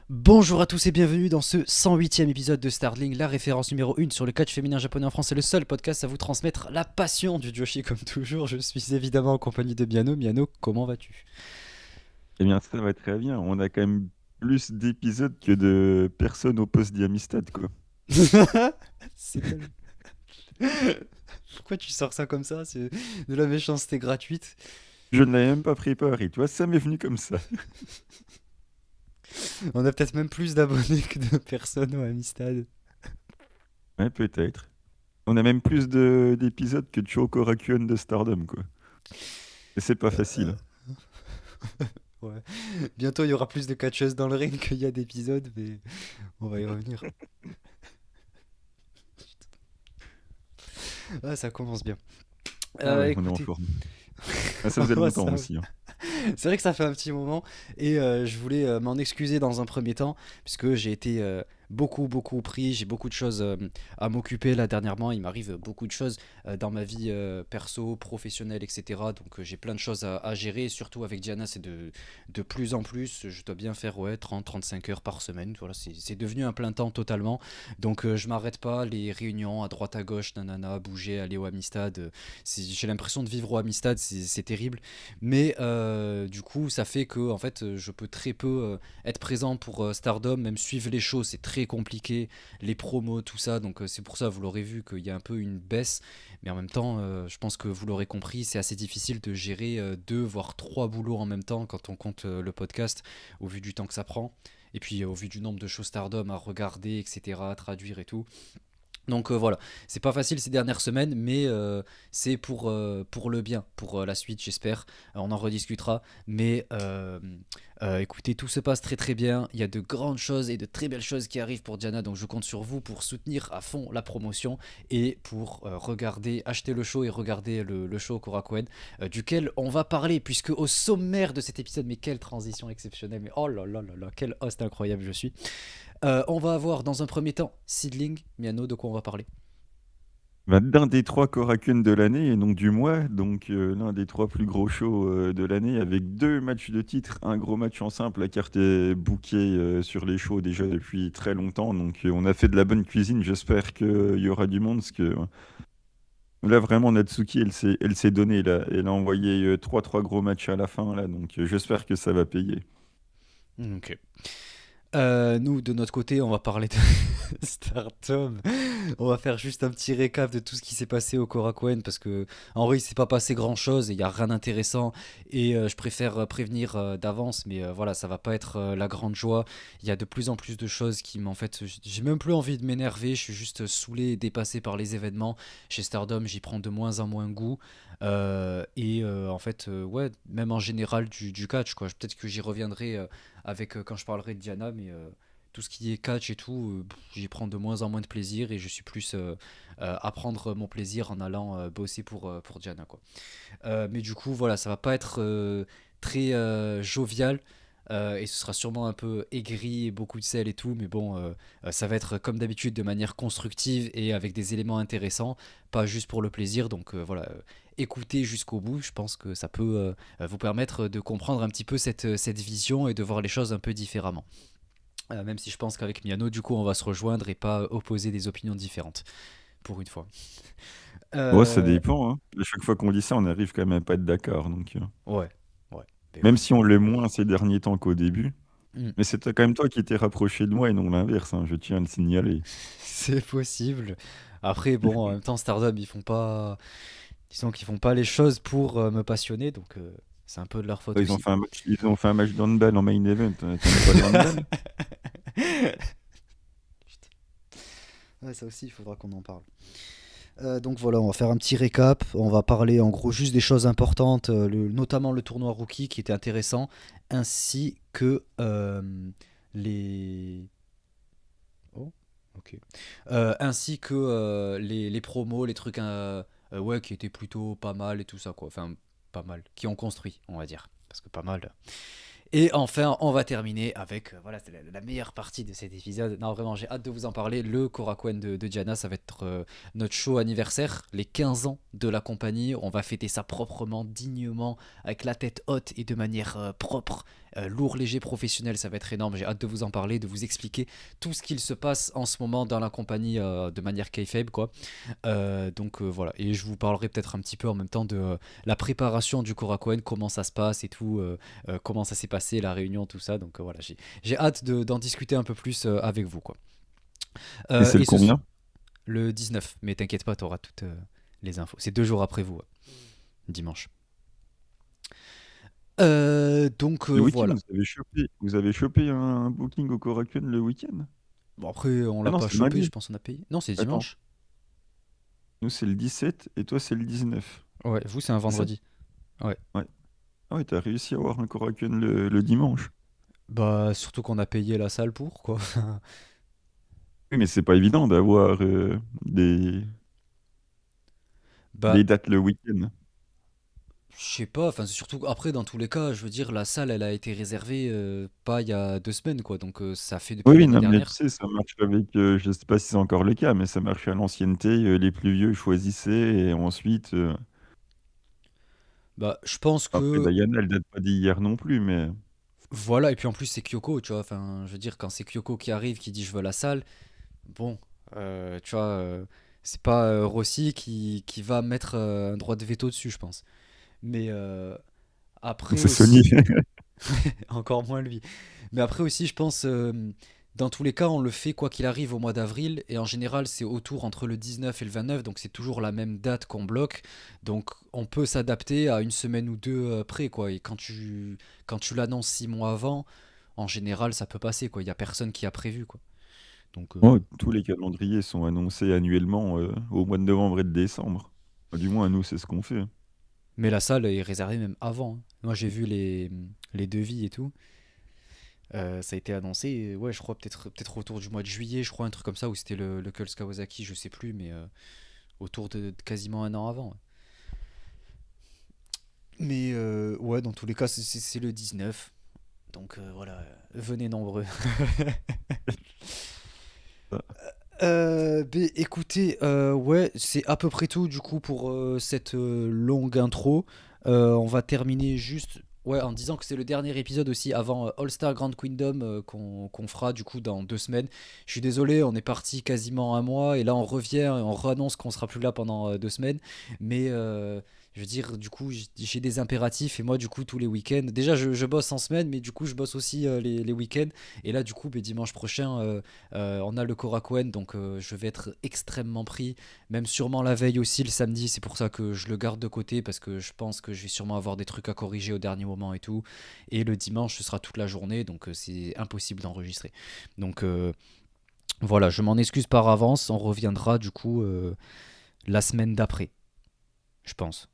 Bonjour à tous et bienvenue dans ce 108e épisode de Starling, la référence numéro 1 sur le catch féminin japonais en France et le seul podcast à vous transmettre la passion du Joshi comme toujours. Je suis évidemment en compagnie de Miano. Miano, comment vas-tu? Eh bien, ça va très bien. On a quand même plus d'épisodes que de personnes au poste d'Amistad, quoi. C'est tellement... Pourquoi tu sors ça comme ça? C'est de la méchanceté gratuite. Je ne l'avais même pas préparé, tu vois, ça m'est venu comme ça. On a peut-être même plus d'abonnés que de personnes au Amistad. Ouais, peut-être. On a même plus d'épisodes que Choco Rakuen de Stardom, quoi. Et c'est pas Euh, facile. ouais. Bientôt il y aura plus de catcheuses dans le ring qu'il y a d'épisodes, mais on va y revenir. Ah, ça commence bien. Ah ouais, on est en Écoutez, forme. Ah, ça faisait on va longtemps ça. aussi, hein. C'est vrai que ça fait un petit moment et je voulais m'en excuser dans un premier temps puisque j'ai été beaucoup pris, j'ai beaucoup de choses à m'occuper là dernièrement, il m'arrive beaucoup de choses dans ma vie perso, professionnelle, etc. Donc j'ai plein de choses à gérer et surtout avec Diana c'est de plus en plus, je dois bien faire ouais, 30-35 heures par semaine, voilà, c'est devenu un plein temps totalement. Donc je m'arrête pas, les réunions à droite à gauche, nanana, bouger, aller au Amistad, j'ai l'impression de vivre au Amistad, c'est terrible. Mais du coup, ça fait que en fait, je peux très peu être présent pour Stardom, même suivre les shows, c'est très compliqué, les promos, tout ça. Donc c'est pour ça, vous l'aurez vu, qu'il y a un peu une baisse. Mais en même temps, je pense que vous l'aurez compris, c'est assez difficile de gérer deux, voire trois boulots en même temps quand on compte le podcast, au vu du temps que ça prend. Et puis au vu du nombre de shows Stardom à regarder, etc., à traduire et tout. Donc voilà, c'est pas facile ces dernières semaines, mais c'est pour le bien, pour la suite, j'espère. On en rediscutera. Mais écoutez, tout se passe très très bien. Il y a de grandes choses et de très belles choses qui arrivent pour Diana. Donc je compte sur vous pour soutenir à fond la promotion et pour regarder, acheter le show et regarder le show Korakuen, duquel on va parler, puisque au sommaire de cet épisode, mais quelle transition exceptionnelle, mais oh là là là là, quel host incroyable je suis. On va avoir dans un premier temps Seedling, Miano, de quoi on va parler? Bah, d'un des trois Korakuen de l'année, et donc du mois, donc l'un des trois plus gros shows de l'année, avec deux matchs de titre, un gros match en simple. La carte est bookée sur les shows déjà depuis très longtemps, donc on a fait de la bonne cuisine. J'espère qu'il y aura du monde, parce que là vraiment Natsuki, elle s'est donnée là. Elle a envoyé trois gros matchs à la fin là, donc j'espère que ça va payer. Ok. Nous, de notre côté, on va parler de Stardom. On va faire juste un petit récap de tout ce qui s'est passé au Korakuen parce que en vrai, il s'est pas passé grand chose et il y a rien d'intéressant. Et je préfère prévenir d'avance, mais voilà, ça va pas être la grande joie. Il y a de plus en plus de choses qui m'en fait. J'ai même plus envie de m'énerver. Je suis juste saoulé et dépassé par les événements. Chez Stardom, j'y prends de moins en moins goût. En fait, ouais, même en général du catch, quoi. Peut-être que j'y reviendrai avec quand je parlerai de Diana, mais tout ce qui est catch et tout, j'y prends de moins en moins de plaisir et je suis plus à prendre mon plaisir en allant bosser pour Diana, quoi. Mais du coup, voilà, ça va pas être très jovial. Et ce sera sûrement un peu aigri et beaucoup de sel et tout, mais bon, ça va être comme d'habitude de manière constructive et avec des éléments intéressants, pas juste pour le plaisir. Donc voilà, écoutez jusqu'au bout, je pense que ça peut vous permettre de comprendre un petit peu cette vision et de voir les choses un peu différemment. Même si je pense qu'avec Miano, du coup, on va se rejoindre et pas opposer des opinions différentes, pour une fois. Bon, ça Euh, dépend, hein. À chaque fois qu'on dit ça, on arrive quand même à pas être d'accord, donc ouais, ouais, bah même écoute. si on l'est moins ces derniers temps qu'au début. Hmm. Mais c'est quand même toi qui t'es rapproché de moi et non l'inverse, hein, je tiens à le signaler. C'est possible. Après, bon, en même temps, Stardom, ils font pas. Disons qu'ils font pas les choses pour me passionner, donc c'est un peu de leur faute Ils ont aussi. fait un match, ils ont fait un match d'handball en main event. T'aimes pas le handball? Ouais, ça aussi, il faudra qu'on en parle. Donc voilà, on va faire un petit récap. On va parler en gros juste des choses importantes, notamment le tournoi rookie qui était intéressant, ainsi que les. Oh, ok. Ainsi que les promos, les trucs ouais, qui étaient plutôt pas mal et tout ça, quoi. Enfin, pas mal. Qui ont construit, on va dire. Parce que pas mal. Et enfin, on va terminer avec, voilà, c'est la meilleure partie de cet épisode. Non, vraiment, j'ai hâte de vous en parler. Le Korakuen de Diana, ça va être notre show anniversaire, les 15 ans de la compagnie. On va fêter ça proprement, dignement, avec la tête haute et de manière propre. lourd, léger, professionnel, ça va être énorme. J'ai hâte de vous en parler, de vous expliquer tout ce qu'il se passe en ce moment dans la compagnie de manière kayfabe, quoi. Donc voilà, et je vous parlerai peut-être un petit peu en même temps de la préparation du Korakuen, comment ça se passe et tout, comment ça s'est passé, la réunion, tout ça. Donc voilà, j'ai hâte d'en discuter un peu plus avec vous, quoi. Et c'est le Et ce, combien? le 19, mais t'inquiète pas, t'auras toutes les infos. C'est 2 jours après vous, ouais, dimanche. Donc Le week-end, voilà. vous avez chopé un booking au Korakuen le week-end? Bon, après, on Ah l'a non, pas c'est chopé, je lundi. pense qu'on a payé. Non, c'est Attends, dimanche. nous c'est le 17 et toi c'est le 19. Ouais, vous, c'est un C'est ça? vendredi. Ouais. Ouais. Ah ouais, t'as réussi à avoir un Korakuen le dimanche. Bah, surtout qu'on a payé la salle pour, quoi. Oui, mais c'est pas évident d'avoir Bah, des dates le week-end. je sais pas, enfin, c'est surtout après, dans tous les cas, je veux dire, la salle, elle a été réservée pas il y a 2 semaines, quoi. Donc, ça fait Oui, depuis oui, l'année non, mais tu dernière. sais, ça marche avec, je sais pas si c'est encore le cas, mais ça marche à l'ancienneté. Les plus vieux choisissaient et ensuite, Bah, je pense après que Diana, elle date pas d'hier non plus, mais voilà, et puis en plus, c'est Kyoko, tu vois. Enfin, je veux dire, quand c'est Kyoko qui arrive, qui dit je veux la salle, bon, tu vois, c'est pas Rossi qui va mettre un droit de veto dessus, je pense. Mais après c'est Sony. aussi, encore moins lui. Mais après aussi, je pense, dans tous les cas, on le fait quoi qu'il arrive au mois d'avril. Et en général, c'est autour entre le 19 et le 29. Donc c'est toujours la même date qu'on bloque. Donc on peut s'adapter à une semaine ou deux près, quoi. Et quand tu l'annonces 6 mois avant, en général, ça peut passer, quoi. Il n'y a personne qui a prévu, quoi. Donc, Oh, tous les calendriers sont annoncés annuellement au mois de novembre et de décembre. Enfin, du moins, nous, c'est ce qu'on fait. mais la salle est réservée même avant, hein. Moi, j'ai vu les devis et tout. Ça a été annoncé, ouais, je crois peut-être autour du mois de juillet, je crois, un truc comme ça, où c'était le Kulz Kawasaki, je sais plus, mais autour de quasiment un an avant, ouais. Mais ouais, dans tous les cas, c'est le 19. Donc voilà, venez nombreux. Écoutez, ouais, c'est à peu près tout du coup pour cette longue intro. On va terminer juste, ouais, en disant que c'est le dernier épisode aussi avant All Star Grand Kingdom qu'on fera du coup dans 2 semaines. Je suis désolé, on est parti quasiment un mois et là on revient et on réannonce qu'on sera plus là pendant 2 semaines. Mais je veux dire, du coup, j'ai des impératifs et moi, du coup, tous les week-ends. Déjà, je bosse en semaine, mais du coup, je bosse aussi les week-ends. Et là, du coup, dimanche prochain, on a le Korakuen, donc je vais être extrêmement pris, même sûrement la veille aussi, le samedi, c'est pour ça que je le garde de côté, parce que je pense que je vais sûrement avoir des trucs à corriger au dernier moment et tout. Et le dimanche, ce sera toute la journée, donc c'est impossible d'enregistrer. Donc voilà, je m'en excuse par avance, on reviendra du coup la semaine d'après, je pense.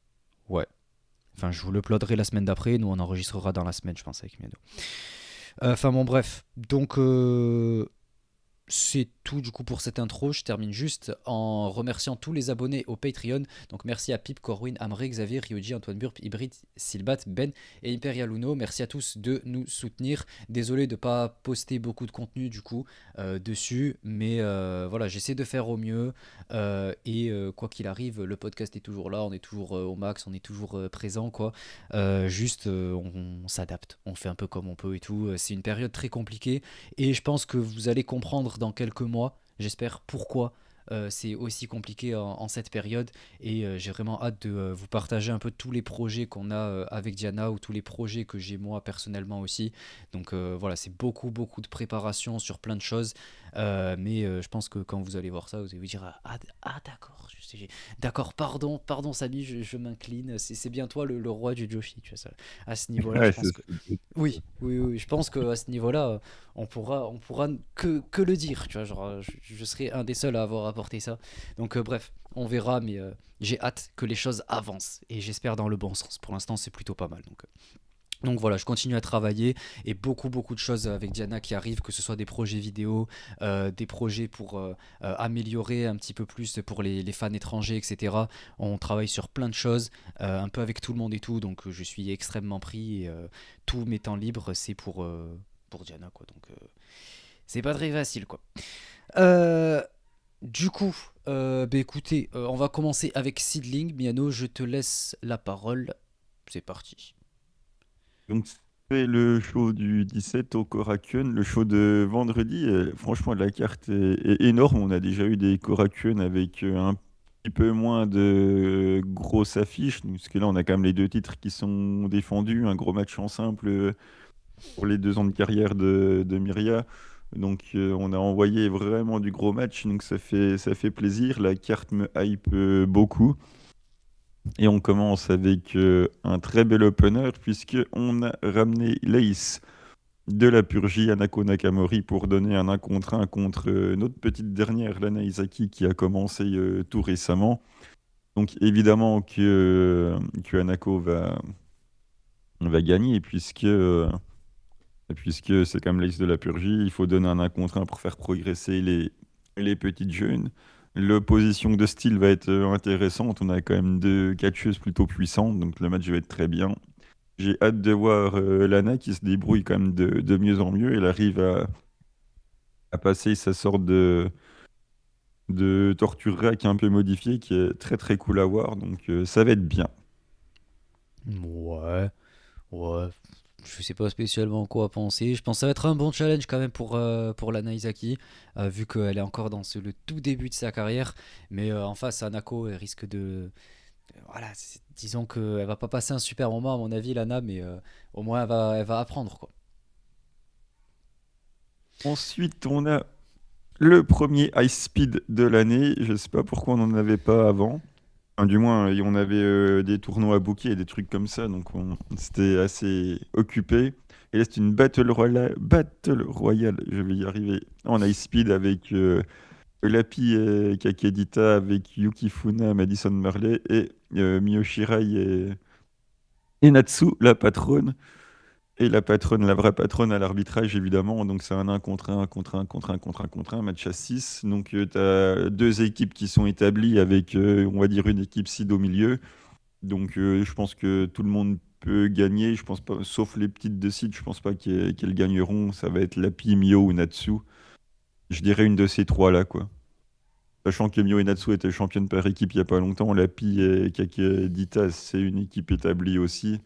Ouais. Enfin, je vous le uploaderai la semaine d'après, nous on enregistrera dans la semaine, je pense, avec Miado. Enfin bon, bref. Donc, c'est tout du coup pour cette intro. Je termine juste en remerciant tous les abonnés au Patreon. Donc merci à Pip, Corwin, Amré, Xavier, Ryoji, Antoine Burp, Hybrid, Silbat, Ben et Imperial Uno. Merci à tous de nous soutenir. Désolé de ne pas poster beaucoup de contenu du coup dessus, mais voilà, j'essaie de faire au mieux. Et quoi qu'il arrive, le podcast est toujours là, on est toujours au max, on est toujours présent quoi. Juste, on s'adapte, on fait un peu comme on peut et tout. C'est une période très compliquée et je pense que vous allez comprendre dans quelques mois, j'espère, pourquoi c'est aussi compliqué en cette période. Et j'ai vraiment hâte de vous partager un peu tous les projets qu'on a avec Diana ou tous les projets que j'ai moi personnellement aussi. Donc voilà, c'est beaucoup, beaucoup de préparation sur plein de choses. Mais je pense que quand vous allez voir ça, vous allez vous dire ah, d'accord, d'accord, pardon Samy, je m'incline. C'est bien toi le roi du Joshi. Tu vois, ça. À ce niveau-là, je Ouais, pense que oui, je pense qu'à ce niveau-là, on pourra que le dire, tu vois, genre, je serai un des seuls à avoir apporté ça. Donc, bref, on verra, mais j'ai hâte que les choses avancent, et j'espère dans le bon sens. Pour l'instant, c'est plutôt pas mal, donc voilà, je continue à travailler, et beaucoup, beaucoup de choses avec Diana qui arrivent, que ce soit des projets vidéo, des projets pour améliorer un petit peu plus pour les fans étrangers, etc. On travaille sur plein de choses, un peu avec tout le monde et tout, donc je suis extrêmement pris, et tous mes temps libres, c'est pour Diana, quoi. Donc c'est pas très facile, quoi. Euh, du coup, écoutez, on va commencer avec Seedling. Miano, je te laisse la parole. C'est parti. donc fait le show du 17 au Korakuen. Le show de vendredi, franchement, la carte est énorme. On a déjà eu des Korakuen avec un petit peu moins de grosses affiches. Parce que là, on a quand même les deux titres qui sont défendus. Un gros match en simple pour les 2 ans de carrière de Myria. Donc, on a envoyé vraiment du gros match. Donc, ça fait plaisir. La carte me hype beaucoup. Et on commence avec un très bel opener puisque on a ramené l'Ace de la Purgie, Anako Nakamori, pour donner un 1 contre 1 contre notre petite dernière, Lana Isaki, qui a commencé tout récemment. Donc évidemment que Anako va gagner puisque c'est comme l'Ace de la Purgie, il faut donner un 1 contre 1 pour faire progresser les petites jeunes. L'opposition de style va être intéressante. On a quand même deux catcheuses plutôt puissantes, donc le match va être très bien. J'ai hâte de voir Lana qui se débrouille quand même de mieux en mieux. Elle arrive à passer sa sorte de torture rack un peu modifiée qui est très très cool à voir. Donc ça va être bien. Ouais, ouais. Je sais pas spécialement quoi penser. Je pense que ça va être un bon challenge quand même pour la Naizaki, vu qu'elle est encore dans le tout début de sa carrière. Mais en face, Anako, elle risque de. Voilà, disons qu'elle va pas passer un super moment à mon avis, Lana, mais au moins elle va apprendre quoi. Ensuite, on a le premier high speed de l'année. Je sais pas pourquoi on n'en avait pas avant. Enfin, du moins, on avait des tournois à booker et des trucs comme ça, donc on s'était assez occupé. Et là, c'est une battle royale, je vais y arriver, en high speed avec Lapi et Kakedita, avec Yuki Funa, Madison Marley et Miyoshirai et Natsu, la patronne. Et la patronne, la vraie patronne à l'arbitrage, évidemment. Donc, c'est un 1 contre 1 contre 1 contre 1 contre 1 contre 1, match à 6. Donc, tu as deux équipes qui sont établies avec, on va dire, une équipe seed au milieu. Donc, je pense que tout le monde peut gagner. Je pense pas, sauf les petites de seed, je pense pas qu'elles gagneront. Ça va être Lapi, Mio ou Natsu. Je dirais une de ces trois-là, quoi. Sachant que Mio et Natsu étaient championnes par équipe il y a pas longtemps. Lapi et Kakedita, c'est une équipe établie aussi.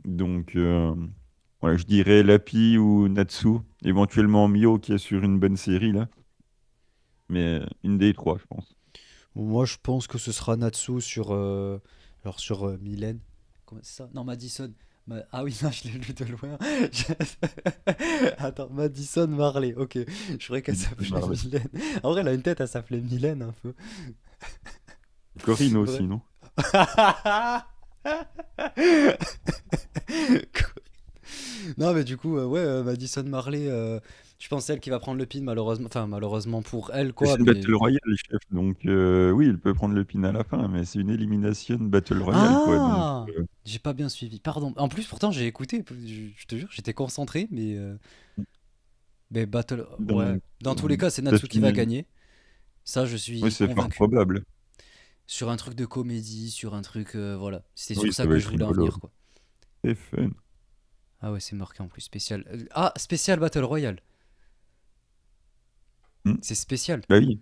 Donc, voilà, je dirais Lapi ou Natsu, éventuellement Mio qui est sur une bonne série là, mais une des trois, je pense. Moi, je pense que ce sera Natsu sur Mylène. Comment c'est ça? Non, Madison. Ah oui, non, je l'ai lu de loin. Attends, Madison Marley. Ok, je croyais qu'elle Madison s'appelait Marley. Mylène. En vrai, elle a une tête, elle s'appelait Mylène un peu. Corinne Bref. aussi, non? Non, mais du coup, ouais, Madison Marley, je pense celle qui va prendre le pin, malheureusement. Enfin, malheureusement pour elle, Mais quoi. c'est une Mais Battle Royale, chef, donc oui, il peut prendre le pin à la fin, mais c'est une élimination Battle Royale, quoi, donc ah, j'ai pas bien suivi. Pardon. En plus, pourtant, j'ai écouté. Je te jure, j'étais concentré, mais Battle, ouais. donc Dans tous les cas, c'est ça Natsu qui va finit. gagner. Ça, je Oui, suis c'est fort convaincu. probable. Sur un truc de comédie, sur un truc, voilà. C'était sur Oui, ça ça va que je être voulais en rigolo. venir, quoi. C'est fun. Ah ouais, c'est marqué en plus spécial. Ah, spécial Battle Royale. Hmm. C'est spécial. Bah oui,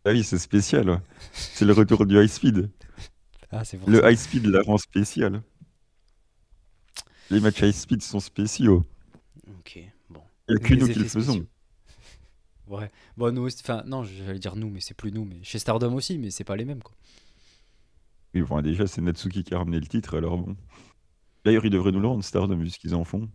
bah oui, c'est spécial, ouais. C'est le retour du high speed. Ah, c'est pour Le ça. high speed la rend spéciale. Les matchs high speed sont spéciaux. Ok, bon. Il n'y a que nous Les qui le effets spéciaux. faisons. Ouais. Bon, nous aussi. Enfin, non, j'allais dire nous, mais c'est plus nous. Mais chez Stardom aussi, mais c'est pas les mêmes, quoi. Oui, bon, déjà, c'est Natsuki qui a ramené le titre, alors bon. D'ailleurs, ils devraient nous le Ouais. rendre, Stardom, vu ce qu'ils en font.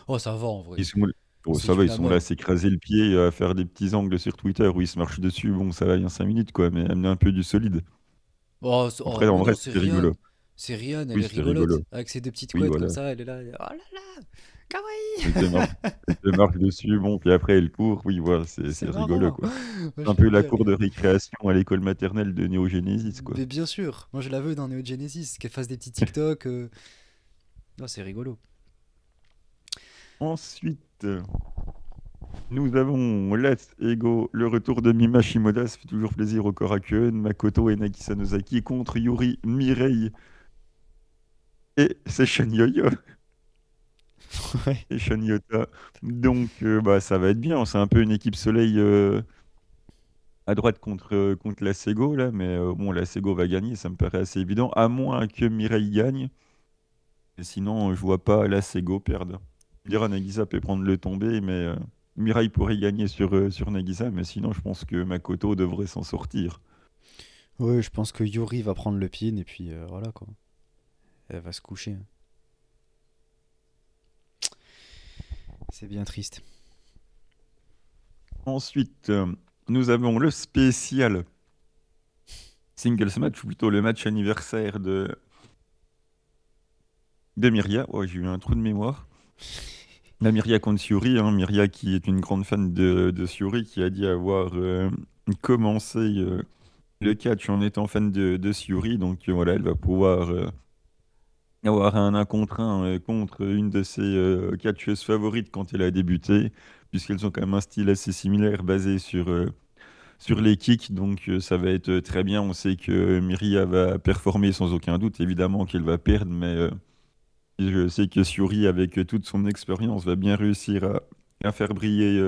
Oh, ça va en vrai. Ils sont... Oh, C'est ça du va, ils sont là à Lamon. s'écraser le pied, à faire des petits angles sur Twitter où ils se marchent dessus. Bon, ça va, il y a 5 minutes, quoi, mais amener un peu du solide. Oh, Après, oh, en mais vrai, non, c'est c'était rigolo. Rihanna. C'est Rihanna, elle Oui, est c'était rigolote. rigolo. Avec ses deux petites Oui, couettes comme voilà. ça, elle est là. Oh là là, Elle te kawaii. marche, elle te marche dessus, bon, puis après, elle court. Oui, voilà, c'est C'est rigolo, marrant. quoi. Moi, C'est un je peu l'aime la bien, cour de Rihanna. récréation à l'école maternelle de Neo Genesis, quoi. Mais bien sûr, moi je la veux dans Neo Genesis, qu'elle fasse des petits TikTok. Non, c'est rigolo. Ensuite, nous avons Let's Ego, le retour de Mima Shimoda, ça fait toujours plaisir au Korakuen, Makoto et Nagisa Nozaki contre Yuri, Mirei et Seishan Yo-Yo Ouais. et Sean Yota. Donc bah, ça va être bien, c'est un peu une équipe soleil à droite contre la Sego, là, mais bon, la Sego va gagner, ça me paraît assez évident, à moins que Mirei gagne. Et sinon, je vois pas la Sego perdre. Je dirais Nagisa peut prendre le tombé, mais Mirai pourrait gagner sur Nagisa, mais sinon, je pense que Makoto devrait s'en sortir. Ouais, je pense que Yuri va prendre le pin et puis voilà quoi. Elle va se coucher. C'est bien triste. Ensuite, nous avons le spécial singles match, ou plutôt le match anniversaire de Myria. Oh, j'ai eu un trou de mémoire. La Myria contre Syuri, hein. Myria qui est une grande fan de Syuri, qui a dit avoir commencé le catch en étant fan de Syuri. Donc voilà, elle va pouvoir avoir un contre un contre une de ses catcheuses favorites quand elle a débuté, puisqu'elles ont quand même un style assez similaire basé sur les kicks. Donc ça va être très bien. On sait que Myria va performer sans aucun doute, évidemment qu'elle va perdre, mais je sais que Syuri, avec toute son expérience, va bien réussir à faire briller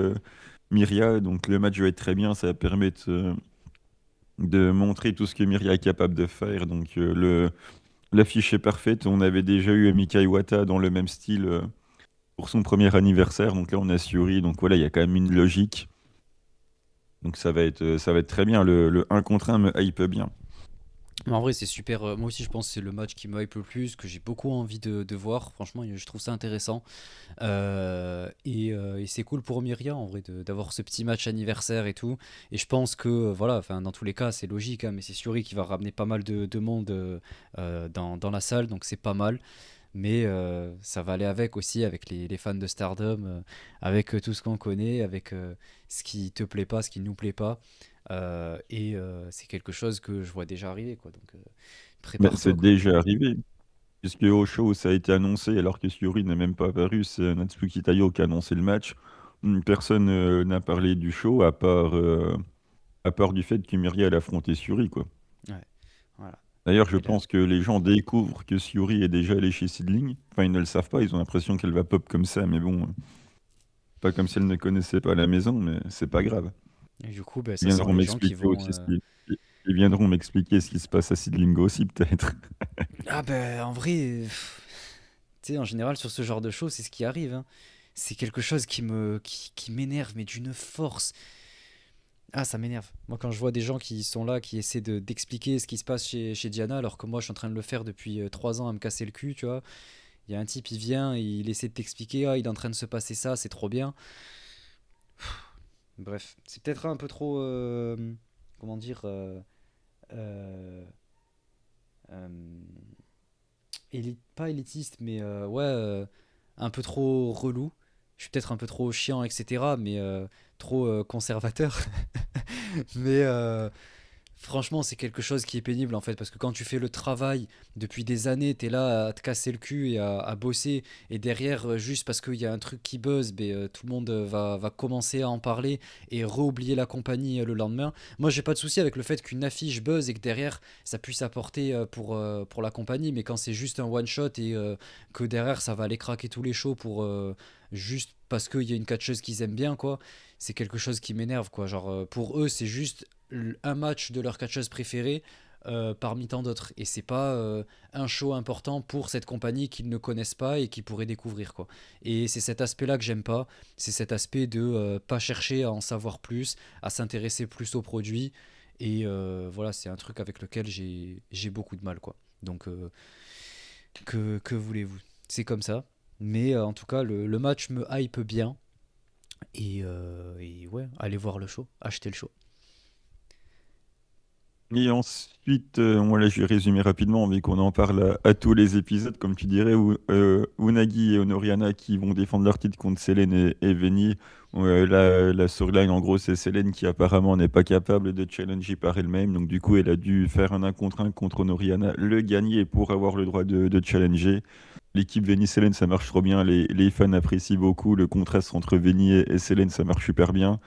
Myria. Donc le match va être très bien. Ça va permettre de montrer tout ce que Myria est capable de faire. Donc l'affiche est parfaite. On avait déjà eu Mika Iwata dans le même style pour son premier anniversaire. Donc là, on a Syuri. Donc voilà, il y a quand même une logique. Donc ça va être très bien. Le 1 contre 1 me hype bien. Mais en vrai, c'est super. Moi aussi, je pense que c'est le match qui me hype le plus, que j'ai beaucoup envie de voir. Franchement, je trouve ça intéressant. Et c'est cool pour Myria en vrai d'avoir ce petit match anniversaire et tout. Et je pense que voilà, enfin dans tous les cas c'est logique, hein, mais c'est Suri qui va ramener pas mal de monde dans la salle, donc c'est pas mal. Mais ça va aller avec aussi, avec les fans de Stardom, avec tout ce qu'on connaît, avec ce qui te plaît pas, ce qui nous plaît pas. C'est quelque chose que je vois déjà arriver, quoi. Donc Bah, prépare-toi, c'est quoi. déjà arrivé. Puisque au show, ça a été annoncé alors que Syuri n'est même pas apparu, c'est Natsuki Tayo qui a annoncé le match. Personne n'a parlé du show à part du fait que Myria a affronté Syuri, quoi. Ouais, voilà. D'ailleurs, je Et là, pense que les gens découvrent que Syuri est déjà allée chez Sidling. Enfin, ils ne le savent pas, ils ont l'impression qu'elle va pop comme ça, mais bon, pas comme si elle ne connaissait pas la maison, mais c'est pas grave. et du coup, ben, Ils ça sent viendront les gens qui m'expliquer vont. aussi ils viendront m'expliquer ce qui se passe à Sidling aussi, peut-être. Ah ben en vrai, tu sais, en général sur ce genre de choses, c'est ce qui arrive, hein. C'est quelque chose qui m'énerve, mais d'une force. Ah, ça m'énerve. Moi, quand je vois des gens qui sont là, qui essaient d'expliquer ce qui se passe chez Diana, alors que moi, je suis en train de le faire depuis 3 ans à me casser le cul, tu vois. Il y a un type, il vient, il essaie de t'expliquer, ah, il est en train de se passer ça, c'est trop bien. Bref, c'est peut-être un peu trop, comment dire, euh, euh, pas élitiste, mais ouais, un peu trop relou. Je suis peut-être un peu trop chiant, etc., mais trop conservateur. Mais franchement, c'est quelque chose qui est pénible en fait, parce que quand tu fais le travail depuis des années, t'es là à te casser le cul et à bosser, et derrière, juste parce qu'il y a un truc qui buzz, ben, tout le monde va commencer à en parler et re-oublier la compagnie le lendemain. Moi, j'ai pas de souci avec le fait qu'une affiche buzz et que derrière, ça puisse apporter pour la compagnie, mais quand c'est juste un one-shot et que derrière, ça va aller craquer tous les shows pour juste parce qu'il y a une catcheuse qu'ils aiment bien, quoi, c'est quelque chose qui m'énerve, quoi. Genre, pour eux, c'est juste un match de leur catcheuse préférée parmi tant d'autres. Et c'est pas un show important pour cette compagnie qu'ils ne connaissent pas et qu'ils pourraient découvrir, quoi. Et c'est cet aspect-là que j'aime pas. C'est cet aspect de pas chercher à en savoir plus, à s'intéresser plus aux produits. Et voilà, c'est un truc avec lequel j'ai beaucoup de mal, quoi. Donc, que voulez-vous? C'est comme ça. Mais en tout cas, le match me hype bien. Et ouais, allez voir le show, achetez le show. Et ensuite, voilà, je vais résumer rapidement, vu qu'on en parle à tous les épisodes, comme tu dirais, Unagi et Honoriana qui vont défendre leur titre contre Selene et Veni. La storyline, en gros, c'est Selene qui apparemment n'est pas capable de challenger par elle-même. Donc, du coup, elle a dû faire un 1 contre 1 contre Honoriana, le gagner pour avoir le droit de challenger. L'équipe Veni-Selene, ça marche trop bien. Les fans apprécient beaucoup. Le contraste entre Veni et Selene, ça marche super bien.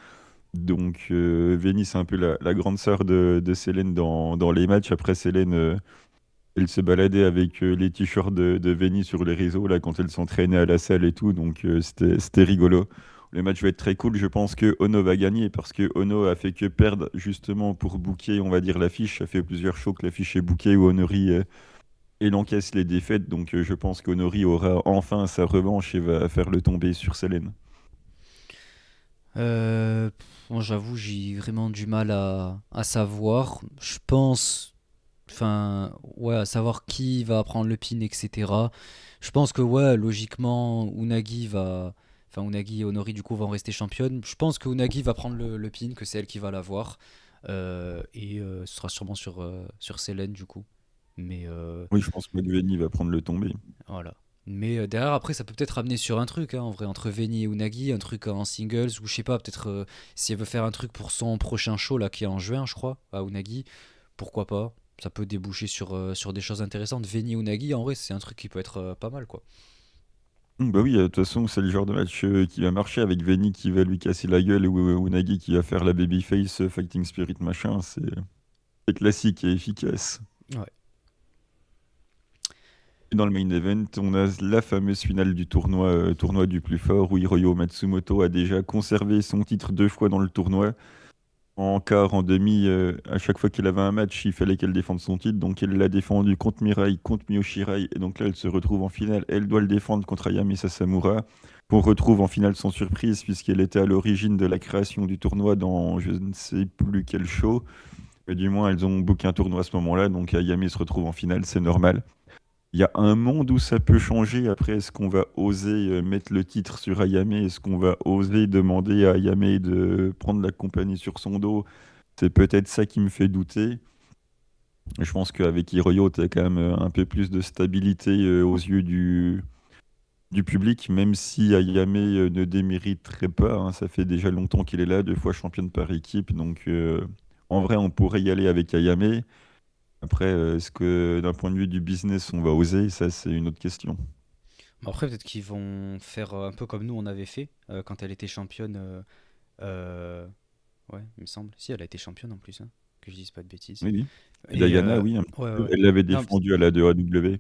Donc, Veni, c'est un peu la grande sœur de Selene dans les matchs. Après, Selene, elle se baladait avec les t-shirts de Veni sur les réseaux, là, quand elle s'entraînait à la salle et tout. Donc, c'était rigolo. Le match va être très cool. Je pense que Ono va gagner parce que Ono a fait que perdre justement pour booker, on va dire, l'affiche. Ça fait plusieurs shows que l'affiche est bookée où Honori et il encaisse les défaites. Donc je pense qu'Honori aura enfin sa revanche et va faire le tomber sur Selene. Bon, j'avoue, j'ai vraiment du mal à savoir. Je pense, enfin, ouais, à savoir qui va prendre le pin, etc. Je pense que, ouais, logiquement, Unagi et Honori, du coup, vont rester championnes. Je pense que Unagi va prendre le pin, que c'est elle qui va l'avoir. Ce sera sûrement sur Selene, du coup. Mais Oui, je pense que Veni va prendre le tombé. voilà. Mais derrière, après, ça peut peut-être ramener sur un truc, hein, en vrai, entre Veni et Unagi, un truc en singles, ou je sais pas, peut-être si elle veut faire un truc pour son prochain show, là, qui est en juin, je crois, à Unagi, pourquoi pas. Ça peut déboucher sur des choses intéressantes. Veni Unagi, en vrai, c'est un truc qui peut être pas mal, quoi. Bah oui, de toute façon, c'est le genre de match qui va marcher avec Veni qui va lui casser la gueule ou Unagi qui va faire la babyface, Fighting Spirit machin. C'est classique et efficace. Ouais. Et dans le main event, on a la fameuse finale du tournoi du plus fort, où Hiroyo Matsumoto a déjà conservé son titre 2 fois dans le tournoi. En quart, en demi, à chaque fois qu'elle avait un match, il fallait qu'elle défende son titre. Donc elle l'a défendu contre Mirai, contre Miyoshirai. Et donc là, elle se retrouve en finale. Elle doit le défendre contre Ayame Sasamura. Qu'on retrouve en finale sans surprise, puisqu'elle était à l'origine de la création du tournoi dans je ne sais plus quel show. Mais du moins, elles ont booké un tournoi à ce moment-là. Donc Ayame se retrouve en finale, c'est normal. Il y a un monde où ça peut changer. Après, est-ce qu'on va oser mettre le titre sur Ayame? Est-ce qu'on va oser demander à Ayame de prendre la compagnie sur son dos? C'est peut-être ça qui me fait douter. Je pense qu'avec Hiroyo, tu as quand même un peu plus de stabilité aux yeux du public, même si Ayame ne démériterait pas, hein. Ça fait déjà longtemps qu'il est là, 2 fois championne par équipe. Donc, en vrai, on pourrait y aller avec Ayame. Après, est-ce que d'un point de vue du business, on va oser? Ça, c'est une autre question. Bon, après, peut-être qu'ils vont faire un peu comme nous, on avait fait quand elle était championne. Euh, ouais, il me semble. Si, elle a été championne en plus, hein, que je dise pas de bêtises. Oui, oui. Et Et Diana, oui, un petit ouais, peu. ouais. Elle l'avait Non, défendu à la 2AW.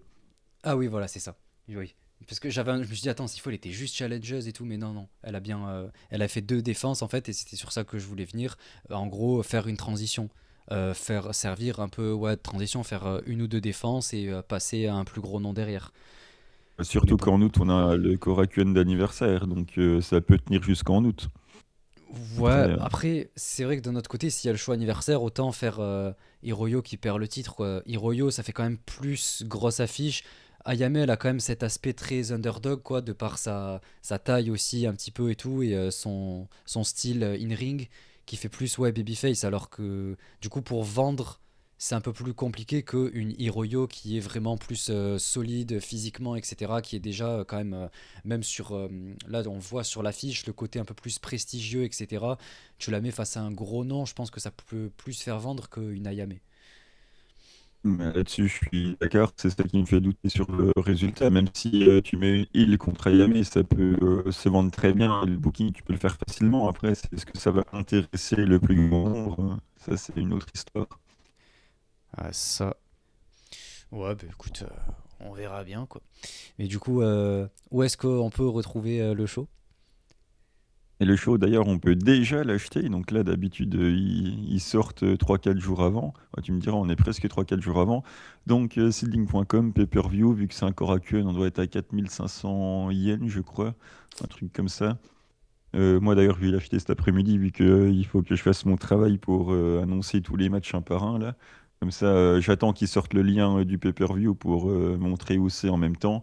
ah oui, voilà, c'est ça. Oui. Parce que je me suis dit, attends, s'il faut, elle était juste challengeuse et tout, mais non, non. Elle a fait deux défenses en fait, et c'était sur ça que je voulais venir. En gros, faire une transition. Faire servir un peu, ouais, de transition, faire une ou deux défenses et passer à un plus gros nom derrière. Mais Surtout bon. qu'en août, on a le Korakuen d'anniversaire. Donc, ça peut tenir jusqu'en août. Après, Ouais, après, c'est vrai que de notre côté, s'il y a le choix anniversaire, autant faire Hiroyo qui perd le titre, quoi. Hiroyo, ça fait quand même plus grosse affiche. Ayame, elle a quand même cet aspect très underdog, quoi, de par sa taille aussi, un petit peu et tout, et son style in-ring, qui fait plus, ouais, babyface, alors que, du coup, pour vendre, c'est un peu plus compliqué qu'une Hiroyo qui est vraiment plus solide physiquement, etc., qui est déjà quand même même là on voit sur l'affiche le côté un peu plus prestigieux, etc. Tu la mets face à un gros nom, je pense que ça peut plus faire vendre qu'une Ayame. mais là-dessus, je suis d'accord. C'est ça qui me fait douter sur le résultat. Même si tu mets Hill contre Ayame, ça peut se vendre très bien. Le booking, tu peux le faire facilement. Après, est-ce que ça va intéresser le plus grand nombre? Ça, c'est une autre histoire. Ah, ça. Ouais, bah écoute, on verra bien quoi. Mais du coup, où est-ce qu'on peut retrouver le show? Et le show, d'ailleurs, on peut déjà l'acheter. Donc là, d'habitude, ils sortent 3 4 jours avant. Ouais, tu me diras, on est presque 3 4 jours avant. Donc, seedling.com, pay-per-view, vu que c'est un Korakuen, on doit être à 4500 yens, je crois. Un truc comme ça. Moi, d'ailleurs, je vais l'acheter cet après-midi, vu qu'il faut que je fasse mon travail pour annoncer tous les matchs un par un, là. Comme ça, j'attends qu'ils sortent le lien du pay-per-view pour montrer où c'est en même temps.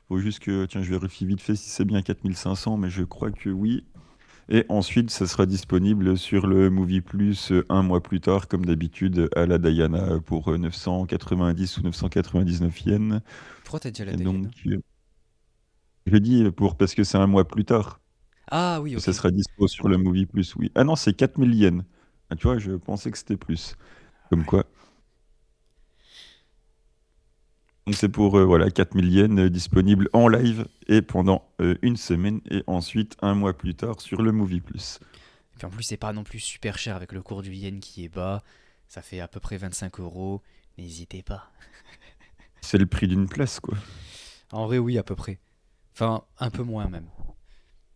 Faut juste que, tiens, je vérifie vite fait si c'est bien 4500, mais je crois que oui. Et ensuite, ça sera disponible sur le Movie Plus un mois plus tard, comme d'habitude, à la Diana pour 990 ou 999 yens. Pourquoi t'as dit à la Et donc, Diana? je dis parce que c'est un mois plus tard Ah oui, que ça ok. sera dispo sur le Movie Plus, oui. Ah non, c'est 4000 yens. Ah, tu vois, je pensais que c'était plus. Comme Ouais. quoi. Donc c'est pour voilà, 4000 yens disponible en live et pendant une semaine et ensuite un mois plus tard sur le Movie Plus. Et puis en plus, c'est pas non plus super cher avec le cours du yen qui est bas. Ça fait à peu près 25 euros. N'hésitez pas. C'est le prix d'une place, quoi. En vrai, oui, à peu près. Enfin, un peu moins même.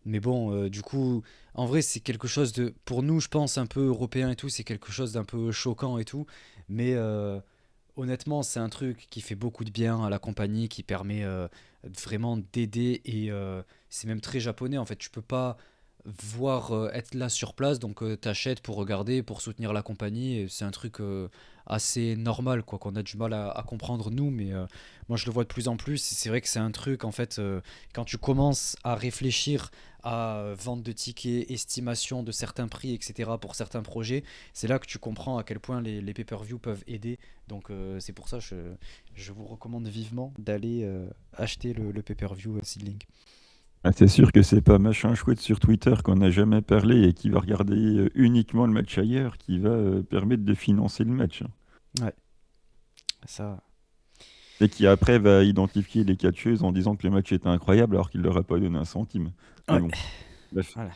Mais bon, du coup, en vrai, c'est quelque chose pour nous, je pense, un peu européen et tout, c'est quelque chose d'un peu choquant et tout. Mais honnêtement, c'est un truc qui fait beaucoup de bien à la compagnie, qui permet vraiment d'aider et c'est même très japonais en fait. Tu peux pas voir être là sur place, donc t'achètes pour regarder, pour soutenir la compagnie. Et c'est un truc assez normal, quoi, qu'on a du mal à comprendre nous, mais moi je le vois de plus en plus. Et c'est vrai que c'est un truc en fait, quand tu commences à réfléchir à vente de tickets, estimation de certains prix, etc. pour certains projets, c'est là que tu comprends à quel point les pay-per-view peuvent aider. Donc c'est pour ça que je vous recommande vivement d'aller acheter le pay-per-view Seedlink. Ah, c'est sûr que c'est pas machin chouette sur Twitter qu'on n'a jamais parlé et qui va regarder uniquement le match ailleurs qui va permettre de financer le match, hein. Ouais, ça. Et qui après va identifier les catcheuses en disant que le match était incroyable alors qu'il leur a pas donné un centime. Mais Ouais, bon, bref. voilà.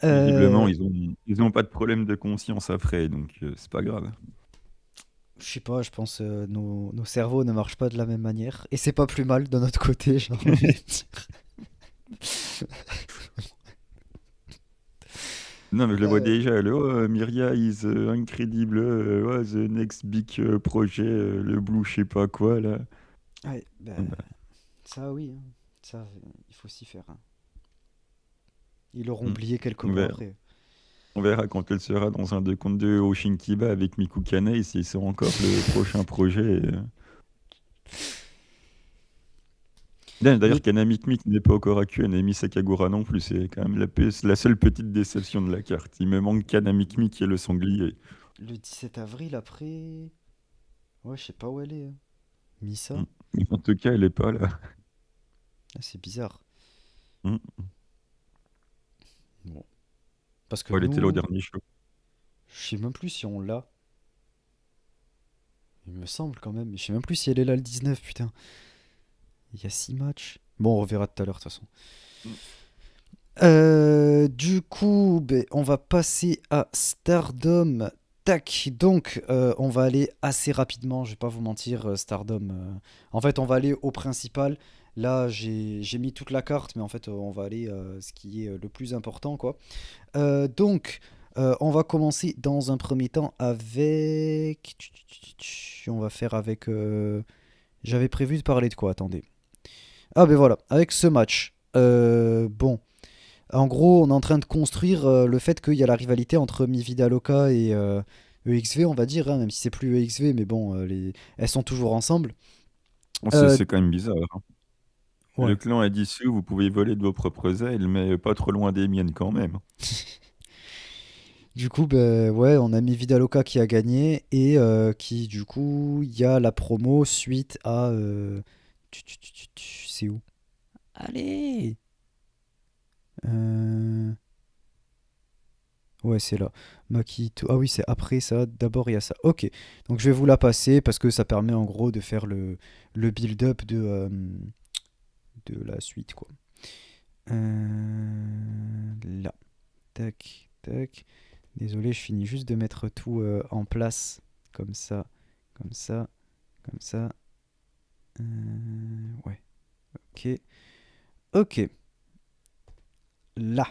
Visiblement, Euh, ils ont pas de problème de conscience après, donc c'est pas grave. je sais pas, je pense nos cerveaux ne marchent pas de la même manière. Et c'est pas plus mal de notre côté, j'ai envie de dire. Non, mais je le vois Euh, déjà. Miria is incredible. The next big projet, le Blue, je sais pas quoi, là. ouais, bah, Ah bah, ça oui, hein. Ça, il faut s'y faire, hein. Ils l'auront hmm. oublié quelques On mois verra. après. On verra quand elle sera dans un 2 contre 2 au Shinkiba avec Miku Kanei, si c'est encore le prochain projet. D'ailleurs, Mais Kanami Mick n'est pas encore accu, Nami Sakagura non plus. C'est quand même la seule petite déception de la carte. Il me manque Kanami Mick et le sanglier. le 17 avril après. Ouais, je sais pas où elle est, hein. Hmm. Misa. En tout cas, elle est pas là. Ah, c'est bizarre. Hmm. Bon. Parce que Bon, elle était là au nous, dernier show. je sais même plus si on l'a. Il me semble quand même. Mais je sais même plus si elle est là le 19, putain. Il y a 6 matchs. Bon, on reverra tout à l'heure, de toute façon. Hmm. Du coup, ben, on va passer à Stardom. Tac, donc on va aller assez rapidement, je vais pas vous mentir, Stardom. En fait, on va aller au principal. Là, j'ai mis toute la carte, mais en fait, on va aller ce qui est le plus important, quoi. Donc, on va commencer dans un premier temps avec. On va faire avec. J'avais prévu de parler de quoi? Attendez. Ah, ben voilà, avec ce match. Bon. En gros, on est en train de construire le fait qu'il y a la rivalité entre Mi Vida Loca et EXV, on va dire, hein, même si c'est plus EXV, mais bon, elles sont toujours ensemble. Bon, Euh, c'est quand même bizarre, hein. Le ouais. clan est dissous, vous pouvez voler de vos propres ailes, mais pas trop loin des miennes quand même. Du coup, ben, ouais, on a Mi Vida Loca qui a gagné et qui, du coup, il y a la promo suite à. C'est où? Allez! Euh, Ouais, c'est là. Makito. Ah oui, c'est après ça. D'abord, il y a ça. Ok. Donc, je vais vous la passer parce que ça permet en gros de faire le build-up de la suite, quoi. Là. Tac, tac. Désolé, je finis juste de mettre tout en place. Comme ça, comme ça, comme ça. Ouais. Ok. Ok. Là.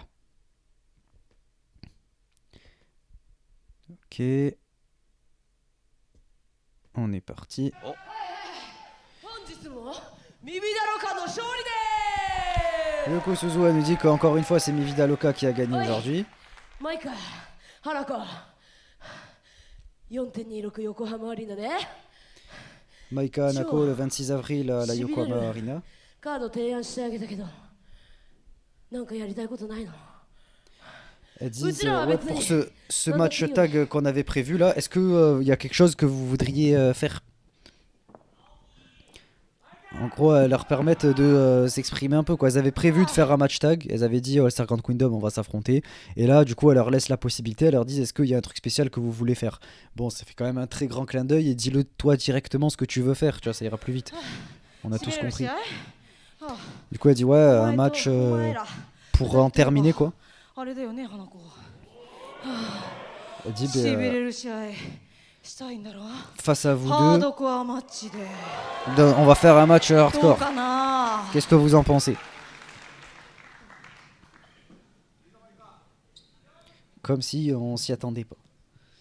Ok. On est parti. 本日も耳だろかの勝利で Yoko Suzuha nous dit qu'encore une fois, c'est Mi Vida Loca qui a gagné すおい aujourd'hui. マイカ花子4.26横浜アリーナで Maika 超 Hanako le 26 avril à la しびれる Yokohama Arena. カード提案してあげたけどなんかやりたいことないの Elles disent, Utsura wa ouais, betsu pour ni ce match nandaku tag qu'on avait prévu là, est-ce que y a quelque chose que vous voudriez faire? En gros, elles leur permettent de s'exprimer un peu, quoi. Elles avaient prévu de faire un match tag, elles avaient dit, oh, Serpent Kingdom, on va s'affronter. Et là, du coup, elles leur laissent la possibilité, elles leur disent, est-ce qu'il y a un truc spécial que vous voulez faire? Bon, ça fait quand même un très grand clin d'œil et dis-le toi directement ce que tu veux faire, tu vois, ça ira plus vite. On a しび tous れる試 compris. 合ああ Du coup, elle dit, ouais, お un 前と match お前ら pour 二 en 人とも terminer, quoi. あれだよね花子 Elle dit, しびれる試合したいんだろ face à vous ハー deux, ドコアマッチで on va faire un match どう hardcore. かな Qu'est-ce que vous en pensez? Comme si on s'y attendait pas.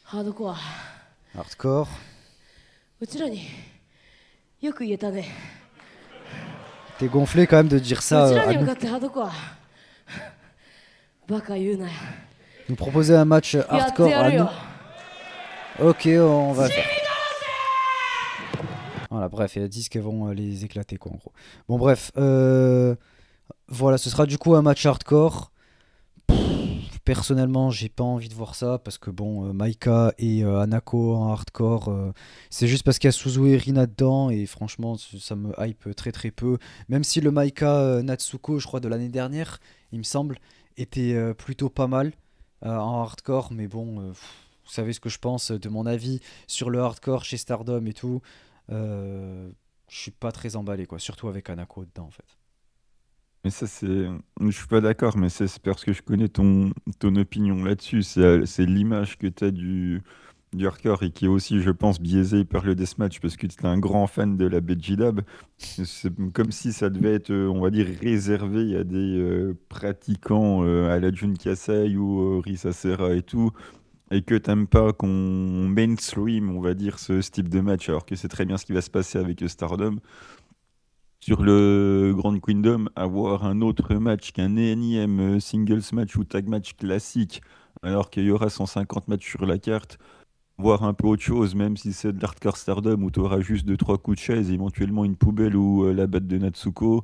ハードコア Hardcore. Hardcore. うちらによく言えたね。 T'es gonflé quand même de dire う ça ちら à に向 nous. かってハードコアバカ言うなよ。 Nous proposer un match やって hardcore や à る nous. よ。 Ok, on va faire. Voilà, bref, elles disent qu'elles vont les éclater, quoi, en gros. Bon, bref. Voilà, ce sera du coup un match hardcore. Personnellement, j'ai pas envie de voir ça parce que bon, Maika et Hanako en hardcore, c'est juste parce qu'il y a Suzu et Rina dedans et franchement, ça me hype très très peu. Même si le Maika Natsuko, je crois de l'année dernière, il me semble, était plutôt pas mal en hardcore, mais bon, vous savez ce que je pense de mon avis sur le hardcore chez Stardom et tout. Euh, je suis pas très emballé quoi, surtout avec Hanako dedans en fait. Mais ça, je suis pas d'accord, mais c'est parce que je connais ton opinion là-dessus. C'est l'image que tu as du hardcore et qui est aussi, je pense, biaisée par le deathmatch parce que tu es un grand fan de la BG-Dub. C'est comme si ça devait être, on va dire, réservé à des pratiquants à la Jun Kasai ou Risa Sera et tout, et que t'aimes pas qu'on mainstream, on va dire, ce type de match, alors que c'est très bien ce qui va se passer avec Stardom. Sur le Grand Kingdom, avoir un autre match qu'un énième singles match ou tag match classique, alors qu'il y aura 150 matchs sur la carte, voir un peu autre chose, même si c'est de l'hardcore Stardom où tu auras juste deux trois coups de chaise, éventuellement une poubelle ou la batte de Natsuko,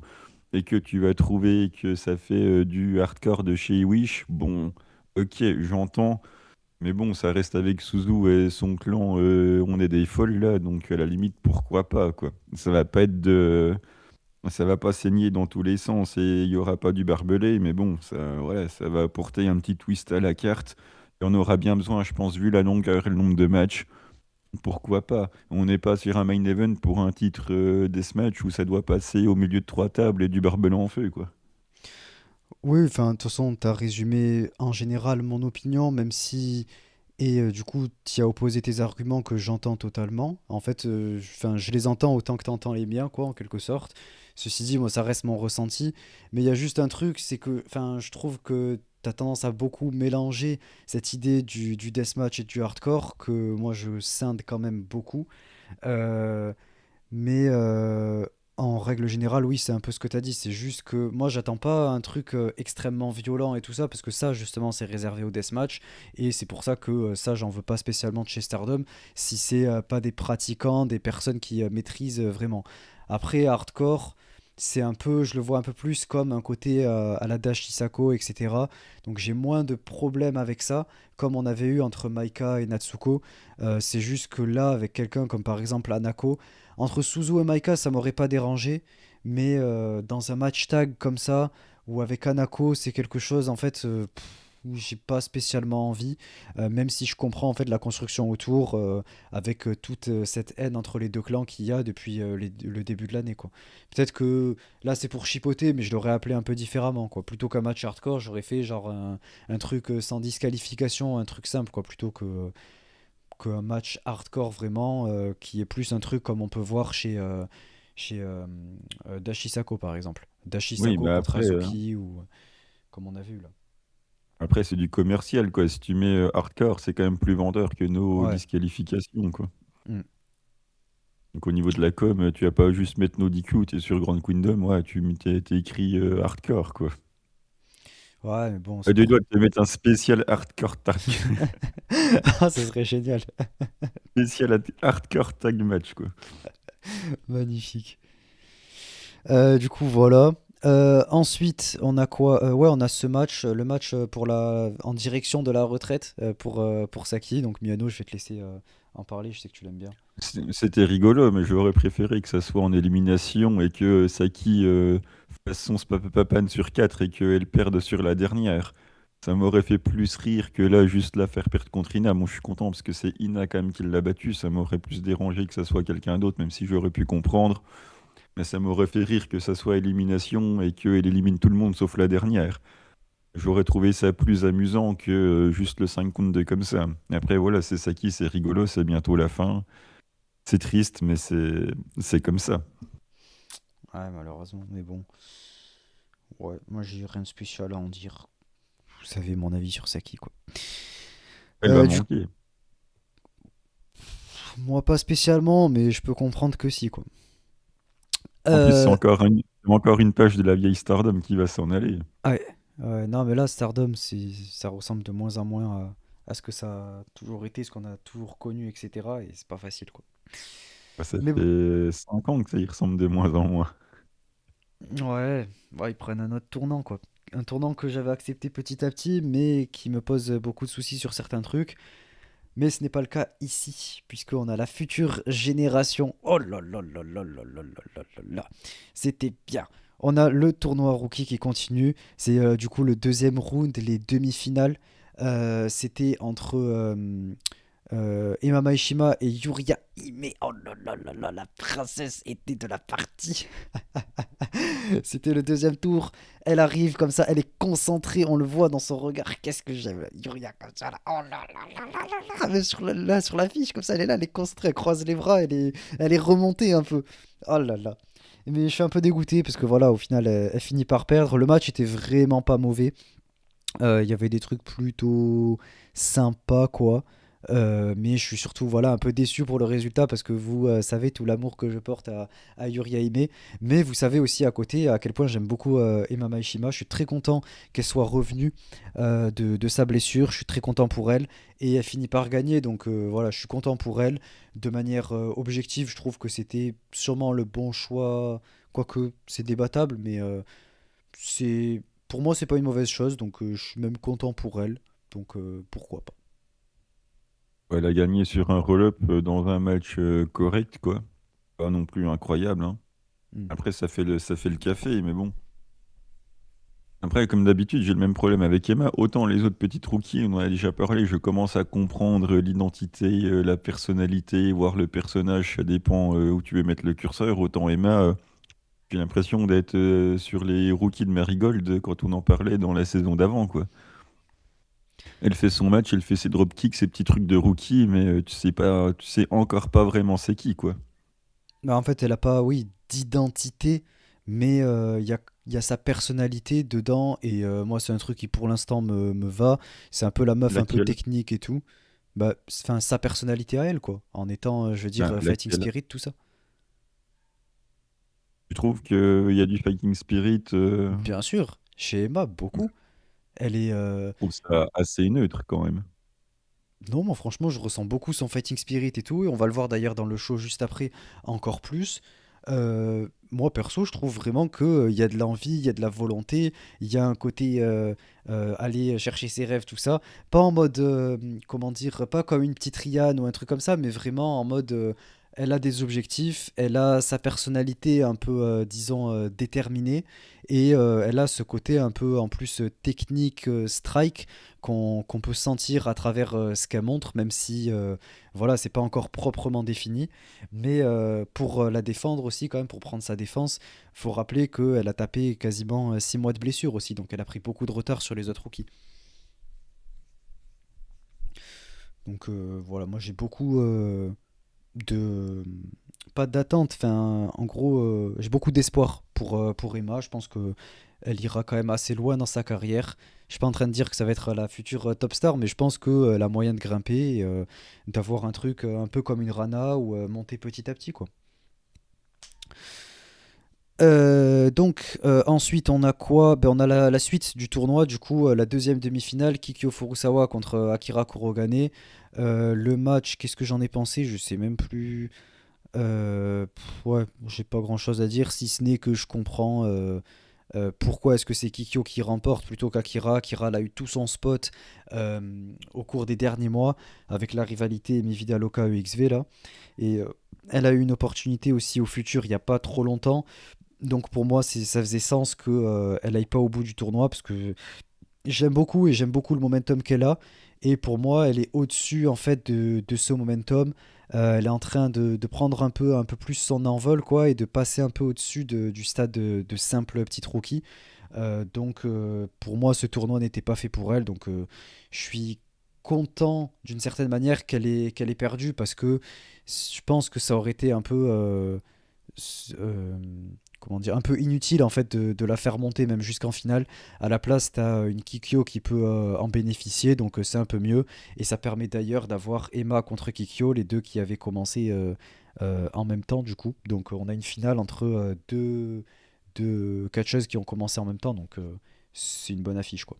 et que tu vas trouver que ça fait du hardcore de chez Wish, bon, ok, j'entends, mais bon, ça reste avec Suzu et son clan, on est des folles là, donc à la limite, pourquoi pas, quoi. Ça va pas saigner dans tous les sens et il y aura pas du barbelé, mais bon, ça, voilà, ça va apporter un petit twist à la carte. Et on aura bien besoin, je pense, vu la longueur et le nombre de matchs. Pourquoi pas? On n'est pas sur un main event pour un titre deathmatch où ça doit passer au milieu de trois tables et du barbelé en feu, quoi. Oui, enfin, de toute façon, t'as résumé en général mon opinion, même si. Et du coup, tu as opposé tes arguments que j'entends totalement. En fait, je les entends autant que tu entends les miens, quoi, en quelque sorte. Ceci dit, moi, ça reste mon ressenti. Mais il y a juste un truc, c'est que je trouve que tu as tendance à beaucoup mélanger cette idée du deathmatch et du hardcore, que moi, je scinde quand même beaucoup. Euh, mais en règle générale, oui, c'est un peu ce que tu as dit. C'est juste que moi, j'attends pas un truc extrêmement violent et tout ça, parce que ça, justement, c'est réservé au deathmatch. Et c'est pour ça que ça, j'en veux pas spécialement de chez Stardom, si c'est pas des pratiquants, des personnes qui maîtrisent vraiment. Après, hardcore, c'est un peu, je le vois un peu plus comme un côté à la Dash Isako, etc. Donc j'ai moins de problèmes avec ça, comme on avait eu entre Maika et Natsuko. C'est juste que là, avec quelqu'un comme par exemple Anako, entre Suzu et Maika, ça m'aurait pas dérangé, mais dans un match tag comme ça, ou avec Hanako, c'est quelque chose en fait où j'ai pas spécialement envie, même si je comprends en fait la construction autour, avec toute cette haine entre les deux clans qu'il y a depuis le début de l'année quoi. Peut-être que là c'est pour chipoter, mais je l'aurais appelé un peu différemment quoi. Plutôt qu'un match hardcore, j'aurais fait genre un truc sans disqualification, un truc simple quoi, plutôt qu'un match hardcore vraiment, qui est plus un truc comme on peut voir chez Dashisako par exemple. Oui, Dashisako mais contre après, Azuki ou comme on a vu là. après c'est du commercial, quoi. Si tu mets hardcore, c'est quand même plus vendeur que nos Ouais. disqualifications, quoi. Mm. Donc au niveau de la com, tu vas pas juste mettre no DQ, t'es sur Grand Kingdom, ouais, t'es écrit hardcore, quoi. Ouais, mais bon, c'est Tu pour. dois te mettre un spécial hardcore tag, Ah, ça serait génial. hardcore tag match, quoi. Magnifique. Du coup, voilà. Ensuite, on a quoi? Ouais, on a ce match, le match en direction de la retraite pour Saki. Donc, Miyano, je vais te laisser en parler. Je sais que tu l'aimes bien. C'était rigolo, mais j'aurais préféré que ça soit en élimination et que Saki fasse son papan sur 4 et qu'elle perde sur la dernière. Ça m'aurait fait plus rire que là, juste la faire perdre contre Ina. Bon, je suis content parce que c'est Ina quand même qui l'a battu. Ça m'aurait plus dérangé que ça soit quelqu'un d'autre, même si j'aurais pu comprendre. Mais ça m'aurait fait rire que ça soit élimination et qu'elle élimine tout le monde sauf la dernière. J'aurais trouvé ça plus amusant que juste le 5 contre 2 comme ça. Après, voilà, c'est Saki, c'est rigolo, c'est bientôt la fin. C'est triste, mais c'est comme ça. Ouais, malheureusement, mais bon. Ouais, moi, j'ai rien de spécial à en dire. Vous savez mon avis sur Saki, quoi. Elle va Du manquer. Moi, pas spécialement, mais je peux comprendre que si, quoi. En plus, Euh, c'est encore une page de la vieille Stardom qui va s'en aller. ouais, ouais, non, mais là, Stardom, ça ressemble de moins en moins à ce que ça a toujours été, ce qu'on a toujours connu, etc. Et c'est pas facile, quoi. Bah, ça Mais bon, fait 5 ans que ça y ressemble de moins en moins. ouais, ouais, ils prennent un autre tournant, quoi. Un tournant que j'avais accepté petit à petit, mais qui me pose beaucoup de soucis sur certains trucs. Mais ce n'est pas le cas ici, puisqu'on a la future génération. Oh là là là là là là là là là là. C'était bien. On a le tournoi rookie qui continue. C'est du coup le deuxième round, les demi-finales. C'était entre Emma Maeshima et Yuria Hime. Oh là là là là, la princesse était de la partie. C'était le deuxième tour. Elle arrive comme ça, elle est concentrée, on le voit dans son regard. Qu'est-ce que j'aime, Yuria comme ça là. Oh là là là là là là. Mais là, sur l'affiche comme ça, elle est là, elle est concentrée, elle croise les bras, elle est remontée un peu. Oh là là. Mais je suis un peu dégoûté parce que voilà, au final, elle finit par perdre. Le match était vraiment pas mauvais. Il y avait des trucs plutôt sympas, quoi. Mais je suis surtout voilà, un peu déçu pour le résultat parce que vous savez tout l'amour que je porte à Yuri Aime. Mais vous savez aussi à côté à quel point j'aime beaucoup Emma Maishima. Je suis très content qu'elle soit revenue de sa blessure. Je suis très content pour elle. Et elle finit par gagner. Donc voilà, je suis content pour elle. De manière objective, je trouve que c'était sûrement le bon choix. Quoique c'est débattable, mais c'est pour moi c'est pas une mauvaise chose, donc je suis même content pour elle, donc pourquoi pas. Elle a gagné sur un roll-up dans un match correct, quoi. Pas non plus incroyable, hein. Hmm. Après, ça fait le café, mais bon. Après, comme d'habitude, j'ai le même problème avec Emma. Autant les autres petites rookies, on en a déjà parlé, je commence à comprendre l'identité, la personnalité, voire le personnage, ça dépend où tu veux mettre le curseur. Autant Emma, j'ai l'impression d'être sur les rookies de Marigold quand on en parlait dans la saison d'avant, quoi. Elle fait son match, elle fait ses dropkicks, ses petits trucs de rookie, mais tu sais encore pas vraiment c'est qui, quoi. Bah, en fait elle a pas, oui, d'identité, mais il y a sa personnalité dedans, et moi c'est un truc qui pour l'instant me va. C'est un peu la meuf un peu Laquelle? technique et tout. Bah, enfin sa personnalité à elle, quoi, en étant je veux dire Ben, fighting laquelle? spirit, tout ça. Tu trouves qu'il y a du fighting spirit? Bien sûr, chez Emma beaucoup. Elle est Je trouve ça assez neutre quand même. Non, moi franchement, je ressens beaucoup son fighting spirit et tout, et on va le voir d'ailleurs dans le show juste après encore plus. Moi perso, je trouve vraiment que il y a de l'envie, il y a de la volonté, il y a un côté aller chercher ses rêves, tout ça. Pas en mode, comment dire, pas comme une petite Rihanna ou un truc comme ça, mais vraiment en mode, elle a des objectifs, elle a sa personnalité un peu, disons, déterminée, et elle a ce côté un peu en plus technique, strike qu'on peut sentir à travers ce qu'elle montre, même si voilà, c'est pas encore proprement défini. Mais pour la défendre aussi, quand même, pour prendre sa défense, faut rappeler qu'elle a tapé quasiment 6 mois de blessure aussi, donc elle a pris beaucoup de retard sur les autres rookies. Donc voilà, moi j'ai beaucoup de pas d'attente, enfin en gros j'ai beaucoup d'espoir pour Emma. Je pense que elle ira quand même assez loin dans sa carrière. Je suis pas en train de dire que ça va être la future top star, mais je pense qu'elle a moyen de grimper et d'avoir un truc un peu comme une Rana ou monter petit à petit, quoi. Donc ensuite on a quoi? Ben, on a la suite du tournoi, du coup la deuxième demi-finale, Kikyo Furusawa contre Akira Kurogane. Le match, qu'est-ce que j'en ai pensé? Je sais même plus. Ouais, j'ai pas grand-chose à dire, si ce n'est que je comprends pourquoi est-ce que c'est Kikyo qui remporte plutôt qu'Akira. Akira elle a eu tout son spot au cours des derniers mois avec la rivalité Mi Vida Loca EXV là. Et elle a eu une opportunité aussi au futur il n'y a pas trop longtemps. Donc pour moi, ça faisait sens que elle aille pas au bout du tournoi parce que j'aime beaucoup le momentum qu'elle a. Et pour moi, elle est au-dessus en fait de ce momentum. Elle est en train de prendre un peu plus son envol, quoi, et de passer un peu au-dessus du stade de simple petite rookie. Donc pour moi, ce tournoi n'était pas fait pour elle. Donc je suis content d'une certaine manière qu'elle ait perdu parce que je pense que ça aurait été un peu comment dire, un peu inutile en fait de la faire monter même jusqu'en finale. À la place, tu as une Kikyo qui peut en bénéficier, donc c'est un peu mieux. Et ça permet d'ailleurs d'avoir Emma contre Kikyo, les deux qui avaient commencé en même temps du coup. Donc on a une finale entre deux catcheuses qui ont commencé en même temps, donc c'est une bonne affiche quoi.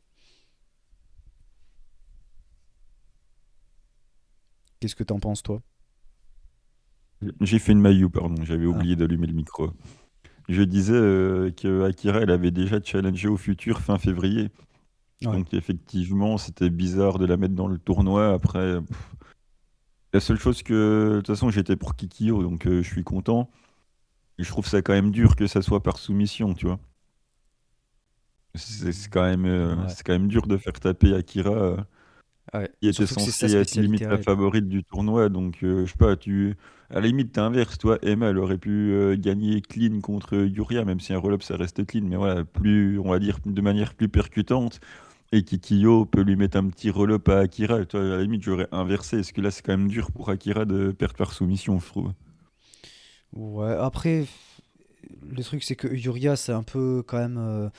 Qu'est-ce que t'en penses toi? J'ai fait une maillot, pardon, j'avais Ah, oublié d'allumer le micro. Je disais que Akira, elle avait déjà challengé au futur fin février. ouais. Donc effectivement, c'était bizarre de la mettre dans le tournoi. Après, la seule chose que, de toute façon, j'étais pour Kikyo, donc je suis content. Et je trouve ça quand même dur que ça soit par soumission, tu vois. Ouais. C'est quand même dur de faire taper Akira, Ouais. qui était Surtout que c'est sa censée être spécialité limite à la elle. favorite du tournoi. Donc je sais pas, à la limite, t'inverses, toi. Emma, elle aurait pu gagner clean contre Yuria, même si un roll-up, ça reste clean. Mais voilà, plus, on va dire, de manière plus percutante. Et Kikyo peut lui mettre un petit roll-up à Akira. Toi, à la limite, j'aurais inversé. Parce que là, c'est quand même dur pour Akira de perdre par soumission, je trouve. Ouais, après, le truc c'est que Yuria c'est un peu quand même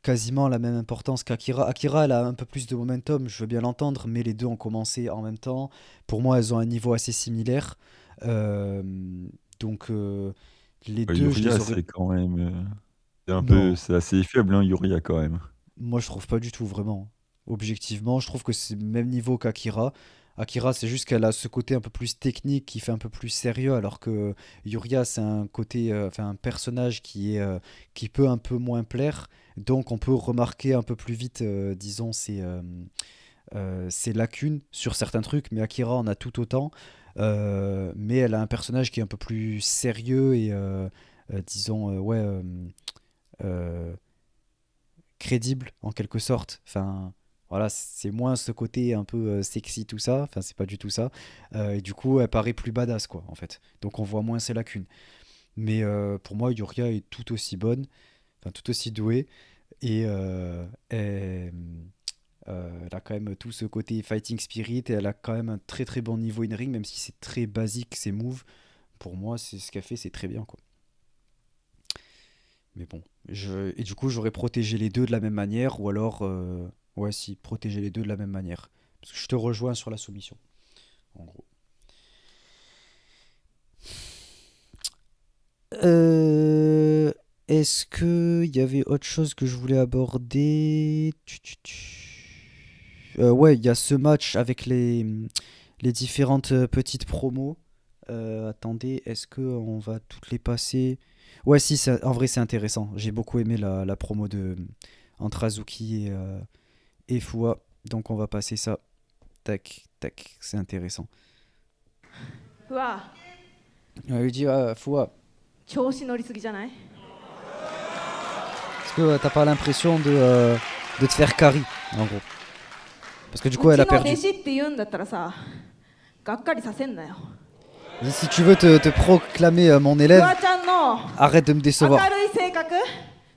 quasiment la même importance qu'Akira. Akira elle a un peu plus de momentum, je veux bien l'entendre, mais les deux ont commencé en même temps. Pour moi, elles ont un niveau assez similaire. Euh, donc les deux, je Yuria, les aurais... c'est quand même. Non, C'est assez faible, hein, Yuria, quand même. moi je trouve pas du tout vraiment. Objectivement, je trouve que c'est le même niveau qu'Akira. Akira, c'est juste qu'elle a ce côté un peu plus technique qui fait un peu plus sérieux, alors que Yuria, c'est un côté, enfin un personnage qui peut un peu moins plaire. Donc on peut remarquer un peu plus vite, disons, ses lacunes sur certains trucs. Mais Akira en a tout autant. Mais elle a un personnage qui est un peu plus sérieux et, disons, ouais, euh, crédible en quelque sorte. Enfin, voilà, c'est moins ce côté un peu sexy, tout ça. Enfin, c'est pas du tout ça. Et du coup, elle paraît plus badass, quoi, en fait. Donc, on voit moins ses lacunes. Mais pour moi, Yuria est tout aussi bonne, enfin, tout aussi douée. Et elle a quand même tout ce côté fighting spirit. Et elle a quand même un très très bon niveau in-ring, même si c'est très basique, ses moves. Pour moi, c'est ce qu'elle fait, c'est très bien, quoi. Mais bon, et du coup, j'aurais protégé les deux de la même manière, ou alors, ouais, si, protéger les deux de la même manière. Parce que je te rejoins sur la soumission, en gros. Euh, Est-ce que il y avait autre chose que je voulais aborder? Ouais, il y a ce match avec les différentes petites promos. Attendez, est-ce que on va toutes les passer? Ouais, si, en vrai, c'est intéressant. J'ai beaucoup aimé la promo entre Azuki et Fua. Donc, on va passer ça. Tac, tac, c'est intéressant. うわ Il dit, ah, Fua, 調子乗りすぎじゃない est-ce que t'as pas l'impression de te faire carry, en gros? Parce que du う coup, elle ち a の弟 perdu. 子って言うんだったらさがっかりさせんなよ Il dit, si tu veux te proclamer mon フ élève, ワちゃんの arrête de me 明 décevoir. るい性格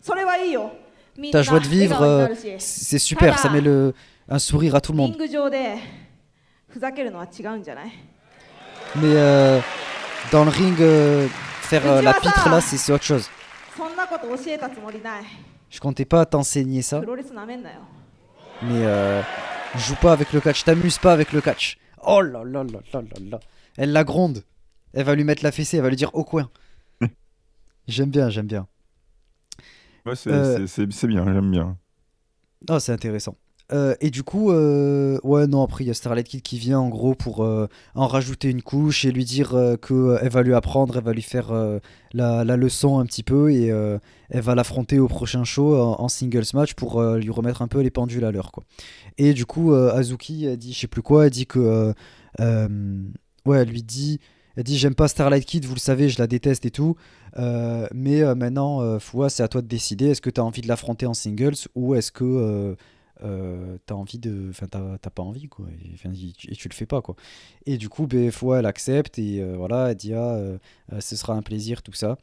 それはいいよみん Ta な joie de 笑 vivre, 顔になるし c'est た super, ça met だ un sourire à tout le リ monde. ング上でふざけるのは違うんじゃない Mais dans le ring, faire うち la は pitre là, さ c'est autre chose. そんなこと教えたつもりない Je comptais pas t'enseigner ça, プロレスなめんなよ mais joue pas avec le catch, t'amuses pas avec le catch. Oh là là là là là là. Elle la gronde. Elle va lui mettre la fessée, elle va lui dire au coin. J'aime bien, j'aime bien. Ouais, Euh, c'est bien, j'aime bien. Oh, c'est intéressant. Et du coup, ouais, non, après, il y a Starlight Kid qui vient en gros pour en rajouter une couche et lui dire que elle va lui apprendre, elle va lui faire la leçon un petit peu et elle va l'affronter au prochain show en singles match pour lui remettre un peu les pendules à l'heure, quoi. Et du coup, Azuki elle dit, je sais plus quoi, elle dit que. Ouais, elle lui dit. Elle dit, j'aime pas Starlight Kid, vous le savez, je la déteste et tout. Mais maintenant, Fua, c'est à toi de décider. Est-ce que tu as envie de l'affronter en singles ou est-ce que t'as envie de. Enfin, t'as pas envie, quoi. Et tu le fais pas, quoi. Et du coup, ben, Fua, elle accepte et voilà, elle dit, ah, ce sera un plaisir, tout ça.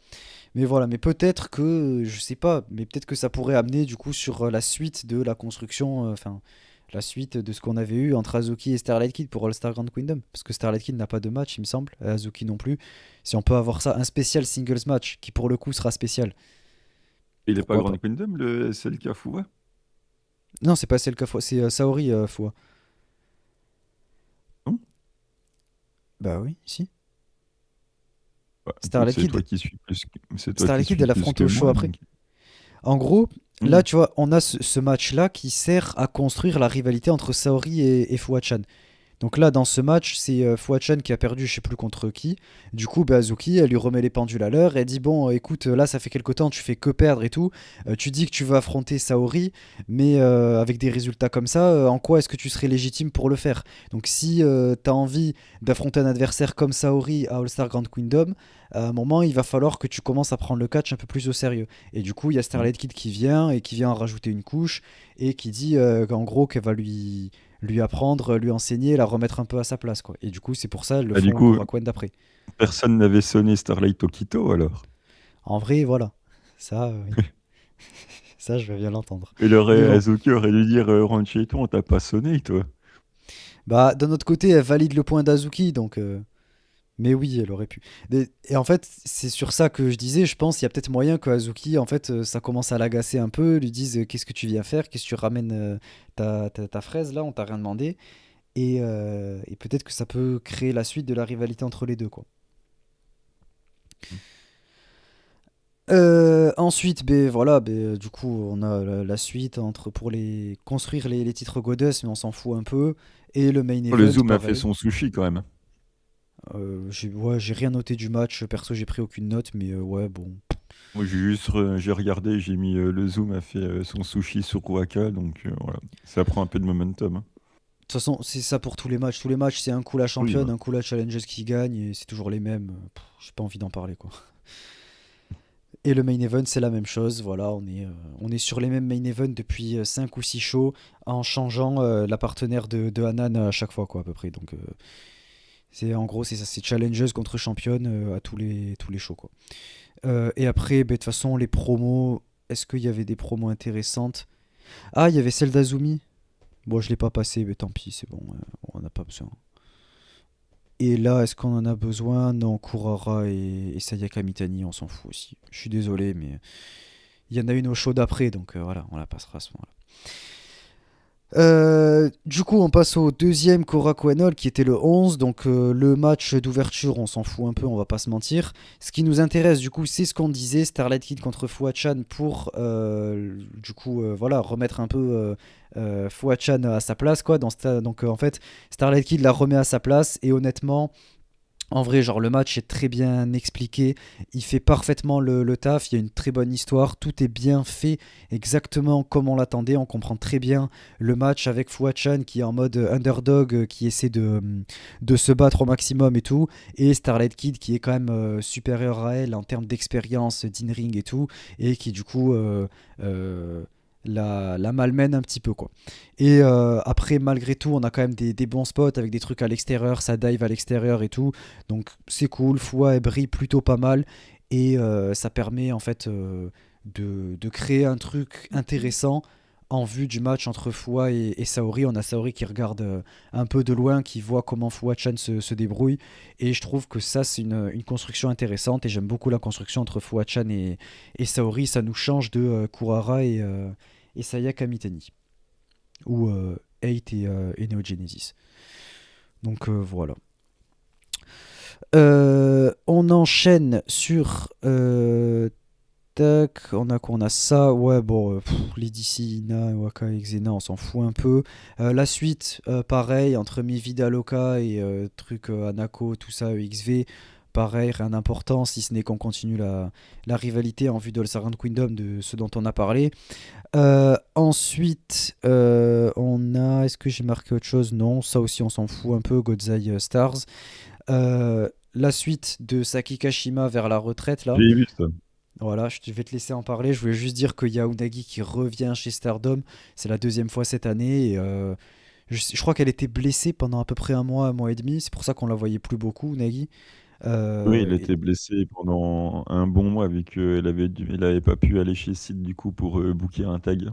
Mais voilà, mais peut-être que, je sais pas, mais peut-être que ça pourrait amener du coup sur la suite de la construction, enfin, la suite de ce qu'on avait eu entre Azuki et Starlight Kid pour All-Star Grand Kingdom. Parce que Starlight Kid n'a pas de match, il me semble, et Azuki non plus. Si on peut avoir ça, un spécial singles match, qui pour le coup sera spécial. Il est pas Pourquoi Grand pas? Kingdom, le SLK Fua? Non, c'est pas Selka Foua, c'est Saori Foua. Non? Bah oui, si. Bah, écoute, Starlight Kid. c'est toi qui Starlight Kid, suis elle plus affronté que au show moi, après. donc. En gros, là, Oui. tu vois, on a ce match-là qui sert à construire la rivalité entre Saori et Fuwa-chan. Donc là, dans ce match, c'est Fuwa-chan qui a perdu, je sais plus contre qui. Du coup, bah, Azuki, elle lui remet les pendules à l'heure. Elle dit, bon, écoute, là, ça fait quelque temps, tu fais que perdre et tout. Tu dis que tu veux affronter Saori, mais avec des résultats comme ça, en quoi est-ce que tu serais légitime pour le faire? Donc si tu as envie d'affronter un adversaire comme Saori à All-Star Grand Kingdom, à un moment, il va falloir que tu commences à prendre le catch un peu plus au sérieux. Et du coup, il y a Mm. Starlight Kid qui vient et qui vient en rajouter une couche et qui dit qu'en gros, qu'elle va lui apprendre, lui enseigner, la remettre un peu à sa place, quoi. Et du coup, c'est pour ça le Bah, du font coup, Korakuen d'après. personne n'avait sonné Starlight Okito alors. En vrai, voilà. Ça, oui. Ça, je vais bien l'entendre. Mais bon. Azuki aurait dû dire rentre chez toi, on t'a pas sonné, toi. Bah, d'un autre côté, elle valide le point d'Azuki, donc. Mais oui, elle aurait pu. Et en fait, c'est sur ça que je disais, je pense, il y a peut-être moyen que Azuki, en fait, ça commence à l'agacer un peu, lui dise qu'est-ce que tu viens faire, qu'est-ce que tu ramènes ta fraise là, on t'a rien demandé. Et peut-être que ça peut créer la suite de la rivalité entre les deux, quoi. Ensuite, ben voilà, du coup, on a la suite entre pour les construire les titres Goddess, mais on s'en fout un peu. Et le main Oh, le event, Zoom a fait pareil. son sushi quand même. J'ai rien noté du match. Perso, j'ai pris aucune note, mais ouais, bon. De Moi, j'ai regardé, j'ai mis le Zoom a fait son sushi sur Waka, donc voilà. Ça prend un peu de momentum, hein. toute façon, c'est ça pour tous les matchs. Tous les matchs, c'est un coup la Oui, championne, bah. un coup la challengeuse qui gagne, et c'est toujours les mêmes. J'ai pas envie d'en parler, quoi. Et le main event, c'est la même chose. Voilà, on est sur les mêmes main events depuis 5 ou 6 shows, en changeant la partenaire de Hanan à chaque fois, quoi, à peu près. Donc, en gros, c'est ça, c'est challengeuse contre championne à tous les shows, quoi. Et après, de toute façon, les promos, est-ce qu'il y avait des promos intéressantes? Ah, il y avait celle d'Azumi. Bon, je l'ai pas passé, mais tant pis, c'est bon, on n'a pas besoin. Et là, est-ce qu'on en a besoin? Non, Kurara et Sayaka Mitani, on s'en fout aussi. Je suis désolé, mais il y en a une au show d'après, donc voilà, on la passera à ce moment-là. Du coup, on passe au deuxième Korakuen qui était le 11. Donc, le match d'ouverture, on s'en fout un peu, on va pas se mentir. Ce qui nous intéresse, du coup, c'est ce qu'on disait Starlight Kid contre Fuwa-chan pour, du coup, voilà, remettre un peu Fuwa-chan à sa place, quoi. Donc, en fait, Starlight Kid la remet à sa place. Et honnêtement, en vrai, genre le match est très bien expliqué, il fait parfaitement le taf, il y a une très bonne histoire, tout est bien fait exactement comme on l'attendait, on comprend très bien le match avec Fuwa-chan qui est en mode underdog, qui essaie de se battre au maximum et tout, et Starlight Kid qui est quand même supérieur à elle en termes d'expérience d'in-ring et tout, et qui du coup euh, la malmène un petit peu, quoi. Et après, malgré tout, on a quand même des bons spots avec des trucs à l'extérieur, ça dive à l'extérieur et tout. Donc c'est cool, Fua elle brille plutôt pas mal. Et ça permet en fait de créer un truc intéressant en vue du match entre Fua et Saori. On a Saori qui regarde un peu de loin, qui voit comment Fua-chan se débrouille. Et je trouve que ça, c'est une construction intéressante. Et j'aime beaucoup la construction entre Fua-chan et Saori. Ça nous change de Kurara et Sayaka Mitani ou 8 et Neo Genesis. Donc voilà. On enchaîne sur. Tac, on a quoi? On a ça, ouais, bon, Lady Ina, Waka et Xena, on s'en fout un peu. La suite, pareil, entre Mi Vida Loca et truc Anako, tout ça, XV, pareil, rien d'important, si ce n'est qu'on continue la rivalité en vue de Second Kingdom, de ce dont on a parlé. Ensuite, on a. Est-ce que j'ai marqué autre chose? Non, ça aussi on s'en fout un peu. Godzai Stars. La suite de Saki Kashima vers la retraite là. J'ai vu ça. Voilà, je vais te laisser en parler. Je voulais juste dire qu'il y a Unagi qui revient chez Stardom. C'est la deuxième fois cette année. Et, je crois qu'elle était blessée pendant à peu près un mois et demi. C'est pour ça qu'on la voyait plus beaucoup, Unagi. Oui, il Et... était blessé pendant un bon mois vu elle avait pas pu aller chez Sid du coup pour booker un tag.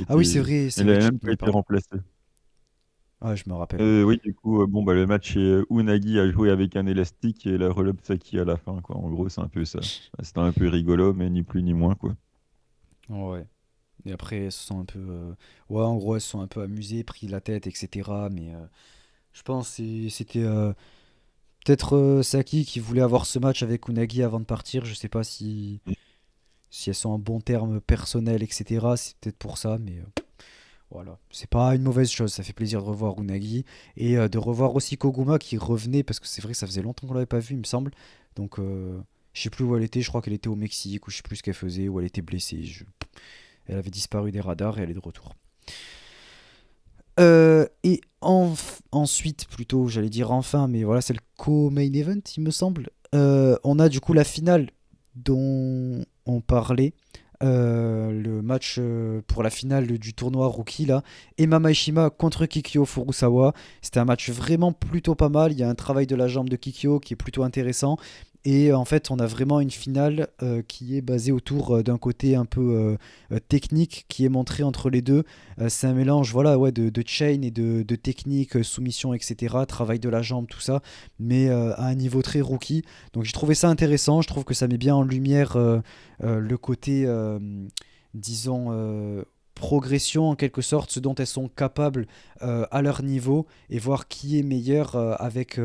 Ah oui, c'est Elle vrai, avait tu même pas m'avais été parlé. remplacée. Ah, je me rappelle, ouais. Oui, du coup, bon, bah, le match, Unagi a joué avec un élastique et la relève Saki à la fin, quoi. En gros, c'est un peu ça. C'était un peu rigolo, mais ni plus ni moins, quoi. Ouais. Et après, elles se sont un peu. Ouais, en gros, elles se sont un peu amusées, pris la tête, etc. Mais je pense que c'était peut-être Saki qui voulait avoir ce match avec Unagi avant de partir. Je sais pas si elles sont en bon terme personnel, etc. C'est peut-être pour ça, mais voilà. C'est pas une mauvaise chose. Ça fait plaisir de revoir Unagi et de revoir aussi Koguma qui revenait parce que c'est vrai que ça faisait longtemps qu'on l'avait pas vu, il me semble. Donc, je sais plus où elle était. Je crois qu'elle était au Mexique ou je sais plus ce qu'elle faisait, ou elle était blessée. Elle avait disparu des radars et elle est de retour. Et ensuite, plutôt, j'allais dire enfin, mais voilà, c'est le co-main event, il me semble. On a du coup la finale dont on parlait. Le match pour la finale du tournoi rookie là, Emma Maishima contre Kikyo Furusawa. C'était un match vraiment plutôt pas mal. Il y a un travail de la jambe de Kikyo qui est plutôt intéressant. Et en fait, on a vraiment une finale qui est basée autour d'un côté un peu technique qui est montré entre les deux. C'est un mélange voilà, ouais, de chain et de technique, soumission, etc. Travail de la jambe, tout ça, mais à un niveau très rookie. Donc j'ai trouvé ça intéressant. Je trouve que ça met bien en lumière le côté, disons, progression en quelque sorte, ce dont elles sont capables à leur niveau et voir qui est meilleur avec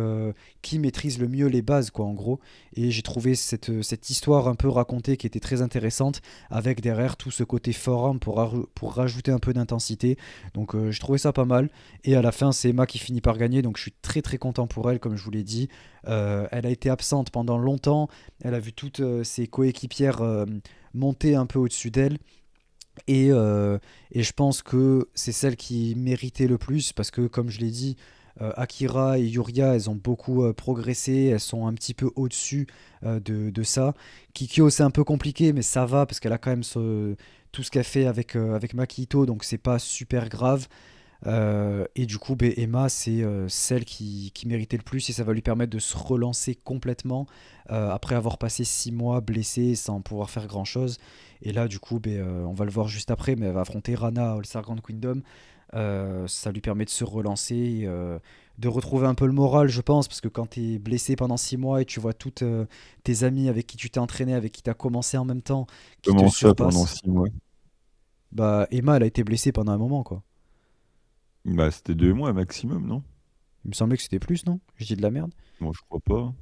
qui maîtrise le mieux les bases, quoi, en gros. Et j'ai trouvé cette histoire un peu racontée qui était très intéressante avec derrière tout ce côté forum pour rajouter un peu d'intensité. Donc je trouvais ça pas mal. Et à la fin, c'est Emma qui finit par gagner. Donc je suis très très content pour elle, comme je vous l'ai dit. Elle a été absente pendant longtemps. Elle a vu toutes ses coéquipières monter un peu au-dessus d'elle. Et, euh, et je pense que c'est celle qui méritait le plus parce que, comme je l'ai dit, Akira et Yuria, elles ont beaucoup progressé, elles sont un petit peu au-dessus de ça. Kikyo, c'est un peu compliqué, mais ça va parce qu'elle a quand même tout ce qu'elle fait avec Makito, donc c'est pas super grave. Et du coup, ben, Emma, c'est celle qui méritait le plus et ça va lui permettre de se relancer complètement après avoir passé 6 mois blessée sans pouvoir faire grand-chose. Et là, du coup, ben, on va le voir juste après, mais elle va affronter Rana à All-Star Grand Kingdom. Ça lui permet de se relancer, de retrouver un peu le moral, je pense, parce que quand tu es blessé pendant 6 mois et tu vois toutes tes amies avec qui tu t'es entraîné, avec qui tu as commencé en même temps, qui te Comment ça pendant surpassent, 6 mois? bah Emma, elle a été blessée pendant un moment, quoi. Bah, c'était 2 mois maximum, non? Il me semblait que c'était plus, non? Je dis de la merde. Moi, je crois pas.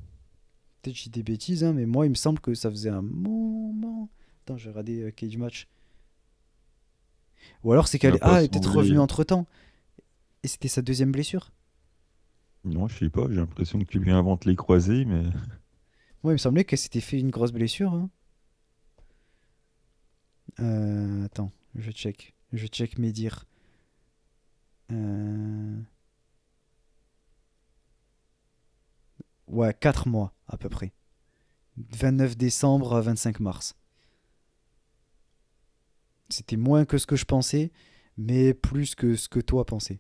Peut-être que je dis des bêtises, hein, mais moi, il me semble que ça faisait un moment. Attends, j'ai regardé Cage Match. Ou alors c'est Ça qu'elle m'a est... pas Ah, elle est peut-être revenue semblé. entre-temps. Et c'était sa deuxième blessure. Non, je sais pas, j'ai l'impression que tu lui inventes les croisés, mais Moi, il me semblait qu'elle s'était fait une grosse blessure, hein. Attends, je check. Je check mes dires. Euh, Ouais, 4 mois à peu près. 29 décembre à 25 mars. C'était moins que ce que je pensais, mais plus que ce que toi pensais.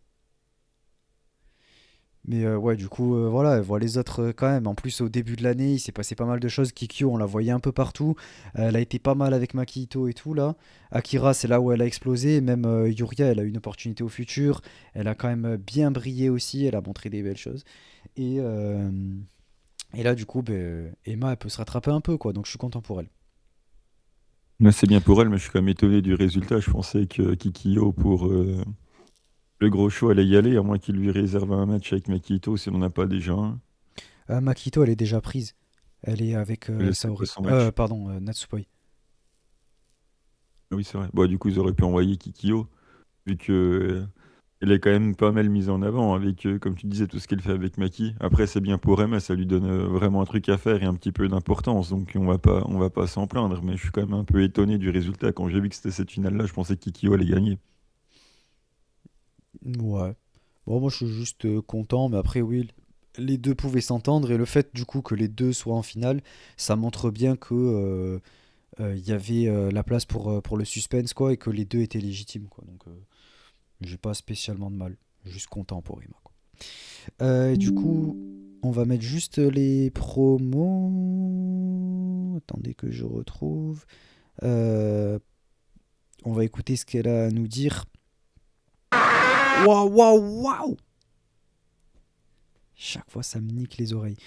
Mais ouais, du coup, voilà, elle voit les autres quand même. En plus, au début de l'année, il s'est passé pas mal de choses. Kikyo, on la voyait un peu partout. Elle a été pas mal avec Makito et tout, là. Akira, c'est là où elle a explosé. Même Yuria, elle a eu une opportunité au futur. Elle a quand même bien brillé aussi. Elle a montré des belles choses. Et, euh, et là, du coup, ben, Emma, elle peut se rattraper un peu, quoi. Donc, je suis content pour elle. là, c'est bien pour elle, mais je suis quand même étonné du résultat. Je pensais que Kikyo, pour le gros show, allait y aller, à moins qu'il lui réserve un match avec Makito, si on n'en a pas déjà un. Makito, elle est déjà prise. Elle est avec Mais là, c'est quoi Saori. son match? Pardon, Natsupoi. Ah oui, c'est vrai. Bah, du coup, ils auraient pu envoyer Kikyo, vu que elle est quand même pas mal mise en avant avec, comme tu disais, tout ce qu'elle fait avec Maki. Après, c'est bien pour Emma, ça lui donne vraiment un truc à faire et un petit peu d'importance, donc on va pas s'en plaindre. Mais je suis quand même un peu étonné du résultat. Quand j'ai vu que c'était cette finale-là, je pensais que Kikyo allait gagner. Ouais. Bon, moi, je suis juste content. Mais après, oui, les deux pouvaient s'entendre. Et le fait, du coup, que les deux soient en finale, ça montre bien que il y avait la place pour le suspense, quoi. Et que les deux étaient légitimes, quoi. Donc, j'ai pas spécialement de mal. Juste content pour Emma, quoi. Et du coup, on va mettre juste les promos. Attendez que je retrouve. Euh, on va écouter ce qu'elle a à nous dire. Waouh, waouh, waouh! Chaque fois, ça me nique les oreilles.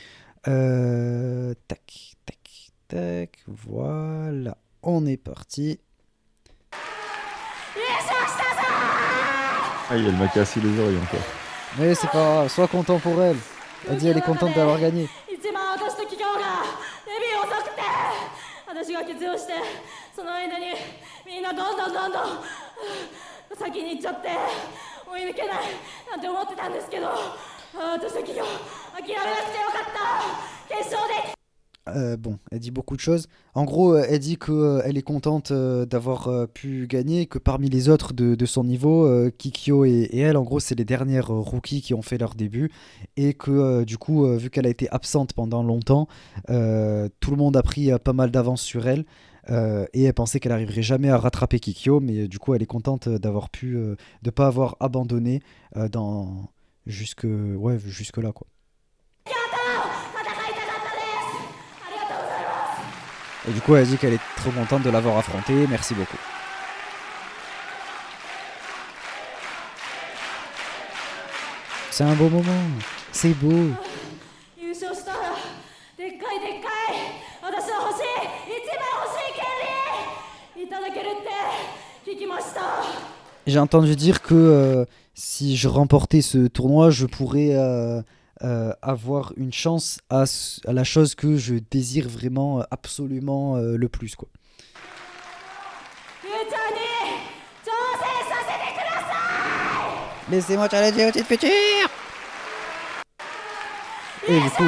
Tac, tac, tac. Voilà. On est parti. Aïe, elle m'a cassé les oreilles encore. Mais c'est pas grave, sois content pour elle. Elle dit elle est contente d'avoir gagné. 一番私と企業がデビュー遅くて私が欠場してその間にみんなどんどん先に行っちゃって追い抜けないなんて思ってたんですけど私と企業諦めなくてよかった決勝で Bon, elle dit beaucoup de choses. En gros, elle dit qu'elle est contente d'avoir pu gagner, que parmi les autres de son niveau, Kikyo et elle, en gros, c'est les dernières rookies qui ont fait leur début, et que du coup, vu qu'elle a été absente pendant longtemps, tout le monde a pris pas mal d'avance sur elle, et elle pensait qu'elle arriverait jamais à rattraper Kikyo, mais du coup, elle est contente d'avoir pu, de pas avoir abandonné jusque là, quoi. 戦いたかったですありがとうございます Et du coup, elle dit qu'elle est trop contente de l'avoir affronté. Merci beaucoup. C'est un beau moment. C'est beau. 優勝したらでっかい私の欲しい一番欲しい権利いただけるって聞きました J'ai entendu dire que si je remportais ce tournoi, je pourrais avoir une chance à la chose que je désire vraiment, absolument le plus, quoi. フューチャーに挑戦させてください Laissez-moi challenger au titre futur. Et du coup,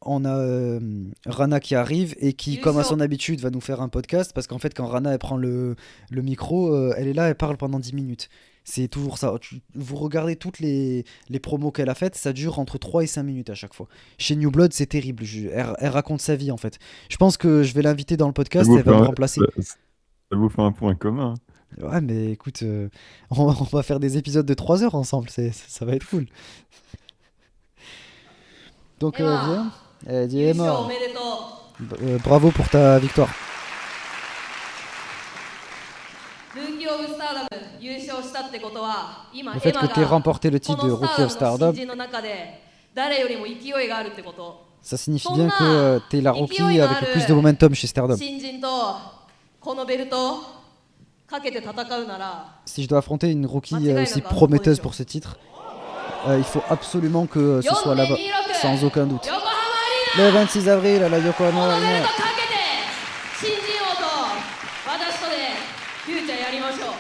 on a Rana qui arrive et qui, comme à son habitude, va nous faire un podcast. Parce qu'en fait, quand Rana elle prend le micro, elle est là, elle parle pendant 10 minutes. C'est toujours ça. Vous regardez toutes les promos qu'elle a faites, ça dure entre 3 et 5 minutes à chaque fois. Chez New Blood, c'est terrible. Elle raconte sa vie, en fait. Je pense que je vais l'inviter dans le podcast et elle va me remplacer. Ça vous fait un point commun. Ouais, mais écoute, on va faire des épisodes de 3 heures ensemble. Ça va être cool. Donc, viens. Elle dit Emma, おめでとう bravo pour ta victoire. ルーキーオブスターダム優勝したってことは今 Le fait エマ que が tu aies remporté le こ titre de のスタ Rookie ー of ダムの Stardom, 新人の中で誰よりも勢いがあるってこと ça signifie bien que tu es la rookie avec le plus de momentum chez Stardom. 新人とこのベルトかけて戦うなら Si je dois affronter une rookie aussi prometteuse pour ce titre, il faut absolument que ce soit là-bas, sans aucun doute. 横浜アリーナ Le 26 avril à la こ Yokohama のベル Arena. トかけて新人王と私とでフューチャーやりましょう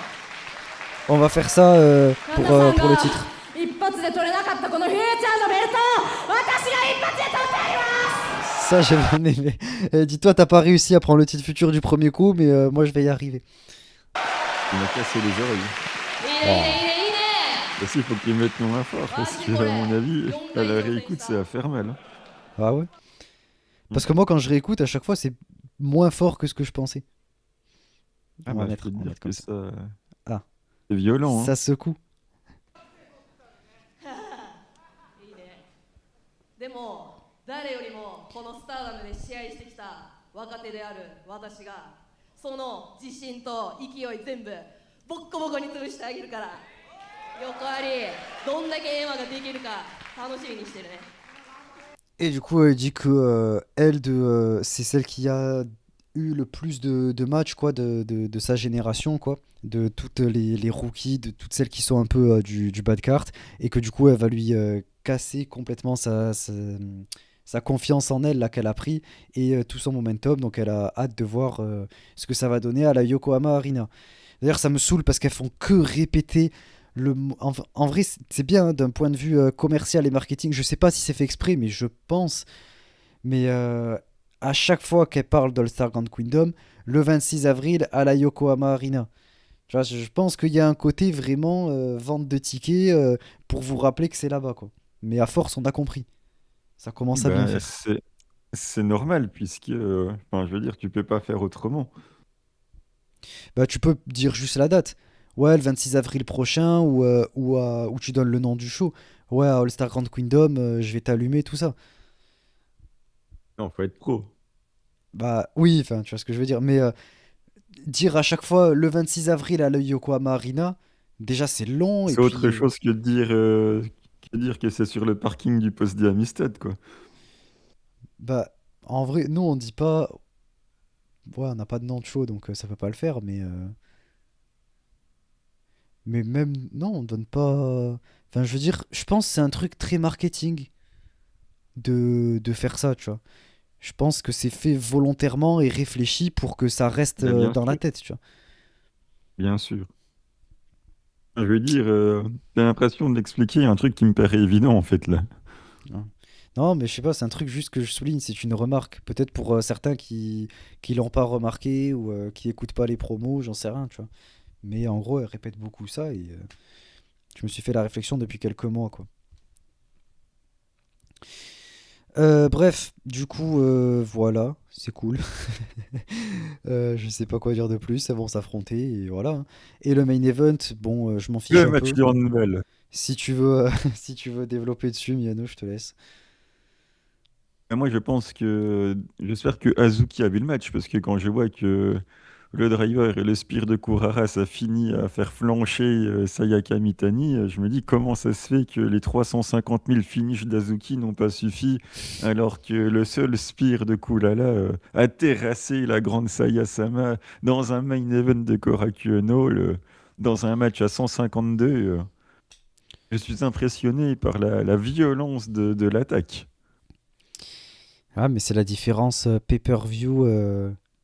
On va faire ça pour le titre. 一発で取れなかったこのフューチャーのベルトを私が一発で取ってやります Ça, j'ai bien aimé. Dis-toi, t'as pas réussi à prendre le titre futur du premier coup, mais moi, je vais y arriver. Il m'a cassé les oreilles. いいねいいねいいね Aussi, il faut qu'il mette moins fort, parce que, à mon avis, à la réécoute, ça va faire mal. Hein. Ah ouais? Parce que moi, quand je réécoute, à chaque fois, c'est moins fort que ce que je pensais. Ah On va bah, mettre- je peux te on va dire mettre comme que ça. ça... Ah. C'est violent, hein. Ça secoue. いいねでも誰よりもこのスターダムで試合してきた若手である私がその自信と勢い全部ボッコボコに潰してあげるから横ありどんだけエマができるか楽しみにしてるね Et du coup, elle dit que c'est celle qui a eu le plus de matchs quoi, de sa génération, quoi, de toutes les rookies, de toutes celles qui sont un peu du bas de carte, et que du coup, elle va lui casser complètement sa confiance en elle là qu'elle a pris et tout son momentum. Donc, elle a hâte de voir ce que ça va donner à la Yokohama Arena. D'ailleurs, ça me saoule parce qu'elles font que répéter en vrai, c'est bien hein, d'un point de vue commercial et marketing. Je sais pas si c'est fait exprès, mais je pense. Mais à chaque fois qu'elle parle d'All-Star Grand Kingdom, le 26 avril à la Yokohama Arena. Tu vois, je pense qu'il y a un côté vraiment vente de tickets pour vous rappeler que c'est là-bas, quoi. Mais à force, on a compris. Ça commence à bien Ben, faire. c'est normal, puisque... Enfin, je veux dire, tu peux pas faire autrement. Bah, tu peux dire juste la date. Ouais, le 26 avril prochain, ou tu donnes le nom du show. Ouais, à All-Star Grand Kingdom, je vais t'allumer, tout ça. Non, faut être pro. Bah oui, enfin, tu vois ce que je veux dire. Mais dire à chaque fois le 26 avril à la Yokohama Arena, déjà c'est long, et C'est puis autre chose que dire que c'est sur le parking du poste d'Amistad, quoi. bah en vrai, nous on dit pas. Ouais, on n'a pas de nom de show, donc ça peut pas le faire, mais Mais même, non, on donne pas. Enfin, je veux dire, je pense que c'est un truc très marketing de faire ça, tu vois. Je pense que c'est fait volontairement et réfléchi pour que ça reste Ben, bien dans la sûr, tête, tu bien sûr. Je veux dire, j'ai l'impression de l'expliquer un truc qui me paraît évident en fait là. vois. Hein. Non, mais je sais pas, c'est un truc juste que je souligne, c'est une remarque. Peut-être pour certains qui l'ont pas remarqué ou qui écoutent pas les promos, j'en sais rien, tu vois. Mais en gros, elle répète beaucoup ça et je me suis fait la réflexion depuis quelques mois, quoi. Bref, du coup, voilà, c'est cool. Je sais pas quoi dire de plus, elles vont s'affronter et voilà. Hein. Et le main event, bon, je m'en fiche Le un match peu. de handball. Si tu veux, si tu veux développer dessus, Miano, je te laisse. Et moi, je pense que j'espère que Hazuki a vu le match parce que quand je vois que le driver et le spear de Kurara, ça finit à faire flancher Sayaka Mitani, je me dis comment ça se fait que les 350 000 finishes d'Hazuki n'ont pas suffi alors que le seul spear de Kulala a terrassé la grande Saya-sama dans un main event de Korakuen Hall, dans un match à 152. Je suis impressionné par la violence de l'attaque. Ah, mais c'est la différence pay-per-view,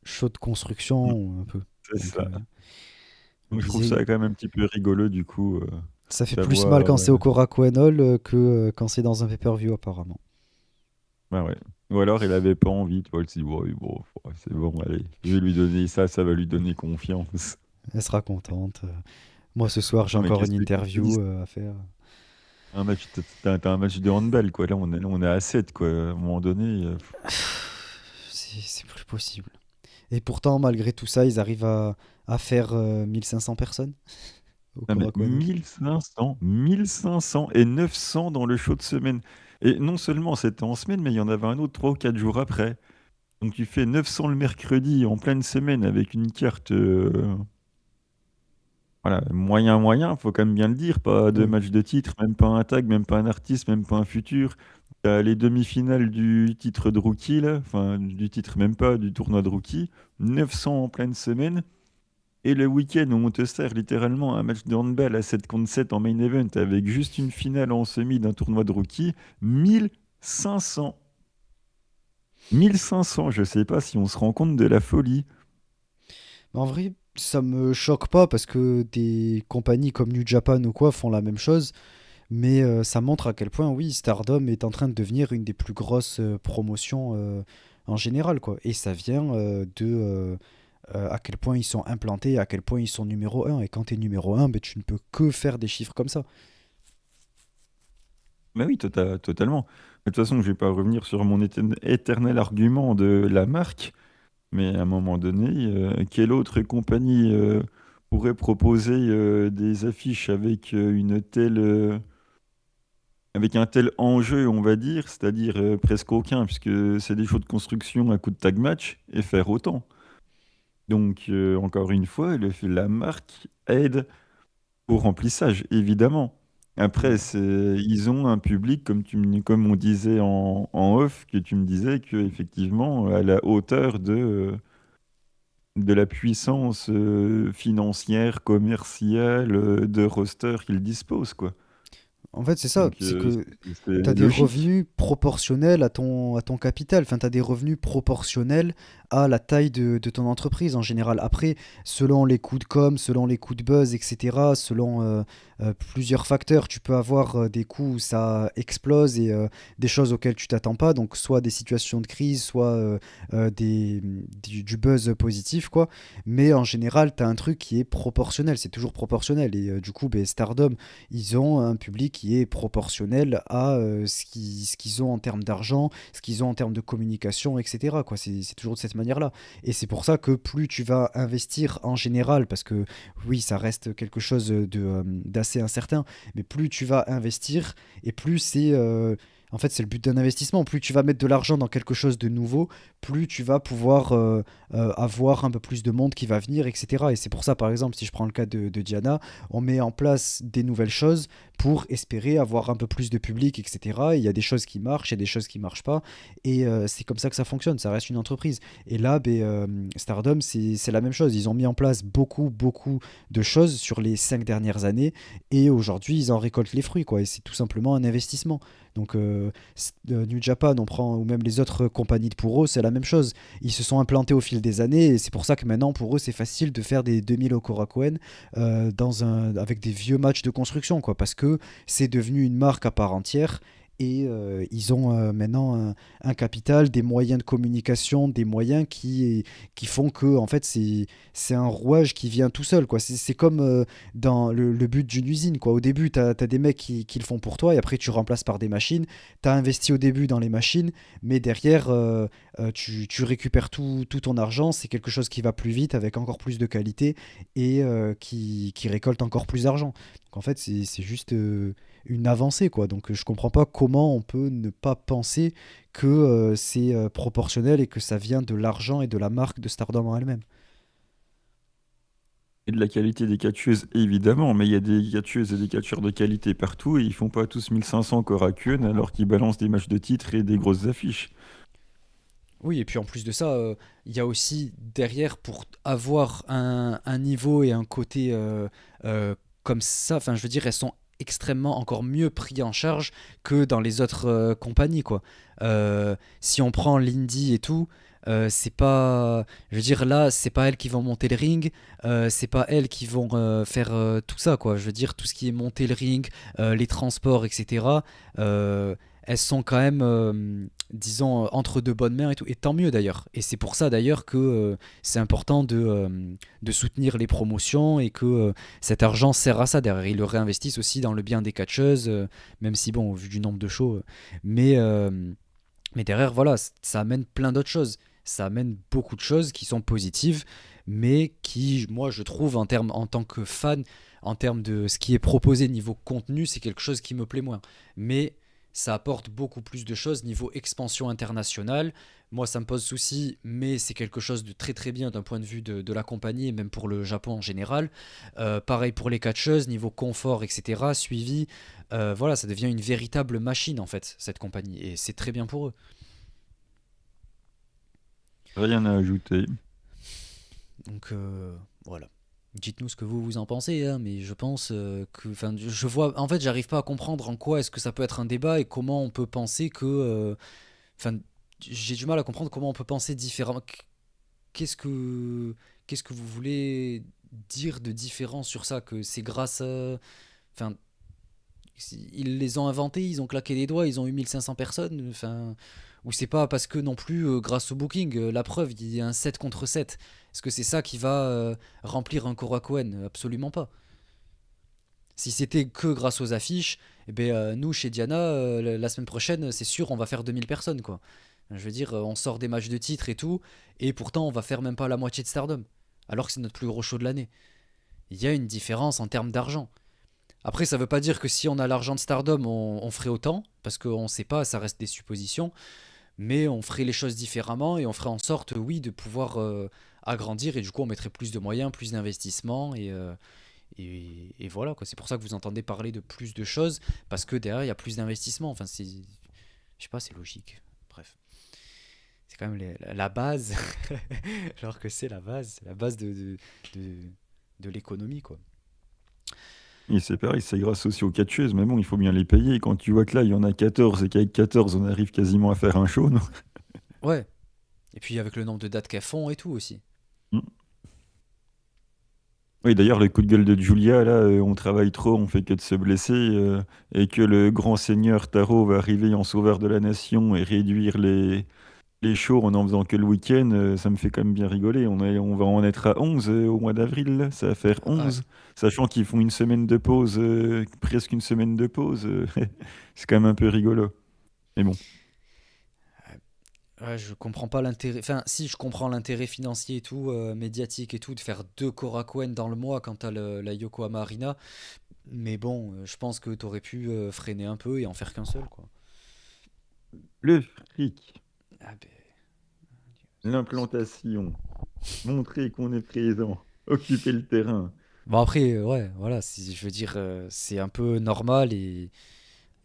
show de Mm, construction, un peu. c'est Donc, ça. on Donc je trouve ça disait, quand même un petit peu rigolo du coup ça fait plus mal d'avoir. quand c'est au Korakuen Hall que quand c'est dans un pay-per-view, apparemment. Bah ouais. Ou alors il avait pas envie, tu vois, il s'est dit ouais, bon, ouais, c'est bon, allez, je vais lui donner ça, ça va lui donner confiance. Elle sera contente. Moi, ce soir, j'ai Non mais encore qu'est-ce une que tu te dis? interview à faire. Un match, t'as un match de handball quoi. Là on est à 7 quoi. À un moment donné, C'est plus possible. Et pourtant, malgré tout ça, ils arrivent à faire 1500 personnes au non mais Korakuen Hall. 1500 et 900 dans le show de semaine. Et non seulement c'était en semaine, mais il y en avait un autre 3 ou 4 jours après. Donc tu fais 900 le mercredi en pleine semaine avec une carte. Voilà, moyen, moyen, faut quand même bien le dire. Pas de Oui. match de titre, même pas un tag, même pas un artiste, même pas un futur. T'as les demi-finales du titre de rookie, là. Enfin, du titre même pas, du tournoi de rookie. 900 en pleine semaine. Et le week-end où on te sert littéralement un match de handball à 7 contre 7 en main event avec juste une finale en semi d'un tournoi de rookie. 1500. 1500, je sais pas si on se rend compte de la folie. Mais en vrai, ça me choque pas parce que des compagnies comme New Japan ou quoi font la même chose. Mais ça montre à quel point, oui, Stardom est en train de devenir une des plus grosses promotions en général, quoi. Et ça vient de à quel point ils sont implantés, à quel point ils sont numéro un. Et quand tu es numéro un, ben, tu ne peux que faire des chiffres comme ça. Mais oui, totalement. De toute façon, je vais pas revenir sur mon éternel argument de la marque, mais à un moment donné, quelle autre compagnie pourrait proposer des affiches avec avec un tel enjeu, on va dire, c'est-à-dire presque aucun, puisque c'est des shows de construction à coup de tag match, et faire autant. Donc, encore une fois, la marque aide au remplissage, évidemment. Après, Mm. ils ont un public, comme on disait en off, que tu me disais, que effectivement, à la hauteur de la puissance financière, commerciale, de roster qu'ils disposent, quoi. En fait, c'est ça, Donc, c'est que c'est tu as des logique. revenus proportionnels à ton capital. Enfin, tu as des revenus proportionnels à la taille de ton entreprise en général. Après, selon les coûts de com, selon les coûts de buzz, etc., selon plusieurs facteurs, tu peux avoir des coûts où ça explose et des choses auxquelles tu t'attends pas. Donc, soit des situations de crise, soit du buzz positif, quoi. Mais en général, tu as un truc qui est proportionnel. C'est toujours proportionnel. Et du coup, ben, Stardom, ils ont un public qui est proportionnel à ce qu'ils ont en termes d'argent, ce qu'ils ont en termes de communication, etc. Quoi. C'est toujours de cette manière-là. Et c'est pour ça que plus tu vas investir en général, parce que oui, ça reste quelque chose d'assez incertain, mais plus tu vas investir et plus c'est En fait, c'est le but d'un investissement. Plus tu vas mettre de l'argent dans quelque chose de nouveau, plus tu vas pouvoir avoir un peu plus de monde qui va venir, etc. Et c'est pour ça, par exemple, si je prends le cas de Diana, on met en place des nouvelles choses pour espérer avoir un peu plus de public, etc. Et il y a des choses qui marchent, il y a des choses qui marchent pas. Et c'est comme ça que ça fonctionne, ça reste une entreprise. Et là, Stardom, c'est la même chose. Ils ont mis en place beaucoup, beaucoup de choses sur les 5 dernières années. Et aujourd'hui, ils en récoltent les fruits, quoi. Et c'est tout simplement un investissement. Donc, New Japan, on prend, ou même les autres compagnies de Puro, c'est la même chose. Ils se sont implantés au fil des années. Et c'est pour ça que maintenant, pour eux, c'est facile de faire des 2000 Korakuen avec des vieux matchs de construction, quoi. Parce que c'est devenu une marque à part entière. Et ils ont maintenant un capital, des moyens de communication, des moyens qui font que en fait c'est un rouage qui vient tout seul, quoi. C'est comme dans le but d'une usine, quoi. Au début, tu as des mecs qui le font pour toi et après tu remplaces par des machines. Tu as investi au début dans les machines, mais derrière tu récupères tout ton argent. C'est quelque chose qui va plus vite avec encore plus de qualité et qui récolte encore plus d'argent. Donc en fait, c'est juste une avancée, quoi. Donc je comprends pas comment on peut ne pas penser que c'est proportionnel et que ça vient de l'argent et de la marque de Stardom en elle-même. Et de la qualité des catcheuses, évidemment, mais il y a des catcheuses et des catcheurs de qualité partout et ils font pas tous 1500 Korakuen alors qu'ils balancent des matchs de titre et des grosses affiches. Oui, et puis en plus de ça, il y a aussi derrière pour avoir un niveau et un côté comme ça, enfin je veux dire, elles sont extrêmement encore mieux pris en charge que dans les autres compagnies, quoi. Si on prend l'Indie et tout, c'est pas, je veux dire là, c'est pas elles qui vont monter le ring, c'est pas elles qui vont faire tout ça, quoi. Je veux dire tout ce qui est monter le ring, les transports, etc. Elles sont quand même, disons, entre de bonnes mains et tout. Et tant mieux d'ailleurs. Et c'est pour ça d'ailleurs que c'est important de soutenir les promotions et que cet argent sert à ça. Derrière, ils le réinvestissent aussi dans le bien des catcheuses, même si, bon, vu du nombre de shows. Mais, euh, mais derrière, voilà, ça amène plein d'autres choses. Ça amène beaucoup de choses qui sont positives, mais qui, moi, je trouve, en tant que fan, en termes de ce qui est proposé niveau contenu, c'est quelque chose qui me plaît moins. Mais ça apporte beaucoup plus de choses niveau expansion internationale. Moi, ça me pose souci, mais c'est quelque chose de très très bien d'un point de vue de la compagnie et même pour le Japon en général. Pareil pour les catcheuses, niveau confort, etc. Suivi, voilà, ça devient une véritable machine en fait, cette compagnie. Et c'est très bien pour eux. Rien à ajouter. Donc voilà. Dites-nous ce que vous en pensez, hein, mais je pense que, enfin, je vois, en fait, j'arrive pas à comprendre en quoi est-ce que ça peut être un débat et comment on peut penser que, enfin, j'ai du mal à comprendre comment on peut penser différemment. Qu'est-ce que, qu'est-ce que vous voulez dire de différent sur ça? Que c'est grâce à, enfin, ils les ont inventés, ils ont claqué des doigts, ils ont eu 1500 personnes, enfin, ou c'est pas parce que non plus grâce au booking, la preuve, il y a un 7 contre 7. Est-ce que c'est ça qui va remplir un Korakuen? Absolument pas. Si c'était que grâce aux affiches, eh ben, nous chez Diana, la semaine prochaine, c'est sûr, on va faire 2000 personnes, quoi. Je veux dire, on sort des matchs de titre et tout, et pourtant on va faire même pas la moitié de Stardom, alors que c'est notre plus gros show de l'année. Il y a une différence en termes d'argent. Après, ça veut pas dire que si on a l'argent de Stardom, on ferait autant, parce qu'on sait pas, ça reste des suppositions, mais on ferait les choses différemment et on ferait en sorte, oui, de pouvoir agrandir et du coup on mettrait plus de moyens, plus d'investissements et voilà quoi. C'est pour ça que vous entendez parler de plus de choses, parce que derrière il y a plus d'investissement. Enfin, je sais pas, c'est logique. Bref, c'est quand même la base, genre que c'est la base de, de l'économie quoi. Et c'est pareil, c'est grâce aussi aux catcheuses, mais bon, il faut bien les payer. Quand tu vois que là, il y en a 14 et qu'avec 14, on arrive quasiment à faire un show, non? Ouais. Et puis avec le nombre de dates qu'elles font et tout aussi. Mm. Oui, d'ailleurs, le coup de gueule de Julia, là, on travaille trop, on fait que de se blesser, et que le grand seigneur Taro va arriver en sauveur de la nation et réduire les shows en faisant que le week-end, ça me fait quand même bien rigoler. On va en être à 11 au mois d'avril, là. Ça va faire Ouais. 11, sachant qu'ils font une semaine de pause, presque une semaine de pause. C'est quand même un peu rigolo. Mais bon, Ouais, je comprends pas l'intérêt. Enfin, si, je comprends l'intérêt financier et tout, médiatique et tout, de faire deux Korakuen dans le mois quand t'as la Yokohama Arena. Mais bon, je pense que t'aurais pu freiner un peu et en faire qu'un seul, quoi. Le fric, Ah ben, l'implantation, montrer qu'on est présent, occuper le terrain. bon après, ouais, voilà, je veux dire, c'est un peu normal et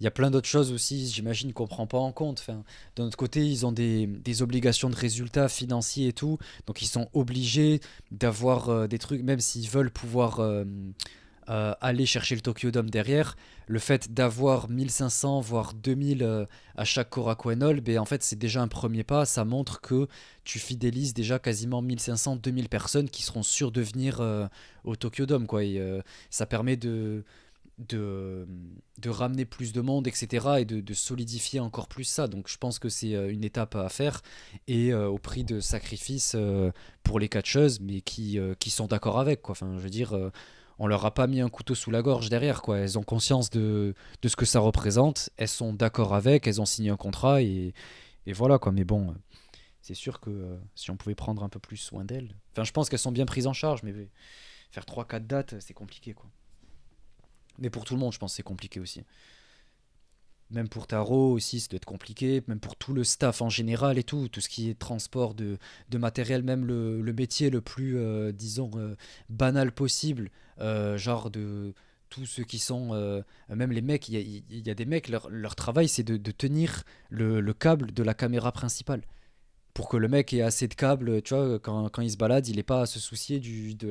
il y a plein d'autres choses aussi, j'imagine qu'on prend pas en compte. Enfin, d'un autre côté, ils ont des obligations de résultats financiers et tout, donc ils sont obligés d'avoir des trucs, même s'ils veulent pouvoir aller chercher le Tokyo Dome derrière. Le fait d'avoir 1500 voire 2000 à chaque Korakuen Hall, ben en fait c'est déjà un premier pas, ça montre que tu fidélises déjà quasiment 1500 2000 personnes qui seront sûres de venir au Tokyo Dome quoi. Et, ça permet de, de ramener plus de monde, etc. et de solidifier encore plus ça. Donc je pense que c'est une étape à faire et au prix de sacrifices pour les catcheuses, mais qui sont d'accord avec quoi. Enfin, je veux dire, on leur a pas mis un couteau sous la gorge derrière quoi. Elles ont conscience de ce que ça représente, elles sont d'accord avec, elles ont signé un contrat et voilà quoi. Mais bon, c'est sûr que si on pouvait prendre un peu plus soin d'elles. Enfin, je pense qu'elles sont bien prises en charge, mais faire trois quatre dates, c'est compliqué quoi. Mais pour tout le monde, je pense que c'est compliqué aussi. Même pour Taro aussi, ça doit être compliqué. Même pour tout le staff en général et tout ce qui est transport de matériel, même le métier le plus, disons, banal possible. Genre de tous ceux qui sont, même les mecs, il y a des mecs, leur travail c'est de tenir le câble de la caméra principale pour que le mec ait assez de câbles, tu vois, quand il se balade, il n'ait pas à se soucier de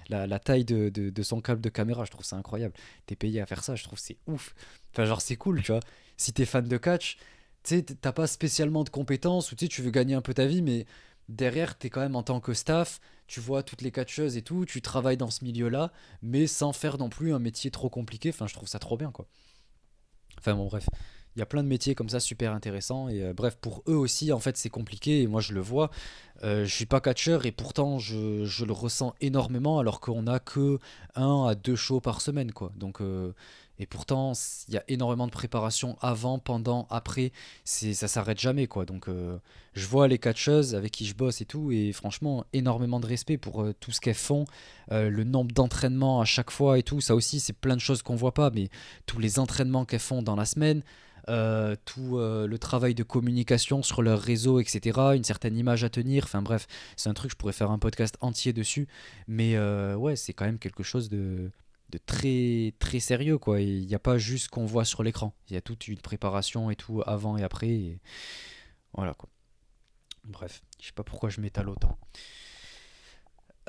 la taille de son câble de caméra. Je trouve ça incroyable. T'es payé à faire ça, je trouve c'est ouf. Enfin, genre, c'est cool, tu vois. Si t'es fan de catch, tu sais, t'as pas spécialement de compétences, ou tu sais, tu veux gagner un peu ta vie, mais derrière, t'es quand même en tant que staff, tu vois toutes les catcheuses et tout, tu travailles dans ce milieu-là, mais sans faire non plus un métier trop compliqué. Enfin, je trouve ça trop bien, quoi. Enfin bon, bref. Il y a plein de métiers comme ça super intéressants et bref pour eux aussi en fait c'est compliqué et moi je le vois. Je suis pas catcheur et pourtant je le ressens énormément alors qu'on a que un à deux shows par semaine quoi. Donc et pourtant il y a énormément de préparation avant, pendant, après. Ça s'arrête jamais quoi. Donc je vois les catcheuses avec qui je bosse et tout et franchement énormément de respect pour tout ce qu'elles font, le nombre d'entraînements à chaque fois et tout. Ça aussi c'est plein de choses qu'on voit pas mais tous les entraînements qu'elles font dans la semaine, tout le travail de communication sur leur réseau, etc., une certaine image à tenir, enfin bref, c'est un truc, je pourrais faire un podcast entier dessus, mais ouais, c'est quand même quelque chose de très très sérieux, quoi. Il n'y a pas juste ce qu'on voit sur l'écran, il y a toute une préparation et tout avant et après, et voilà, quoi. Bref, je sais pas pourquoi je m'étale autant.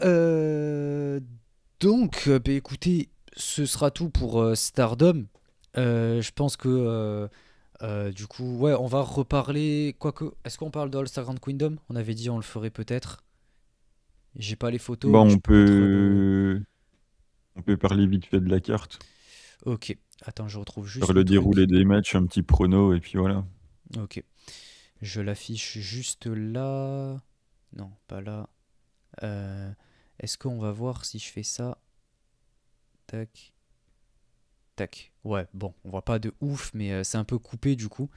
Euh, donc, bah, écoutez, ce sera tout pour Stardom. Je pense que du coup, ouais, on va reparler. Quoique, est-ce qu'on parle d'All Star Grand Kingdom? On avait dit on le ferait peut-être. J'ai pas les photos, mais Bon, je peux mettre le. on peut parler vite fait de la carte, Ok, attends, je retrouve faire juste le le déroulé truc. des matchs, un petit prono, et puis voilà. Ok, je l'affiche juste là. Non, pas là. Euh, Est-ce qu'on va voir si je fais ça? Tac, tac. Ouais, bon, on voit pas de ouf, mais c'est un peu coupé du coup.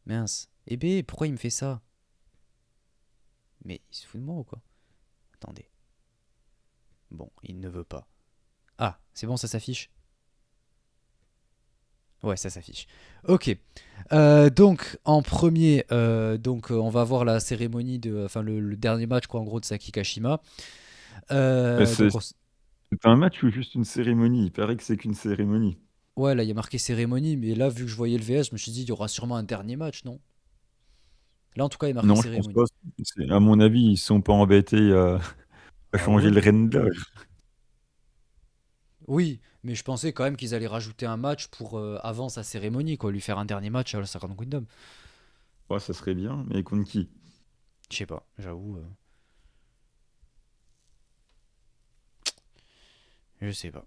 Mince. Eh ben, pourquoi il me fait ça? Mais il se fout de moi ou quoi? Attendez. Bon, il ne veut pas. Ah, c'est bon, ça s'affiche? Ouais, ça s'affiche. Ok. Donc, en premier, on va voir la cérémonie enfin, le dernier match, quoi, en gros, de Saki Kashima. Mais Euh, c'est donc, on c'est un match ou juste une cérémonie? Il paraît que c'est qu'une cérémonie. ouais, là, il y a marqué cérémonie, mais là, vu que je voyais le VS, je me suis dit, il y aura sûrement un dernier match, non? Là, en tout cas, il est marqué Non, je pense pas. cérémonie. À mon avis, ils sont pas embêtés à Ah changer le ouais? render. Oui, mais je pensais quand même qu'ils allaient rajouter un match pour avant sa cérémonie, quoi, lui faire un dernier match à la Second Kingdom. Ouais, ça serait bien, mais contre qui? Je sais pas, j'avoue, je sais pas.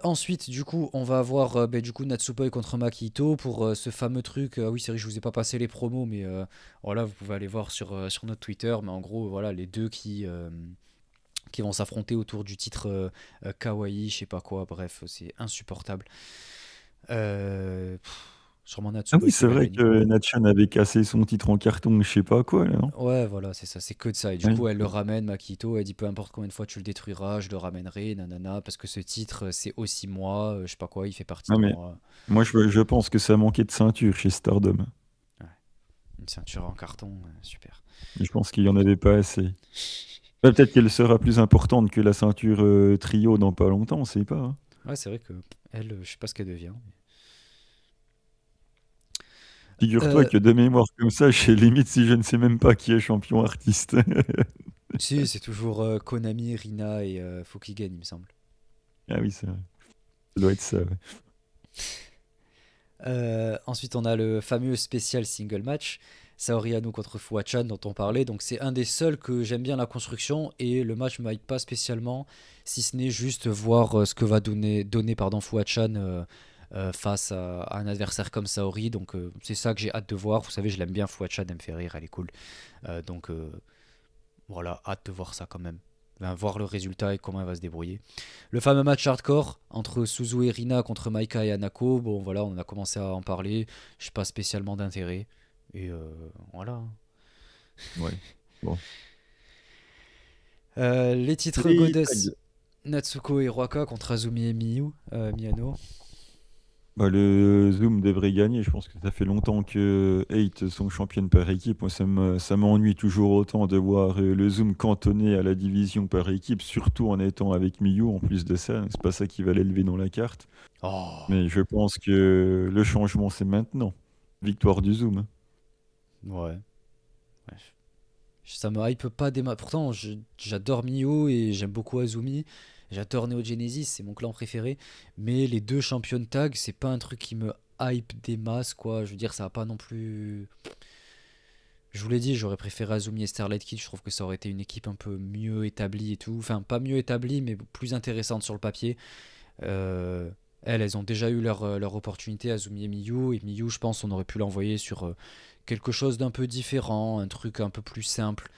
Ensuite, du coup, on va avoir du coup Natsupoi contre Makito pour ce fameux truc. Oui, c'est vrai, je vous ai pas passé les promos, mais voilà, vous pouvez aller voir sur notre Twitter. Mais en gros, voilà, les deux qui vont s'affronter autour du titre Kawaii, je sais pas quoi. Bref, c'est insupportable. Sûrement Ah Natsuko oui, qui c'est l'a vrai gagné. que Natchan avait cassé son titre en carton, je sais pas quoi, là, non? Ouais, voilà, c'est ça, c'est que de ça. Et du Oui. coup, elle le ramène, Makito, elle dit peu importe combien de fois tu le détruiras, je le ramènerai, nanana, parce que ce titre, c'est aussi moi, je sais pas quoi, il fait partie Non, de mais moi. moi, je pense que ça manquait de ceinture chez Stardom. Ouais, une ceinture en carton, super. Je pense qu'il y en avait pas assez. Peut-être qu'elle sera plus importante que la ceinture trio dans pas longtemps, on sait pas, hein. Ouais, c'est vrai que elle, je sais pas ce qu'elle devient. Figure-toi Euh, que de mémoire comme ça, j'ai limite si je ne sais même pas qui est champion artiste. si, c'est toujours Konami, Rina et Fukigen, il me semble. Ah oui, c'est vrai. Ça doit être ça, ouais. Ensuite, on a le fameux spécial single match, Saori Anou contre Fuwachan dont on parlait. Donc, c'est un des seuls que j'aime bien la construction et le match me hype pas spécialement, si ce n'est juste voir ce que va donner pardon, Fuwachan face à un adversaire comme Saori. Donc, c'est ça que j'ai hâte de voir. Vous savez, je l'aime bien, Fuwachan, elle me fait rire, elle est cool. Donc, voilà, hâte de voir ça quand même. Enfin, voir le résultat et comment elle va se débrouiller. Le fameux match hardcore entre Suzu et Rina contre Maika et Anako, bon voilà, on a commencé à en parler, j'ai pas spécialement d'intérêt. Et voilà. Ouais. Bon. Les titres Les Goddess, tags. Natsuko et Ruaka contre Azumi et Miyano. Bah, le Zoom devrait gagner. Je pense que ça fait longtemps que 8 sont championnes par équipe. Moi, ça m'ennuie toujours autant de voir le Zoom cantonné à la division par équipe, surtout en étant avec Miyu en plus de ça. C'est pas ça qui va l'élever dans la carte. Oh, Mais je pense que le changement, c'est maintenant. Victoire du Zoom, hein. ouais. Ouais. Ça me hype pas des pourtant, j'adore Miyu et j'aime beaucoup Azumi. J'adore Neo Genesis, c'est mon clan préféré. Mais les deux championnes tag, c'est pas un truc qui me hype des masses, quoi. Je veux dire, ça va pas non plus. Je vous l'ai dit, j'aurais préféré Azumi et Starlight Kid. Je trouve que ça aurait été une équipe un peu mieux établie et tout. Enfin, pas mieux établie, mais plus intéressante sur le papier. Euh, elles ont déjà eu leur opportunité, Azumi et Miyu. Et Miyu, je pense, on aurait pu l'envoyer sur quelque chose d'un peu différent, un truc un peu plus simple.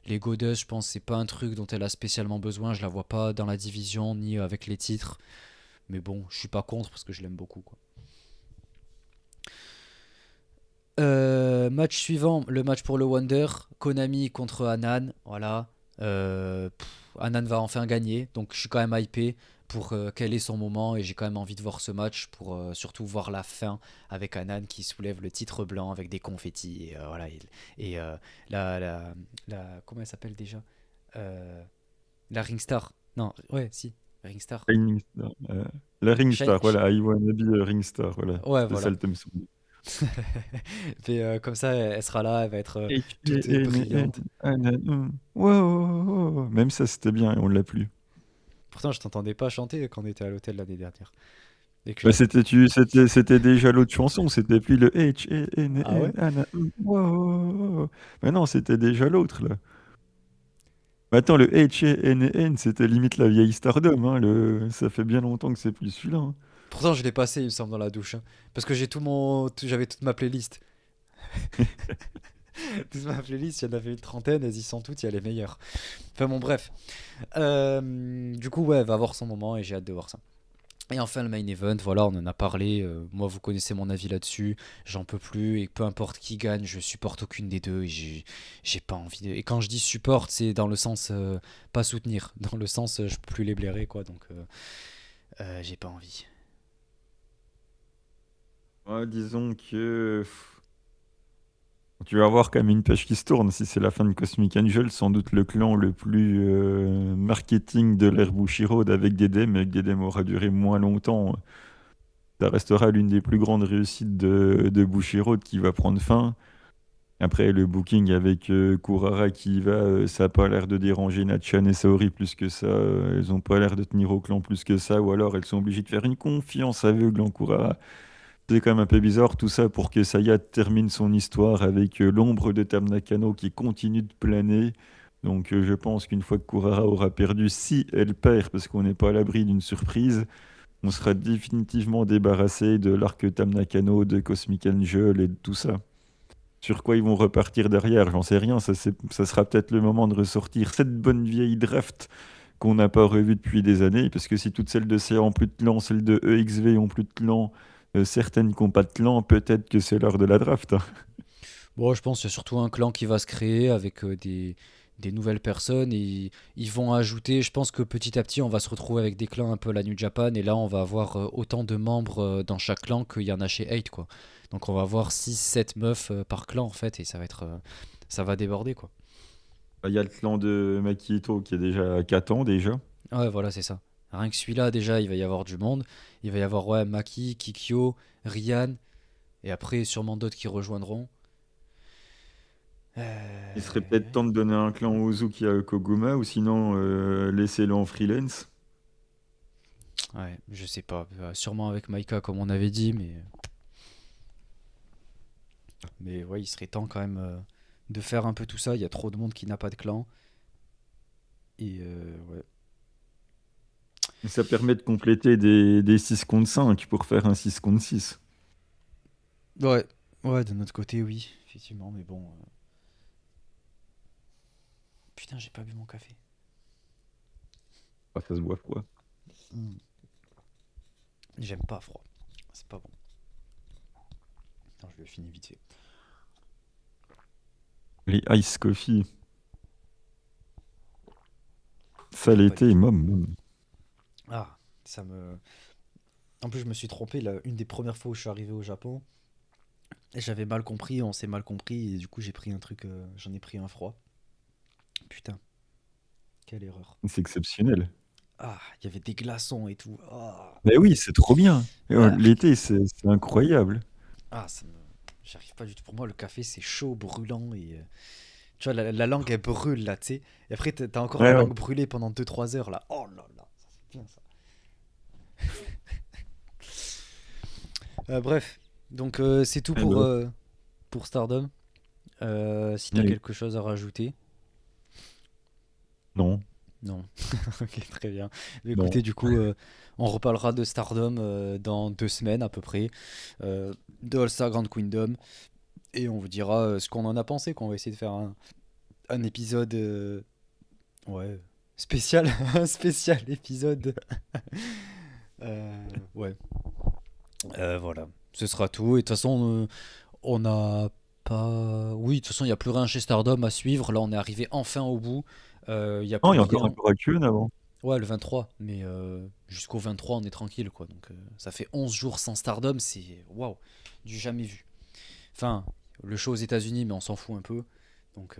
Les Goddess, je pense, c'est pas un truc dont elle a spécialement besoin. Je la vois pas dans la division ni avec les titres. Mais bon, je suis pas contre parce que je l'aime beaucoup, quoi. Match suivant, le match pour le Wonder, Konami contre Anan, voilà. Anan va enfin gagner, donc je suis quand même hypé pour quel est son moment et j'ai quand même envie de voir ce match pour surtout voir la fin avec Anan qui soulève le titre blanc avec des confettis et, voilà et, la, la, comment elle s'appelle déjà. Euh, la Ringstar, non ouais si Ringstar. Ring Star, la Ring Shai- Star, voilà. I wanna be a Ring Star, voilà. ouais C'est ça voilà. le thème song. Et comme ça elle sera là, elle va être toute H-A-N-N, brillante. wow. Même ça, c'était bien et on l'a plus. Pourtant, je t'entendais pas chanter quand on était à l'hôtel l'année dernière. Et que je Bah, la... c'était déjà l'autre chanson, c'était plus le Ah H-A-N-N, ouais? wow. Mais non, c'était déjà l'autre, là. Mais attends, le H-A-N-N, c'était limite la vieille Stardom, hein, ça fait bien longtemps que c'est plus celui-là, hein. Pourtant, je l'ai passé, il me semble, dans la douche, hein. Parce que j'avais toute ma playlist. Toute ma playlist, il y en avait une trentaine, elles y sont toutes, il y a les meilleures. Enfin bon, bref. Du coup, ouais, elle va avoir son moment et j'ai hâte de voir ça. Et enfin, le main event, voilà, on en a parlé. Moi, vous connaissez mon avis là-dessus. J'en peux plus. Et peu importe qui gagne, je supporte aucune des deux. Et j'ai pas envie de... Et quand je dis supporte, c'est dans le sens pas soutenir. Dans le sens, je peux plus les blairer, quoi. Donc, j'ai pas envie. Ouais, disons que tu vas avoir quand même une page qui se tourne. Si c'est la fin de Cosmic Angel, sans doute le clan le plus marketing de l'ère Bushiroad avec Dedem, mais Dedem aura duré moins longtemps. Ça restera l'une des plus grandes réussites de Bushiroad qui va prendre fin. Après, le booking avec Kurara qui y va, ça n'a pas l'air de déranger Natchan et Saori plus que ça. Elles n'ont pas l'air de tenir au clan plus que ça, ou alors elles sont obligées de faire une confiance aveugle en Kurara. C'est quand même un peu bizarre tout ça pour que Saya termine son histoire avec l'ombre de Tam Nakano qui continue de planer. Donc je pense qu'une fois que Kurara aura perdu, si elle perd, parce qu'on n'est pas à l'abri d'une surprise, on sera définitivement débarrassé de l'arc Tam Nakano, de Cosmic Angel et de tout ça. Sur quoi ils vont repartir derrière, j'en sais rien. Ça sera peut-être le moment de ressortir cette bonne vieille draft qu'on n'a pas revue depuis des années, parce que si toutes celles de CA ont plus de clan, celles de EXV ont plus de clan, certaines qui n'ont pas de clan, peut-être que c'est l'heure de la draft, hein. Bon, je pense qu'il y a surtout un clan qui va se créer avec des nouvelles personnes et ils vont ajouter. Je pense que petit à petit, on va se retrouver avec des clans un peu à la New Japan et là, on va avoir autant de membres dans chaque clan qu'il y en a chez 8, quoi. Donc, on va avoir 6 7 meufs par clan en fait et ça va être, ça va déborder, quoi. Il y a le clan de Makito qui est déjà à 4 ans déjà. Ouais, voilà, c'est ça. Rien que celui-là, déjà, il va y avoir du monde. Il va y avoir, ouais, Maki, Kikyo, Ryan et après, sûrement d'autres qui rejoindront. Il serait peut-être temps de donner un clan Uzuki à Koguma ou sinon laisser-le en freelance. Ouais, je sais pas. Sûrement avec Maika, comme on avait dit, mais ouais, il serait temps quand même de faire un peu tout ça. Il y a trop de monde qui n'a pas de clan. Et ouais. Et ça permet de compléter des 6 contre 5 pour faire un 6 contre 6. Ouais, ouais, de notre côté, oui, effectivement, mais bon. Putain, j'ai pas bu mon café. Ah, ça se voit froid. Mm. J'aime pas froid. C'est pas bon. Non, je le finis vite fait. Les ice coffee. Ça J'aime pas du l'été, tout. mom. Ah, ça me. En plus, je me suis trompé. Une des premières fois où je suis arrivé au Japon, j'avais mal compris, on s'est mal compris, et du coup, j'ai pris un truc. J'en ai pris un froid. Putain, quelle erreur. C'est exceptionnel. Ah, il y avait des glaçons et tout. Ah, Mais oui, c'est trop bien. ah, L'été, c'est incroyable. ah, ça me. J'arrive pas du tout. Pour moi, le café, c'est chaud, brûlant, et. Tu vois, la langue, elle brûle, là, tu sais. Et après, t'as encore la Ouais, ouais. langue brûlée pendant 2 3 heures, là. Oh là là, ça, c'est bien, ça. Bref, donc c'est tout Eh ben, pour Stardom. Si t'as oui. quelque chose à rajouter. Non, Non. Ok, très bien. Mais non. écoutez, du coup, on reparlera de Stardom dans 2 semaines à peu près, de All-Star Grand Kingdom, et on vous dira ce qu'on en a pensé, qu'on va essayer de faire un épisode, ouais, spécial, un spécial épisode. Ouais, voilà. Ce sera tout. Et de toute façon, on n'a pas. Oui, de toute façon, il n'y a plus rien chez Stardom à suivre. Là, on est arrivé enfin au bout. Il n'y a Non, plus il y a encore un rien. Korakuen avant. Ouais, le 23, mais jusqu'au 23, on est tranquille, quoi. Donc, ça fait 11 jours sans Stardom, c'est waouh, du jamais vu. Enfin, le show aux États-Unis, mais on s'en fout un peu. Donc,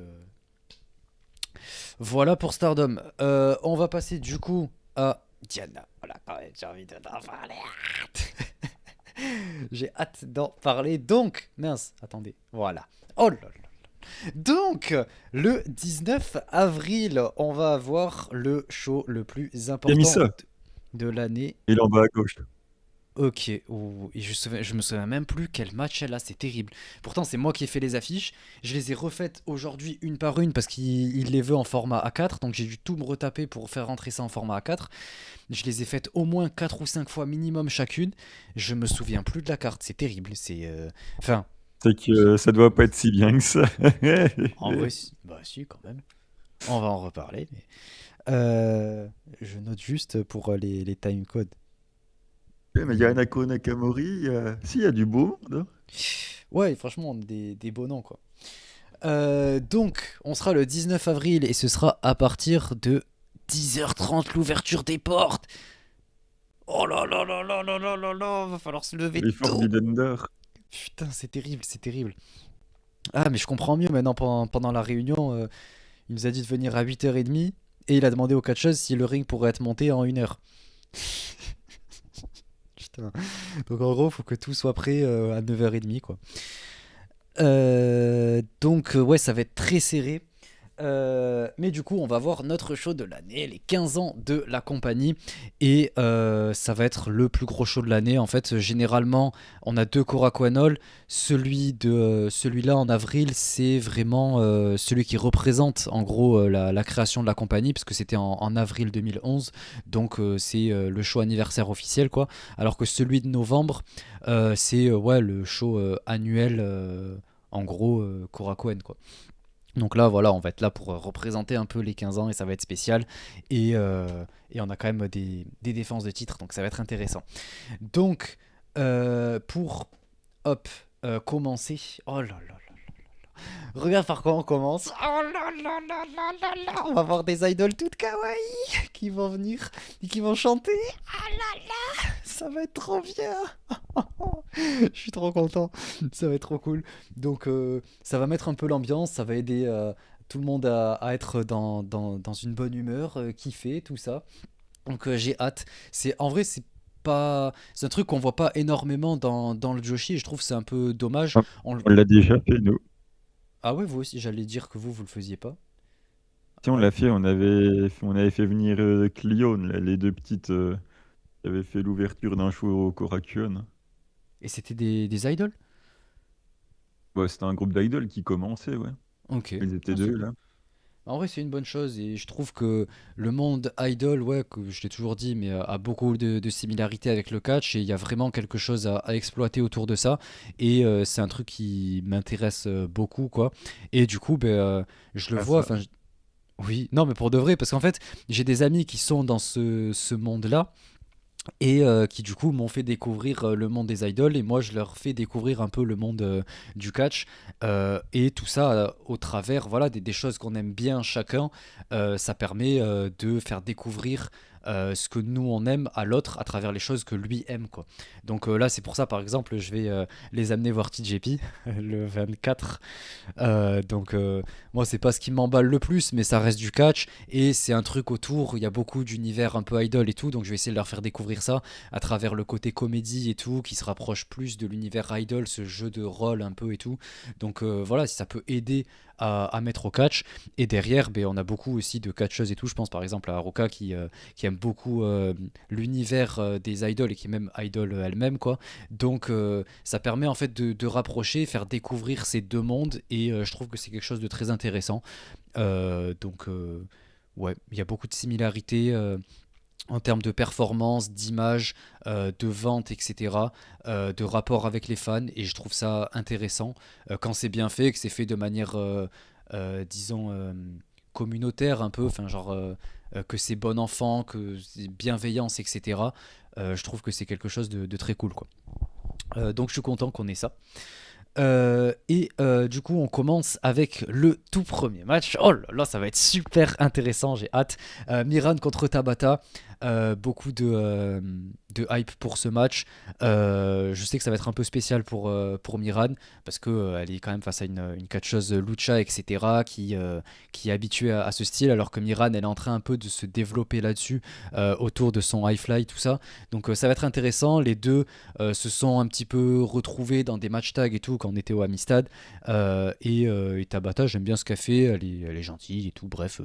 voilà pour Stardom. On va passer du coup à Diana. Voilà, quand même, j'ai envie d'en parler. J'ai hâte d'en parler. Donc, mince, attendez, voilà. Oh là là. Donc, le 19 avril, on va avoir le show le plus important Misa, de l'année. il est en bas à gauche. Ok, ouh, et je me souviens même plus quel match elle a, c'est terrible. Pourtant, c'est moi qui ai fait les affiches. Je les ai refaites aujourd'hui une par une parce qu'il les veut en format A4. Donc, j'ai dû tout me retaper pour faire rentrer ça en format A4. Je les ai faites au moins 4 ou 5 fois minimum chacune. Je me souviens plus de la carte, c'est terrible. C'est. Enfin, C'est que ça doit pas être si bien que ça. en vrai, bah si, quand même. On va en reparler. Mais je note juste pour les timecodes. Mais il y a Anako Nakamori, si, il y a du beau monde, hein. Ouais, franchement, on a des beaux noms, quoi. Donc, on sera le 19 avril et ce sera à partir de 10h30 l'ouverture des portes. Oh là là là là là là là là, va falloir se lever Les tôt. Forbidden Door. Putain, c'est terrible, c'est terrible. Ah, mais je comprends mieux maintenant pendant la réunion. Il nous a dit de venir à 8h30 et il a demandé aux catcheuses si le ring pourrait être monté en 1 heure. Putain. Donc en gros, faut que tout soit prêt à 9h30, quoi. Donc ouais, ça va être très serré. Mais du coup, on va voir notre show de l'année, les 15 ans de la compagnie. Et ça va être le plus gros show de l'année. En fait, généralement, on a deux Korakuen. Celui-là en avril, c'est vraiment celui qui représente en gros la création de la compagnie, parce que c'était en avril 2011. Donc c'est le show anniversaire officiel, quoi. Alors que celui de novembre, c'est ouais, le show annuel, en gros, Korakuen, quoi. Donc là, voilà, on va être là pour représenter un peu les 15 ans et ça va être spécial. Et on a quand même des défenses de titre, donc ça va être intéressant. Donc, Pour hop, commencer. Oh là là. Regarde par quoi on commence. Oh là là là là là là. On va voir des idoles toutes kawaii qui vont venir et qui vont chanter. Ah là là, ça va être trop bien. Je suis trop content. Ça va être trop cool. Donc ça va mettre un peu l'ambiance, ça va aider tout le monde à être dans une bonne humeur, kiffer, tout ça. Donc j'ai hâte. En vrai, c'est un truc qu'on voit pas énormément dans le Joshi et je trouve que c'est un peu dommage. Ah, On le- on l'a déjà fait, nous. Ah ouais, vous aussi, j'allais dire que vous le faisiez pas. Si on Ouais. l'a fait, on avait fait venir Clio, là, les deux petites qui avaient fait l'ouverture d'un show au Korakuen. Et c'était des idoles? Ouais, c'était un groupe d'idoles qui commençait, ouais. Ok. Ils étaient Ah, c'est deux, cool. là. En vrai, c'est une bonne chose et je trouve que le monde idol, ouais, que je l'ai toujours dit, mais a beaucoup de similarités avec le catch et il y a vraiment quelque chose à exploiter autour de ça. Et c'est un truc qui m'intéresse beaucoup, quoi. Et du coup, ben, je le Ah, vois, ça. enfin, oui, non, mais pour de vrai, parce qu'en fait, j'ai des amis qui sont dans ce monde-là et qui du coup m'ont fait découvrir le monde des idoles et moi je leur fais découvrir un peu le monde du catch et tout ça au travers voilà des choses qu'on aime bien chacun. Ça permet de faire découvrir ce que nous on aime à l'autre à travers les choses que lui aime quoi. Donc là c'est pour ça par exemple je vais les amener voir TJP le 24. Moi c'est pas ce qui m'emballe le plus mais ça reste du catch et c'est un truc autour, il y a beaucoup d'univers un peu idol et tout, donc je vais essayer de leur faire découvrir ça à travers le côté comédie et tout, qui se rapproche plus de l'univers idol, ce jeu de rôle un peu et tout. Donc voilà, si ça peut aider à mettre au catch. Et derrière, ben, on a beaucoup aussi de catcheuses et tout, je pense par exemple à Haruka qui aime beaucoup l'univers des idols et qui est même idol elle-même quoi. Donc ça permet en fait de rapprocher, faire découvrir ces deux mondes et je trouve que c'est quelque chose de très intéressant. Donc ouais, il y a beaucoup de similarités en termes de performance, d'image, de vente, etc., de rapport avec les fans, et je trouve ça intéressant quand c'est bien fait, que c'est fait de manière, disons, communautaire un peu, enfin genre que c'est bon enfant, que c'est bienveillance, etc. Je trouve que c'est quelque chose de très cool, quoi. Donc je suis content qu'on ait ça. Du coup, on commence avec le tout premier match. Oh là là, ça va être super intéressant, j'ai hâte. Miran contre Tabata. Beaucoup de hype pour ce match. Je sais que ça va être un peu spécial pour Miran parce que elle est quand même face à une catcheuse lucha, etc., qui est habituée à ce style, alors que Miran, elle est en train un peu de se développer là-dessus autour de son high fly, tout ça. Donc ça va être intéressant. Les deux se sont un petit peu retrouvés dans des match tags et tout quand on était au Amistad. Et Tabata, j'aime bien ce qu'elle fait, elle est gentille et tout, bref,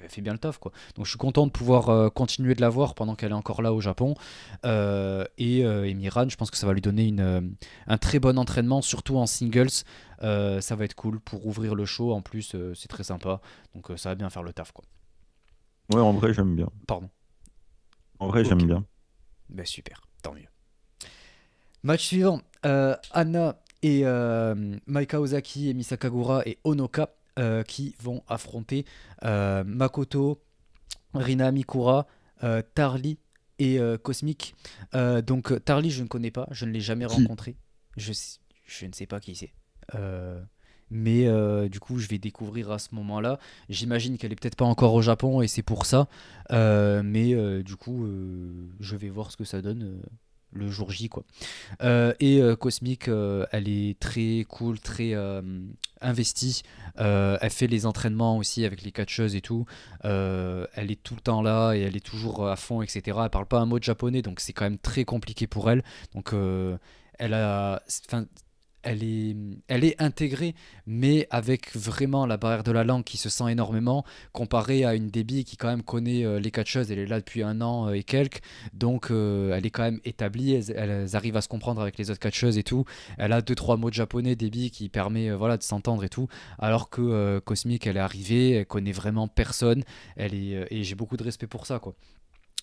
elle fait bien le taf quoi. Donc je suis content de pouvoir continuer de la voir pendant qu'elle est encore là au Japon. Et Miran, je pense que ça va lui donner un très bon entraînement, surtout en singles. Ça va être cool pour ouvrir le show, en plus c'est très sympa, donc ça va bien faire le taf quoi. Ouais, en vrai, j'aime bien. Pardon. En vrai, j'aime Ok, bien. bah super, tant mieux. Match suivant, Anna et Maika Ozaki et Misakagura et Onoka qui vont affronter Makoto, Rina Mikura, Tarly et Cosmic. Donc Tarly je ne connais pas, je ne l'ai jamais Qui? rencontré, je, je ne sais pas qui c'est. Euh, mais du coup je vais découvrir à ce moment-là. J'imagine qu'elle est peut-être pas encore au Japon et c'est pour ça. Mais du coup je vais voir ce que ça donne le jour J quoi. Cosmic, elle est très cool, très investie. Elle fait les entraînements aussi avec les catcheuses et tout. Elle est tout le temps là et elle est toujours à fond, etc. Elle parle pas un mot de japonais, donc c'est quand même très compliqué pour elle. Donc elle a, enfin, elle est intégrée, mais avec vraiment la barrière de la langue qui se sent énormément, comparée à une Debbie qui quand même connaît les catcheuses, elle est là depuis un an et quelques, donc elle est quand même établie, elles arrivent à se comprendre avec les autres catcheuses et tout, elle a deux trois mots de japonais, Debbie, qui permet voilà, de s'entendre et tout, alors que Cosmic, elle est arrivée, elle connaît vraiment personne, et j'ai beaucoup de respect pour ça, quoi.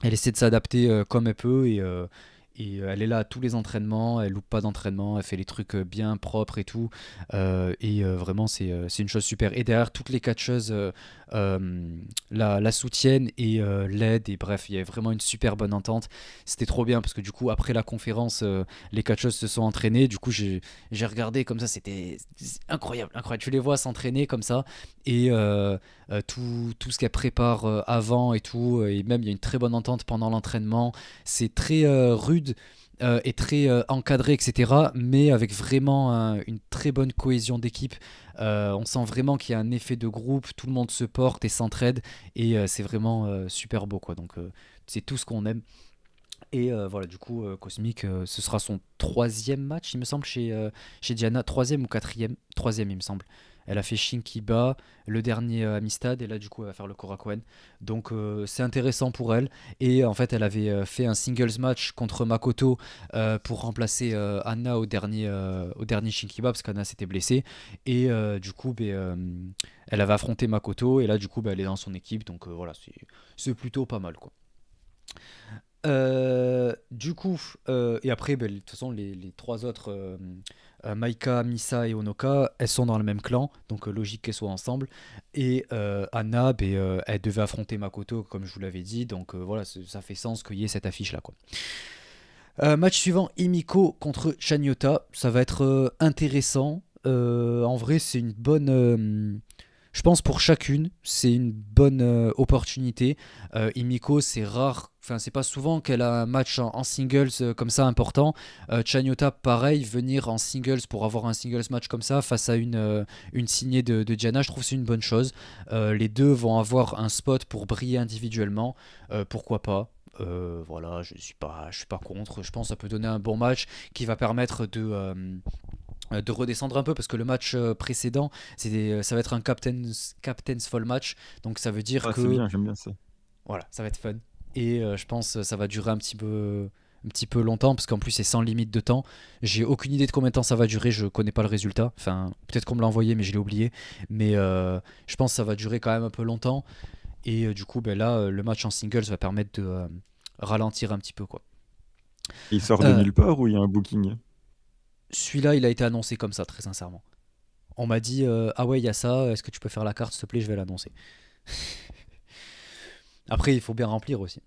Elle essaie de s'adapter comme elle peut, et elle est là à tous les entraînements, elle loupe pas d'entraînement, elle fait les trucs bien propres et tout. Vraiment, c'est une chose super. Et derrière, toutes les catcheuses la soutiennent et l'aident. Et bref, il y a vraiment une super bonne entente. C'était trop bien parce que du coup, après la conférence, les catcheuses se sont entraînées. Du coup, j'ai regardé comme ça, c'était incroyable, incroyable. Tu les vois s'entraîner comme ça et tout ce qu'elles préparent avant et tout. Et même, il y a une très bonne entente pendant l'entraînement. C'est très rude et très encadré, etc. Mais avec vraiment une très bonne cohésion d'équipe. On sent vraiment qu'il y a un effet de groupe, tout le monde se porte et s'entraide. Et c'est vraiment super beau, quoi. Donc, c'est tout ce qu'on aime. Et voilà, du coup, Cosmic, ce sera son troisième match, il me semble, chez Diana. Troisième ou quatrième? Troisième, il me semble. Elle a fait Shinkiba, le dernier Amistad, et là, du coup, elle va faire le Korakuen. Donc, c'est intéressant pour elle. Et en fait, elle avait fait un singles match contre Makoto pour remplacer Anna au dernier Shinkiba, parce qu'Anna s'était blessée. Et du coup, elle avait affronté Makoto, et là, du coup, elle est dans son équipe. Donc, voilà, c'est plutôt pas mal, quoi. Du coup, et après, de toute façon, les trois autres, Maika, Misa et Onoka, elles sont dans le même clan, donc logique qu'elles soient ensemble. Et Anna, elle devait affronter Makoto, comme je vous l'avais dit, donc voilà, ça fait sens qu'il y ait cette affiche-là, quoi. Match suivant, Himiko contre Chanyota, ça va être intéressant. En vrai, c'est une bonne. Je pense pour chacune, c'est une bonne opportunité. Himiko, c'est rare, enfin c'est pas souvent qu'elle a un match en singles comme ça important. Chanyota, pareil, venir en singles pour avoir un singles match comme ça face à une signée de Diana, je trouve que c'est une bonne chose. Les deux vont avoir un spot pour briller individuellement, pourquoi pas. Voilà, je suis pas contre. Je pense que ça peut donner un bon match qui va permettre de redescendre un peu parce que le match précédent ça va être un captain's fall match, donc ça veut dire Ah, c'est que bien, j'aime bien ça. voilà, ça va être fun et je pense que ça va durer un petit peu longtemps parce qu'en plus c'est sans limite de temps. J'ai aucune idée de combien de temps ça va durer, je connais pas le résultat, enfin peut-être qu'on me l'a envoyé mais je l'ai oublié, mais je pense que ça va durer quand même un peu longtemps et du coup là le match en singles va permettre de ralentir un petit peu, quoi. Il sort de Euh, nulle part ou il y a un booking? Celui-là il a été annoncé comme ça, très sincèrement. On m'a dit ah ouais, il y a ça, est-ce que tu peux faire la carte s'il te plaît, je vais l'annoncer. Après, il faut bien remplir aussi.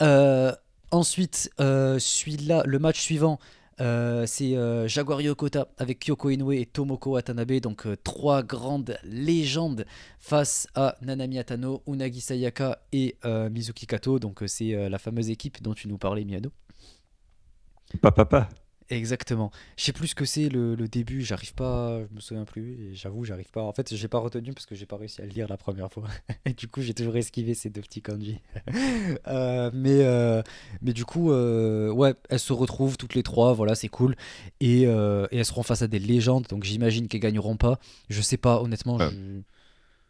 Euh, Ensuite, celui-là, le match suivant, c'est Jaguar Yokota avec Kyoko Inoue et Tomoko Watanabe, donc trois grandes légendes face à Nanami Atano, Unagi Sayaka et Mizuki Kato. Donc c'est la fameuse équipe dont tu nous parlais, Miano. Papa. Exactement. Je sais plus ce que c'est le début, j'arrive pas, je me souviens plus, et j'avoue, j'arrive pas. En fait, j'ai pas retenu parce que j'ai pas réussi à le lire la première fois. Et du coup, j'ai toujours esquivé ces deux petits kanji. Euh, mais, euh, mais du coup, ouais, elles se retrouvent toutes les trois, voilà, c'est cool. Et elles seront face à des légendes, donc j'imagine qu'elles gagneront pas. Je sais pas, honnêtement, Euh,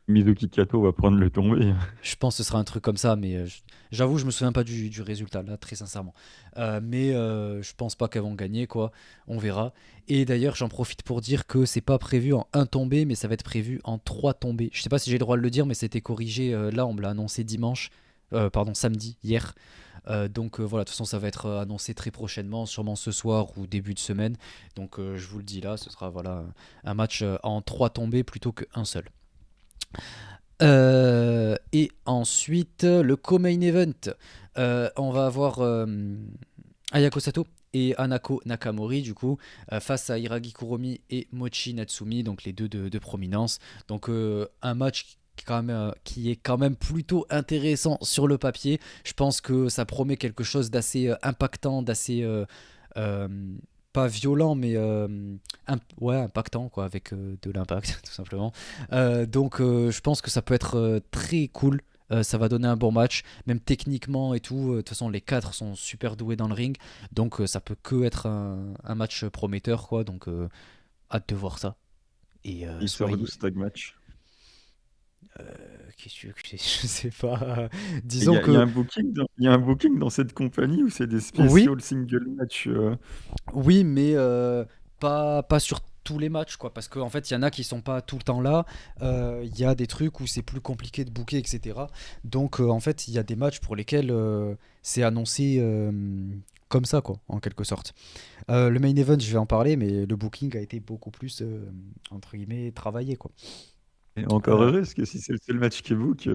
Mizuki Kato va prendre le tombé. je pense que ce sera un truc comme ça, mais j'avoue, je me souviens pas du résultat, là, très sincèrement. Mais je pense pas qu'elles vont gagner, quoi. On verra. Et d'ailleurs, j'en profite pour dire que c'est pas prévu en un tombé, mais ça va être prévu en trois tombés. Je sais pas si j'ai le droit de le dire, mais c'était corrigé. Là, on me l'a annoncé dimanche. Pardon, samedi, hier. Donc voilà, de toute façon, ça va être annoncé très prochainement, sûrement ce soir ou début de semaine. Donc je vous le dis là, ce sera voilà un match en trois tombés plutôt qu'un seul. Et ensuite, le co-main event. On va avoir Ayako Sato et Hanako Nakamori, du coup, face à Hiragi Kuromi et Mochi Natsumi, donc les deux de prominence. Donc, un match qui est quand même plutôt intéressant sur le papier. Je pense que ça promet quelque chose d'assez impactant, d'assez euh, pas violent, mais ouais, impactant, quoi, avec de l'impact, tout simplement. Donc, je pense que ça peut être très cool. Ça va donner un bon match, même techniquement et tout. De toute façon, les quatre sont super doués dans le ring, donc ça peut que être un match prometteur, quoi. Donc, hâte de voir ça. Et Il sort d'où soyez. ce tag match? Qu'est-ce que tu veux que je sais pas. Il y Disons a, il y a que un booking il y a un booking dans cette compagnie ou c'est des oui, spécial single match oui, mais pas sur tous les matchs, quoi, parce qu'en fait, il y en a qui sont pas tout le temps là. Il y a des trucs où c'est plus compliqué de booker, etc. Donc, en fait, il y a des matchs pour lesquels c'est annoncé comme ça, quoi, en quelque sorte. Le main event, je vais en parler, mais le booking a été beaucoup plus, entre guillemets, travaillé, quoi. Et encore Euh, heureux, parce que si c'est le seul match qui book,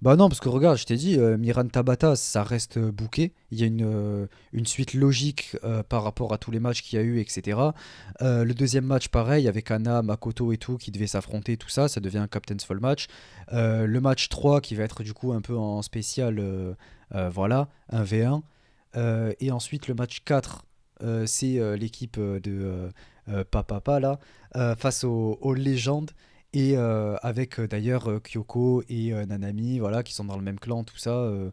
Bah non, parce que regarde, je t'ai dit, Miran Tabata, ça reste booké. Il y a une suite logique par rapport à tous les matchs qu'il y a eu, etc. Le deuxième match, pareil, avec Anna, Makoto et tout, qui devaient s'affronter, tout ça, ça devient un Captain's Fall match. Le match 3 qui va être du coup un peu en spécial, voilà, un V1. Et ensuite, le match 4, c'est l'équipe de Papapa, là, face aux légendes. Et avec d'ailleurs Kyoko et Nanami, voilà, qui sont dans le même clan, tout ça. Euh,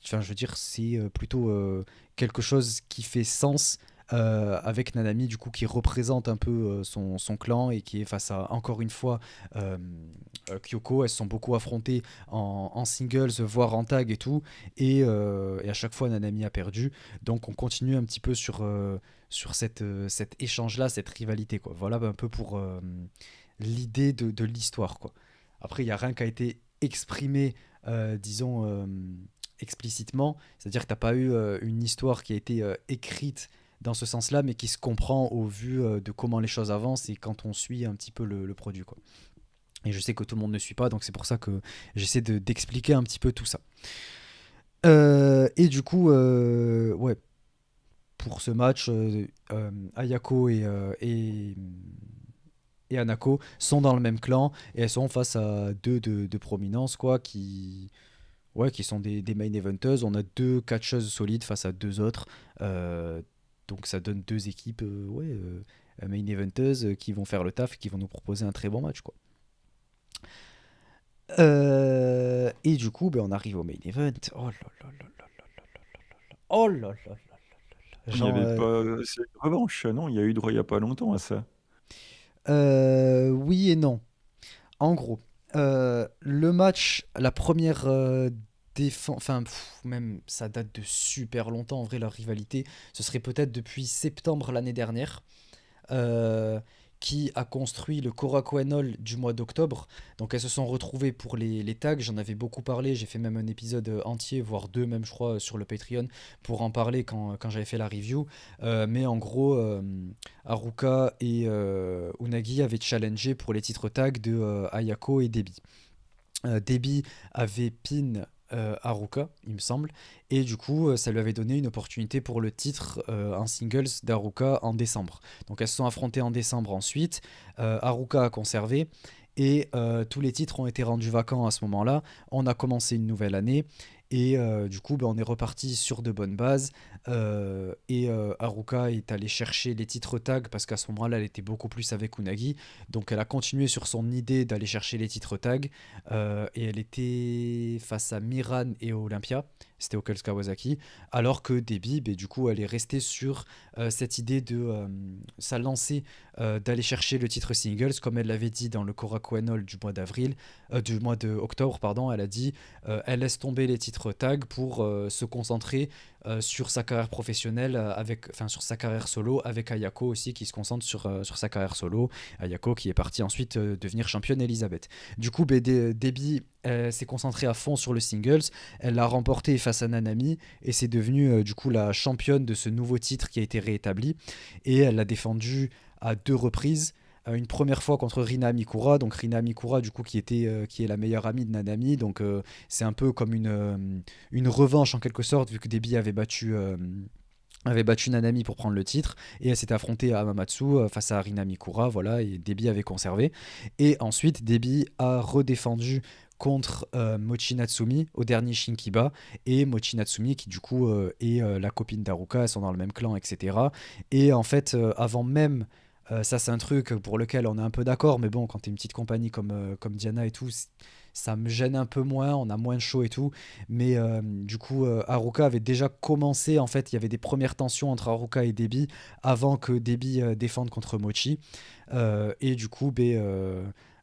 Enfin, je veux dire, c'est plutôt quelque chose qui fait sens avec Nanami, du coup, qui représente un peu son clan et qui est face à, encore une fois, euh, Kyoko. Elles se sont beaucoup affrontées en singles, voire en tag et tout. Et à chaque fois, Nanami a perdu. Donc, on continue un petit peu sur cet échange-là, cette rivalité, quoi. Voilà un peu pour l'idée de l'histoire, quoi. Après, il n'y a rien qui a été exprimé, disons, explicitement. C'est-à-dire que t'as pas eu une histoire qui a été écrite dans ce sens-là, mais qui se comprend au vu de comment les choses avancent et quand on suit un petit peu le produit, quoi. Et je sais que tout le monde ne suit pas, donc c'est pour ça que j'essaie d'expliquer un petit peu tout ça. Et du coup, ouais, pour ce match, Ayako et Anako sont dans le même clan et elles sont face à deux de prominence, quoi, qui sont des main eventeuses. On a deux catcheuses solides face à deux autres. Euh, donc ça donne deux équipes main eventeuses qui vont faire le taf et qui vont nous proposer un très bon match, quoi. Et du coup, ben, on arrive au main event. Oh là là là là là là là. Oh là là là là. il n'y Genre, avait pas. C'est une revanche, non? Il y a eu droit il n'y a pas longtemps à ça. oui et non. En gros, le match, la première défense, enfin, même ça date de super longtemps en vrai, leur rivalité. Ce serait peut-être depuis septembre l'année dernière. euh, qui a construit le Korakuen du mois d'octobre. Donc elles se sont retrouvées pour les tags. J'en avais beaucoup parlé. J'ai fait même un épisode entier, voire deux même, je crois, sur le Patreon pour en parler quand j'avais fait la review. Mais en gros, Haruka et Unagi avaient challengé pour les titres tags de Ayako et Debbie. Debbie avait pin Haruka, il me semble, et du coup, ça lui avait donné une opportunité pour le titre en singles d'Haruka en décembre. Donc elles se sont affrontées en décembre ensuite. Haruka a conservé. Et tous les titres ont été rendus vacants à ce moment-là. On a commencé une nouvelle année. Et du coup, ben, on est reparti sur de bonnes bases. Haruka est allée chercher les titres tag parce qu'à ce moment-là, elle était beaucoup plus avec Unagi. Donc elle a continué sur son idée d'aller chercher les titres tag. Et elle était face à Miran et Olympia. C'était Okels Kawasaki. Alors que Debbie, ben, du coup, elle est restée sur cette idée de sa lancée d'aller chercher le titre singles. Comme elle l'avait dit dans le Korakuen Hall du mois de octobre, pardon. Elle a dit elle laisse tomber les titres tag pour se concentrer sur sa carrière professionnelle, enfin sur sa carrière solo, avec Ayako aussi qui se concentre sur sa carrière solo. Ayako qui est partie ensuite devenir championne Elisabeth. Du coup, Debbie s'est concentrée à fond sur le singles. Elle l'a remporté face à Nanami et c'est devenu du coup la championne de ce nouveau titre qui a été réétabli. Et elle l'a défendu à deux reprises. Une première fois contre Rina Mikura, donc Rina Mikura du coup qui est la meilleure amie de Nanami, donc c'est un peu comme une revanche en quelque sorte vu que Debbie avait battu Nanami pour prendre le titre et elle s'était affrontée à Amamatsu face à Rina Mikura, voilà, et Debbie avait conservé. Et ensuite Debbie a redéfendu contre Mochi Natsumi au dernier Shinkiba, et Mochi Natsumi qui du coup est la copine d'Haruka, elles sont dans le même clan, etc. Et en fait avant même ça, c'est un truc pour lequel on est un peu d'accord, mais bon, quand t'es une petite compagnie comme Diana et tout, ça me gêne un peu moins, on a moins de show et tout. Mais du coup, Haruka avait déjà commencé, en fait, il y avait des premières tensions entre Haruka et Debbie avant que Debbie défende contre Mochi. Et du coup,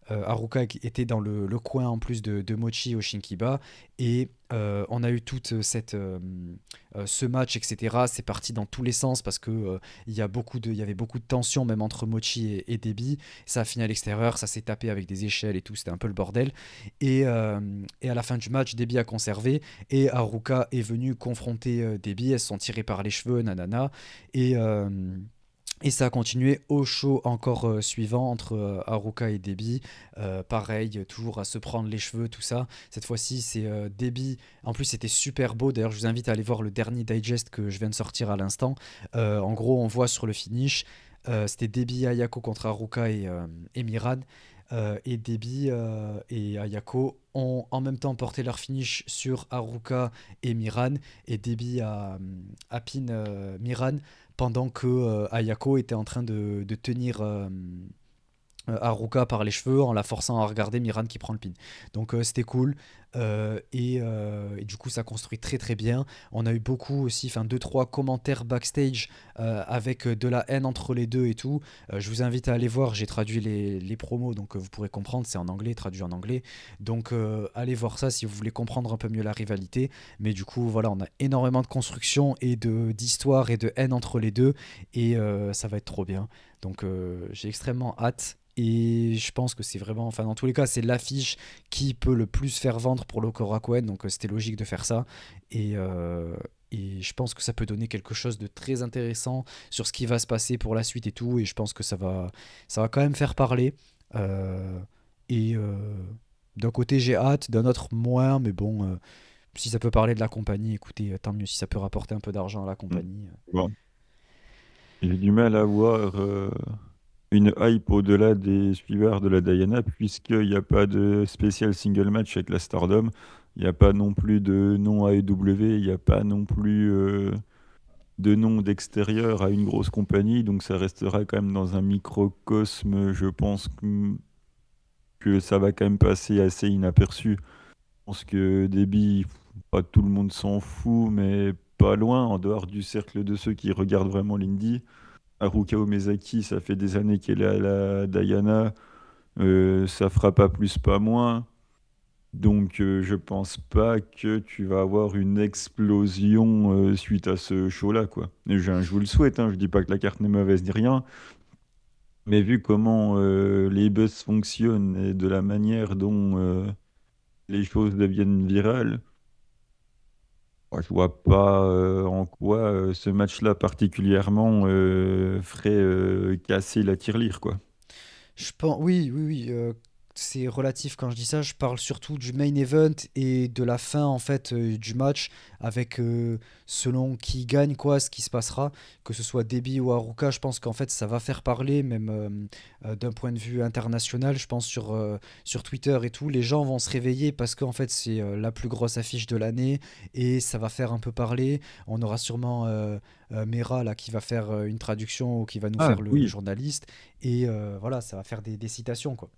Haruka était dans le coin en plus de Mochi au Shinkiba. Et on a eu toute ce match, etc. C'est parti dans tous les sens parce que il y avait beaucoup de tension même entre Mochi et Debbie. Ça a fini à l'extérieur, ça s'est tapé avec des échelles et tout, c'était un peu le bordel. Et à la fin du match, Debbie a conservé et Haruka est venue confronter Debbie. Elles se sont tirées par les cheveux, nanana. Et, euh, et ça a continué au show encore suivant entre Haruka et Debbie. Pareil, toujours à se prendre les cheveux, tout ça. Cette fois-ci, c'est Debbie. En plus, c'était super beau. D'ailleurs, je vous invite à aller voir le dernier digest que je viens de sortir à l'instant. En gros, on voit sur le finish, c'était Debbie Ayako contre Haruka et Miran. Et Debbie et Ayako ont en même temps porté leur finish sur Haruka et Miran. Et Debbie a pin Miran pendant que Ayako était en train de tenir Haruka par les cheveux en la forçant à regarder Miran qui prend le pin. Donc c'était cool. Et du coup, ça construit très très bien. On a eu beaucoup aussi, enfin deux trois commentaires backstage avec de la haine entre les deux et tout. Je vous invite à aller voir. J'ai traduit les promos, donc vous pourrez comprendre. C'est en anglais, traduit en anglais. Donc allez voir ça si vous voulez comprendre un peu mieux la rivalité. Mais du coup, voilà, on a énormément de construction et d'histoire et de haine entre les deux. Et ça va être trop bien. Donc j'ai extrêmement hâte. Et je pense que c'est vraiment, enfin dans tous les cas, c'est l'affiche qui peut le plus faire vendre pour le Korakuen, donc c'était logique de faire ça. Et je pense que ça peut donner quelque chose de très intéressant sur ce qui va se passer pour la suite et tout. Et je pense que ça va quand même faire parler. Euh, et d'un côté, j'ai hâte, d'un autre, moins. Mais bon, si ça peut parler de la compagnie, écoutez, tant mieux. Si ça peut rapporter un peu d'argent à la Mm. compagnie. Bon. J'ai du mal à voir une hype au-delà des suiveurs de la Diana, puisqu'il n'y a pas de spécial single match avec la Stardom. Il n'y a pas non plus de nom AEW, il n'y a pas non plus de nom d'extérieur à une grosse compagnie, donc ça restera quand même dans un microcosme. Je pense que ça va quand même passer assez inaperçu. Je pense que Debbie, pas tout le monde s'en fout, mais pas loin, en dehors du cercle de ceux qui regardent vraiment l'indie. Haruka Umezaki, ça fait des années qu'elle est à la Diana, ça fera pas plus, pas moins. Donc je pense pas que tu vas avoir une explosion suite à ce show-là, quoi. Et je vous le souhaite, hein, je dis pas que la carte n'est mauvaise ni rien, mais vu comment les buzz fonctionnent et de la manière dont les choses deviennent virales, moi, je vois pas en quoi ce match-là particulièrement ferait casser la tirelire, quoi. Je pense, oui, oui, oui. C'est relatif quand je dis ça. Je parle surtout du main event et de la fin en fait du match avec selon qui gagne quoi, ce qui se passera, que ce soit Debbie ou Haruka. Je pense qu'en fait ça va faire parler même d'un point de vue international. Je pense sur Twitter et tout, les gens vont se réveiller parce qu'en fait c'est la plus grosse affiche de l'année et ça va faire un peu parler. On aura sûrement Mera là qui va faire une traduction ou qui va nous Ah faire le oui, journaliste. Et voilà, ça va faire des citations, quoi.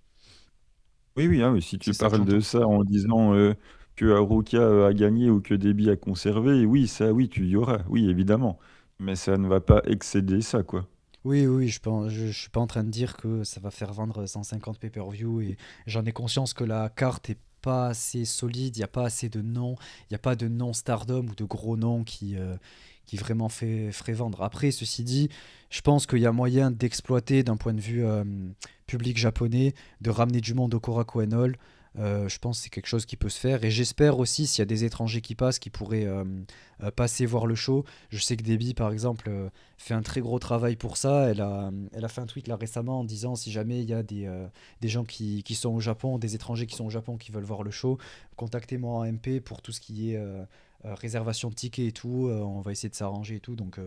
oui, oui, hein, mais si C'est tu ça que parles de j'entends. ça en disant que Haruka a gagné ou que Debbie a conservé, oui, ça, oui, tu y auras, oui, évidemment. Mais ça ne va pas excéder ça, quoi. Oui, oui, oui, je suis pas en train de dire que ça va faire vendre 150 pay-per-view et j'en ai conscience que la carte est pas assez solide, il n'y a pas assez de noms, il n'y a pas de nom Stardom ou de gros noms qui vraiment ferait vendre. Après, ceci dit, je pense qu'il y a moyen d'exploiter d'un point de vue public japonais, de ramener du monde au Korakuen Hall. Je pense que c'est quelque chose qui peut se faire et j'espère aussi s'il y a des étrangers qui passent qui pourraient passer voir le show. Je sais que Debbie par exemple fait un très gros travail pour ça. Elle a fait un tweet là récemment en disant si jamais il y a des gens qui sont au Japon, des étrangers qui sont au Japon qui veulent voir le show, contactez-moi en MP pour tout ce qui est réservation de tickets et tout. On va essayer de s'arranger et tout. Donc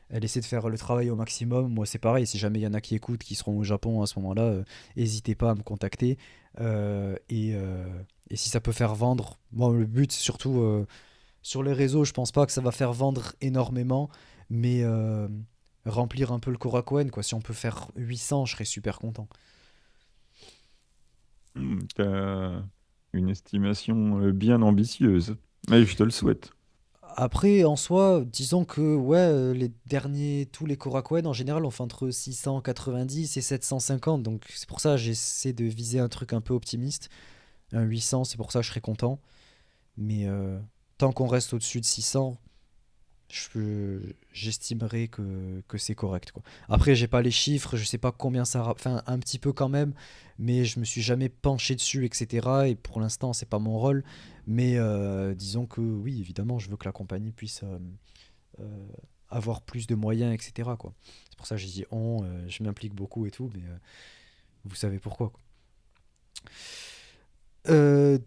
elle essaie de faire le travail au maximum. Moi c'est pareil, si jamais il y en a qui écoutent, qui seront au Japon à ce moment-là, n'hésitez pas à me contacter. Et si ça peut faire vendre, moi le but c'est surtout sur les réseaux, je pense pas que ça va faire vendre énormément, mais remplir un peu le Korakuen, quoi. Si on peut faire 800, je serais super content. T'as une estimation bien ambitieuse, mais je te le souhaite. Après, en soi, disons que ouais, tous les Korakuen en général, on fait entre 690 et 750. Donc c'est pour ça que j'essaie de viser un truc un peu optimiste. Un 800, c'est pour ça que je serais content. Mais tant qu'on reste au-dessus de 600, j'estimerais que c'est correct, quoi. Après, j'ai pas les chiffres, je sais pas combien enfin, un petit peu quand même, mais je me suis jamais penché dessus, etc. Et pour l'instant, c'est pas mon rôle. Mais disons que oui, évidemment, je veux que la compagnie puisse euh, avoir plus de moyens, etc., quoi. C'est pour ça que j'ai dit je m'implique beaucoup et tout, mais vous savez pourquoi, quoi.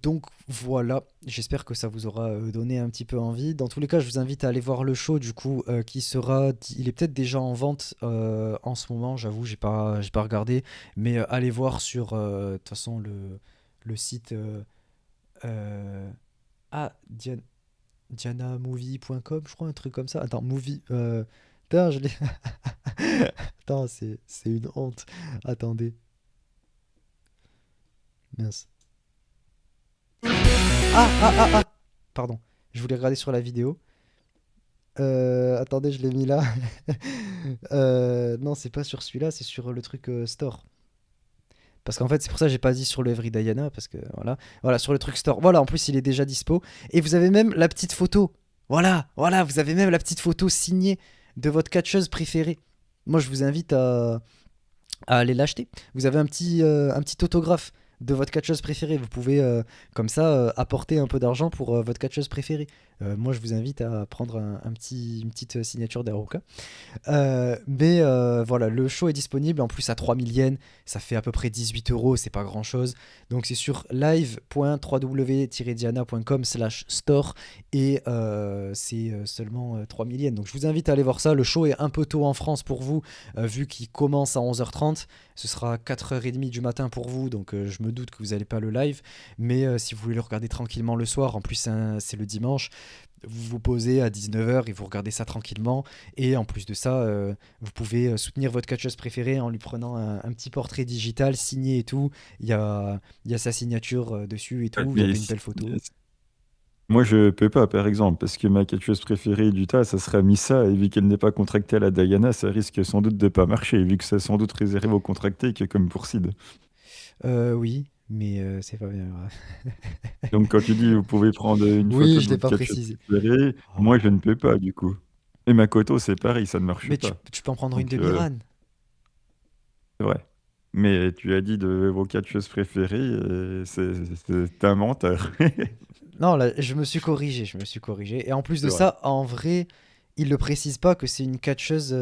Donc voilà, j'espère que ça vous aura donné un petit peu envie. Dans tous les cas, je vous invite à aller voir le show du coup il est peut-être déjà en vente en ce moment, j'avoue, j'ai pas regardé, mais allez voir sur de toute façon le site euh, ah, dianamovie.com, je crois, un truc comme ça. Attends, movie putain, je l'ai attends, c'est une honte. Attendez. Mince. Ah, pardon. Je voulais regarder sur la vidéo. Attendez, je l'ai mis là. Non, c'est pas sur celui-là, c'est sur le truc store. Parce qu'en fait, c'est pour ça que j'ai pas dit sur le Every Diana, parce que voilà. Voilà, sur le truc store. Voilà, en plus, il est déjà dispo. Et vous avez même la petite photo. Voilà, vous avez même la petite photo signée de votre catcheuse préférée. Moi, je vous invite à aller l'acheter. Vous avez un petit autographe de votre catcheuse préférée. Vous pouvez comme ça apporter un peu d'argent pour votre catcheuse préférée. Moi, je vous invite à prendre une petite signature d'Aruka. Mais voilà, le show est disponible en plus à 3000 yens, ça fait à peu près 18 euros, c'est pas grand chose. Donc c'est sur live.www-diana.com/store et c'est seulement 3000 yens. Donc je vous invite à aller voir ça. Le show est un peu tôt en France pour vous, vu qu'il commence à 11h30. Ce sera 4h30 du matin pour vous, donc je me doute que vous n'allez pas le live. Mais si vous voulez le regarder tranquillement le soir, en plus c'est le dimanche, vous vous posez à 19h et vous regardez ça tranquillement. Et en plus de ça, vous pouvez soutenir votre catcheuse préférée en lui prenant un petit portrait digital signé et tout. Il y a sa signature dessus et tout. Vous Mais avez une belle photo. moi, je peux pas, par exemple, parce que ma catcheuse préférée d'Utah, ça serait Missa, et vu qu'elle n'est pas contractée à la Diana, ça risque sans doute de pas marcher, vu que c'est sans doute réservé aux contractés que comme pour Sid. Oui, mais c'est pas bien grave. Donc, quand tu dis vous pouvez prendre une Oui, photo je de l'ai votre pas catcheuse précisé. préférée, Oh. moi, je ne peux pas, du coup. Et ma Koto, c'est pareil, ça ne marche Mais pas. tu peux en prendre une Donc, de Miran. c'est vrai. Mais tu as dit de vos catcheuses préférées, c'est un menteur. Non, là, je me suis corrigé, je me suis corrigé. Et en plus de C'est vrai. ça, en vrai, il le précise pas que c'est une catcheuse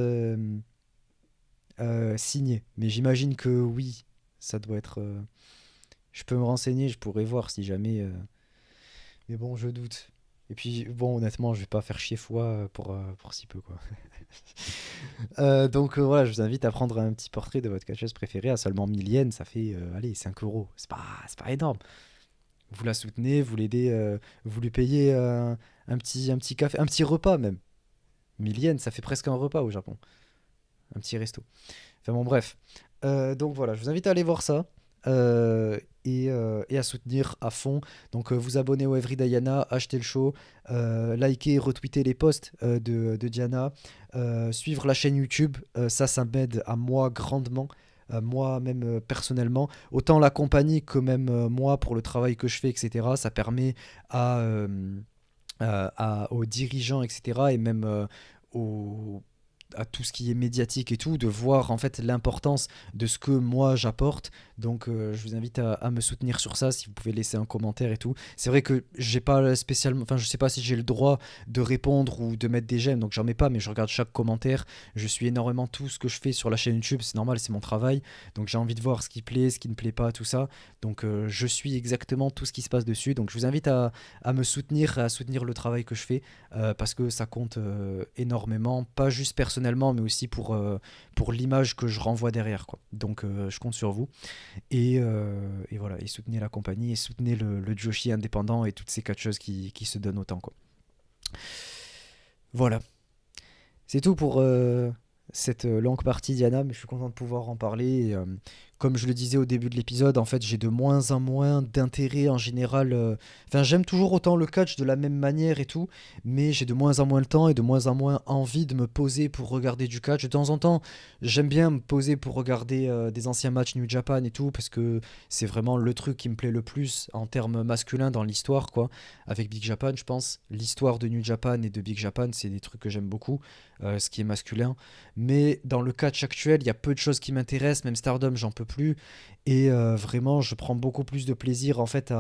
signée. Mais j'imagine que oui, ça doit être. Je peux me renseigner, je pourrais voir si jamais. Mais bon, je doute. Et puis, bon, honnêtement, je vais pas faire chier foi pour si peu, quoi. Donc voilà, je vous invite à prendre un petit portrait de votre catcheuse préférée à seulement 1000 yens, ça fait, allez, 5 euros. C'est pas énorme. Vous la soutenez, vous l'aidez, vous lui payez un petit café, un petit repas même. 1000 yens, ça fait presque un repas au Japon. Un petit resto. Enfin bon, bref. Donc voilà, je vous invite à aller voir ça et à soutenir à fond. Donc vous abonner au Every Diana, acheter le show, liker et retweeter les posts de Diana, suivre la chaîne YouTube, ça m'aide à moi grandement. Moi même personnellement, autant la compagnie que même moi pour le travail que je fais, etc. Ça permet à, aux dirigeants, etc. Et même aux, à tout ce qui est médiatique et tout, de voir en fait l'importance de ce que moi j'apporte. Donc je vous invite à me soutenir sur ça, si vous pouvez laisser un commentaire et tout. C'est vrai que j'ai pas spécialement, enfin je sais pas si j'ai le droit de répondre ou de mettre des j'aime, donc j'en mets pas, mais je regarde chaque commentaire. Je suis énormément tout ce que je fais sur la chaîne YouTube, c'est normal, c'est mon travail. Donc j'ai envie de voir ce qui plaît, ce qui ne plaît pas, tout ça. Donc je suis exactement tout ce qui se passe dessus. Donc je vous invite à me soutenir, à soutenir le travail que je fais parce que ça compte énormément, pas juste personnellement, mais aussi pour l'image que je renvoie derrière, quoi. Donc je compte sur vous. Et voilà, et soutenez la compagnie, et soutenez le Joshi indépendant et toutes ces catcheuses qui se donnent autant, quoi. Voilà, c'est tout pour cette longue partie Diana, mais je suis content de pouvoir en parler. Et, comme je le disais au début de l'épisode, en fait, j'ai de moins en moins d'intérêt en général. Enfin, j'aime toujours autant le catch de la même manière et tout, mais j'ai de moins en moins le temps et de moins en moins envie de me poser pour regarder du catch. De temps en temps, j'aime bien me poser pour regarder des anciens matchs New Japan et tout, parce que c'est vraiment le truc qui me plaît le plus en termes masculins dans l'histoire, quoi. Avec Big Japan, je pense. L'histoire de New Japan et de Big Japan, c'est des trucs que j'aime beaucoup, ce qui est masculin. Mais dans le catch actuel, il y a peu de choses qui m'intéressent, même Stardom, j'en peux plus. Et vraiment, je prends beaucoup plus de plaisir en fait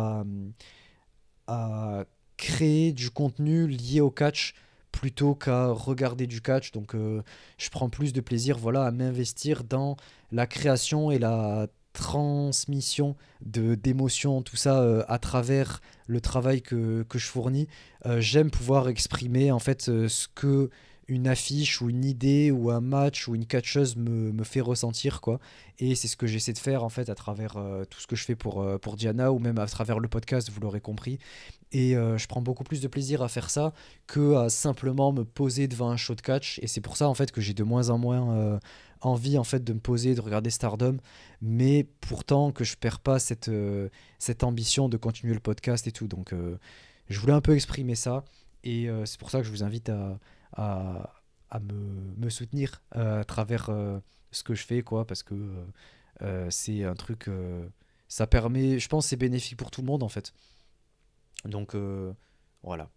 à créer du contenu lié au catch plutôt qu'à regarder du catch. Donc je prends plus de plaisir voilà, à m'investir dans la création et la transmission d'émotions, tout ça à travers le travail que je fournis. J'aime pouvoir exprimer en fait ce que une affiche ou une idée ou un match ou une catcheuse me fait ressentir quoi. Et c'est ce que j'essaie de faire en fait à travers tout ce que je fais pour Diana ou même à travers le podcast, vous l'aurez compris. Et je prends beaucoup plus de plaisir à faire ça que à simplement me poser devant un show de catch. Et c'est pour ça en fait que j'ai de moins en moins envie en fait de me poser, de regarder Stardom. Mais pourtant que je perds pas cette ambition de continuer le podcast et tout. Donc je voulais un peu exprimer ça. Et c'est pour ça que je vous invite à, à me soutenir à travers ce que je fais, quoi, parce que c'est un truc, ça permet, je pense, que c'est bénéfique pour tout le monde en fait. Donc voilà.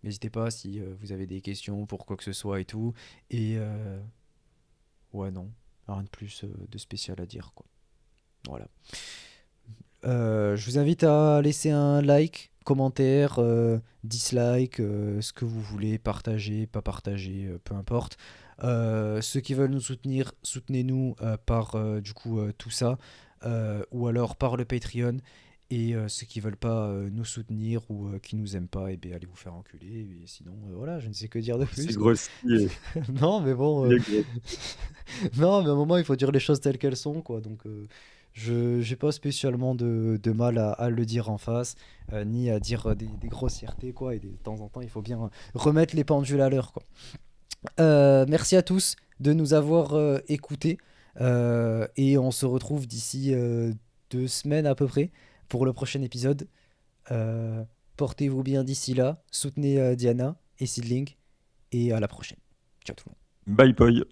N'hésitez pas si vous avez des questions pour quoi que ce soit et tout. Et ouais, non, rien de plus de spécial à dire, quoi. Voilà. Je vous invite à laisser un like, commentaire, dislike, ce que vous voulez, partager, pas partager, peu importe. Ceux qui veulent nous soutenir, soutenez-nous par du coup tout ça, ou alors par le Patreon. Et ceux qui veulent pas nous soutenir ou qui nous aiment pas, eh bien, allez vous faire enculer. Et sinon, voilà, je ne sais que dire de C'est plus. grossier. Non, mais bon, Il est grossier. non, mais à un moment, il faut dire les choses telles qu'elles sont, quoi. Donc, je j'ai pas spécialement de mal à le dire en face, ni à dire des grossièretés, quoi. Et de temps en temps, il faut bien remettre les pendules à l'heure, quoi. Merci à tous de nous avoir écoutés. Et on se retrouve d'ici 2 semaines à peu près pour le prochain épisode. Euh, Portez-vous bien d'ici là. Soutenez Diana et Sidling. Et à la prochaine. Ciao tout le monde. Bye bye.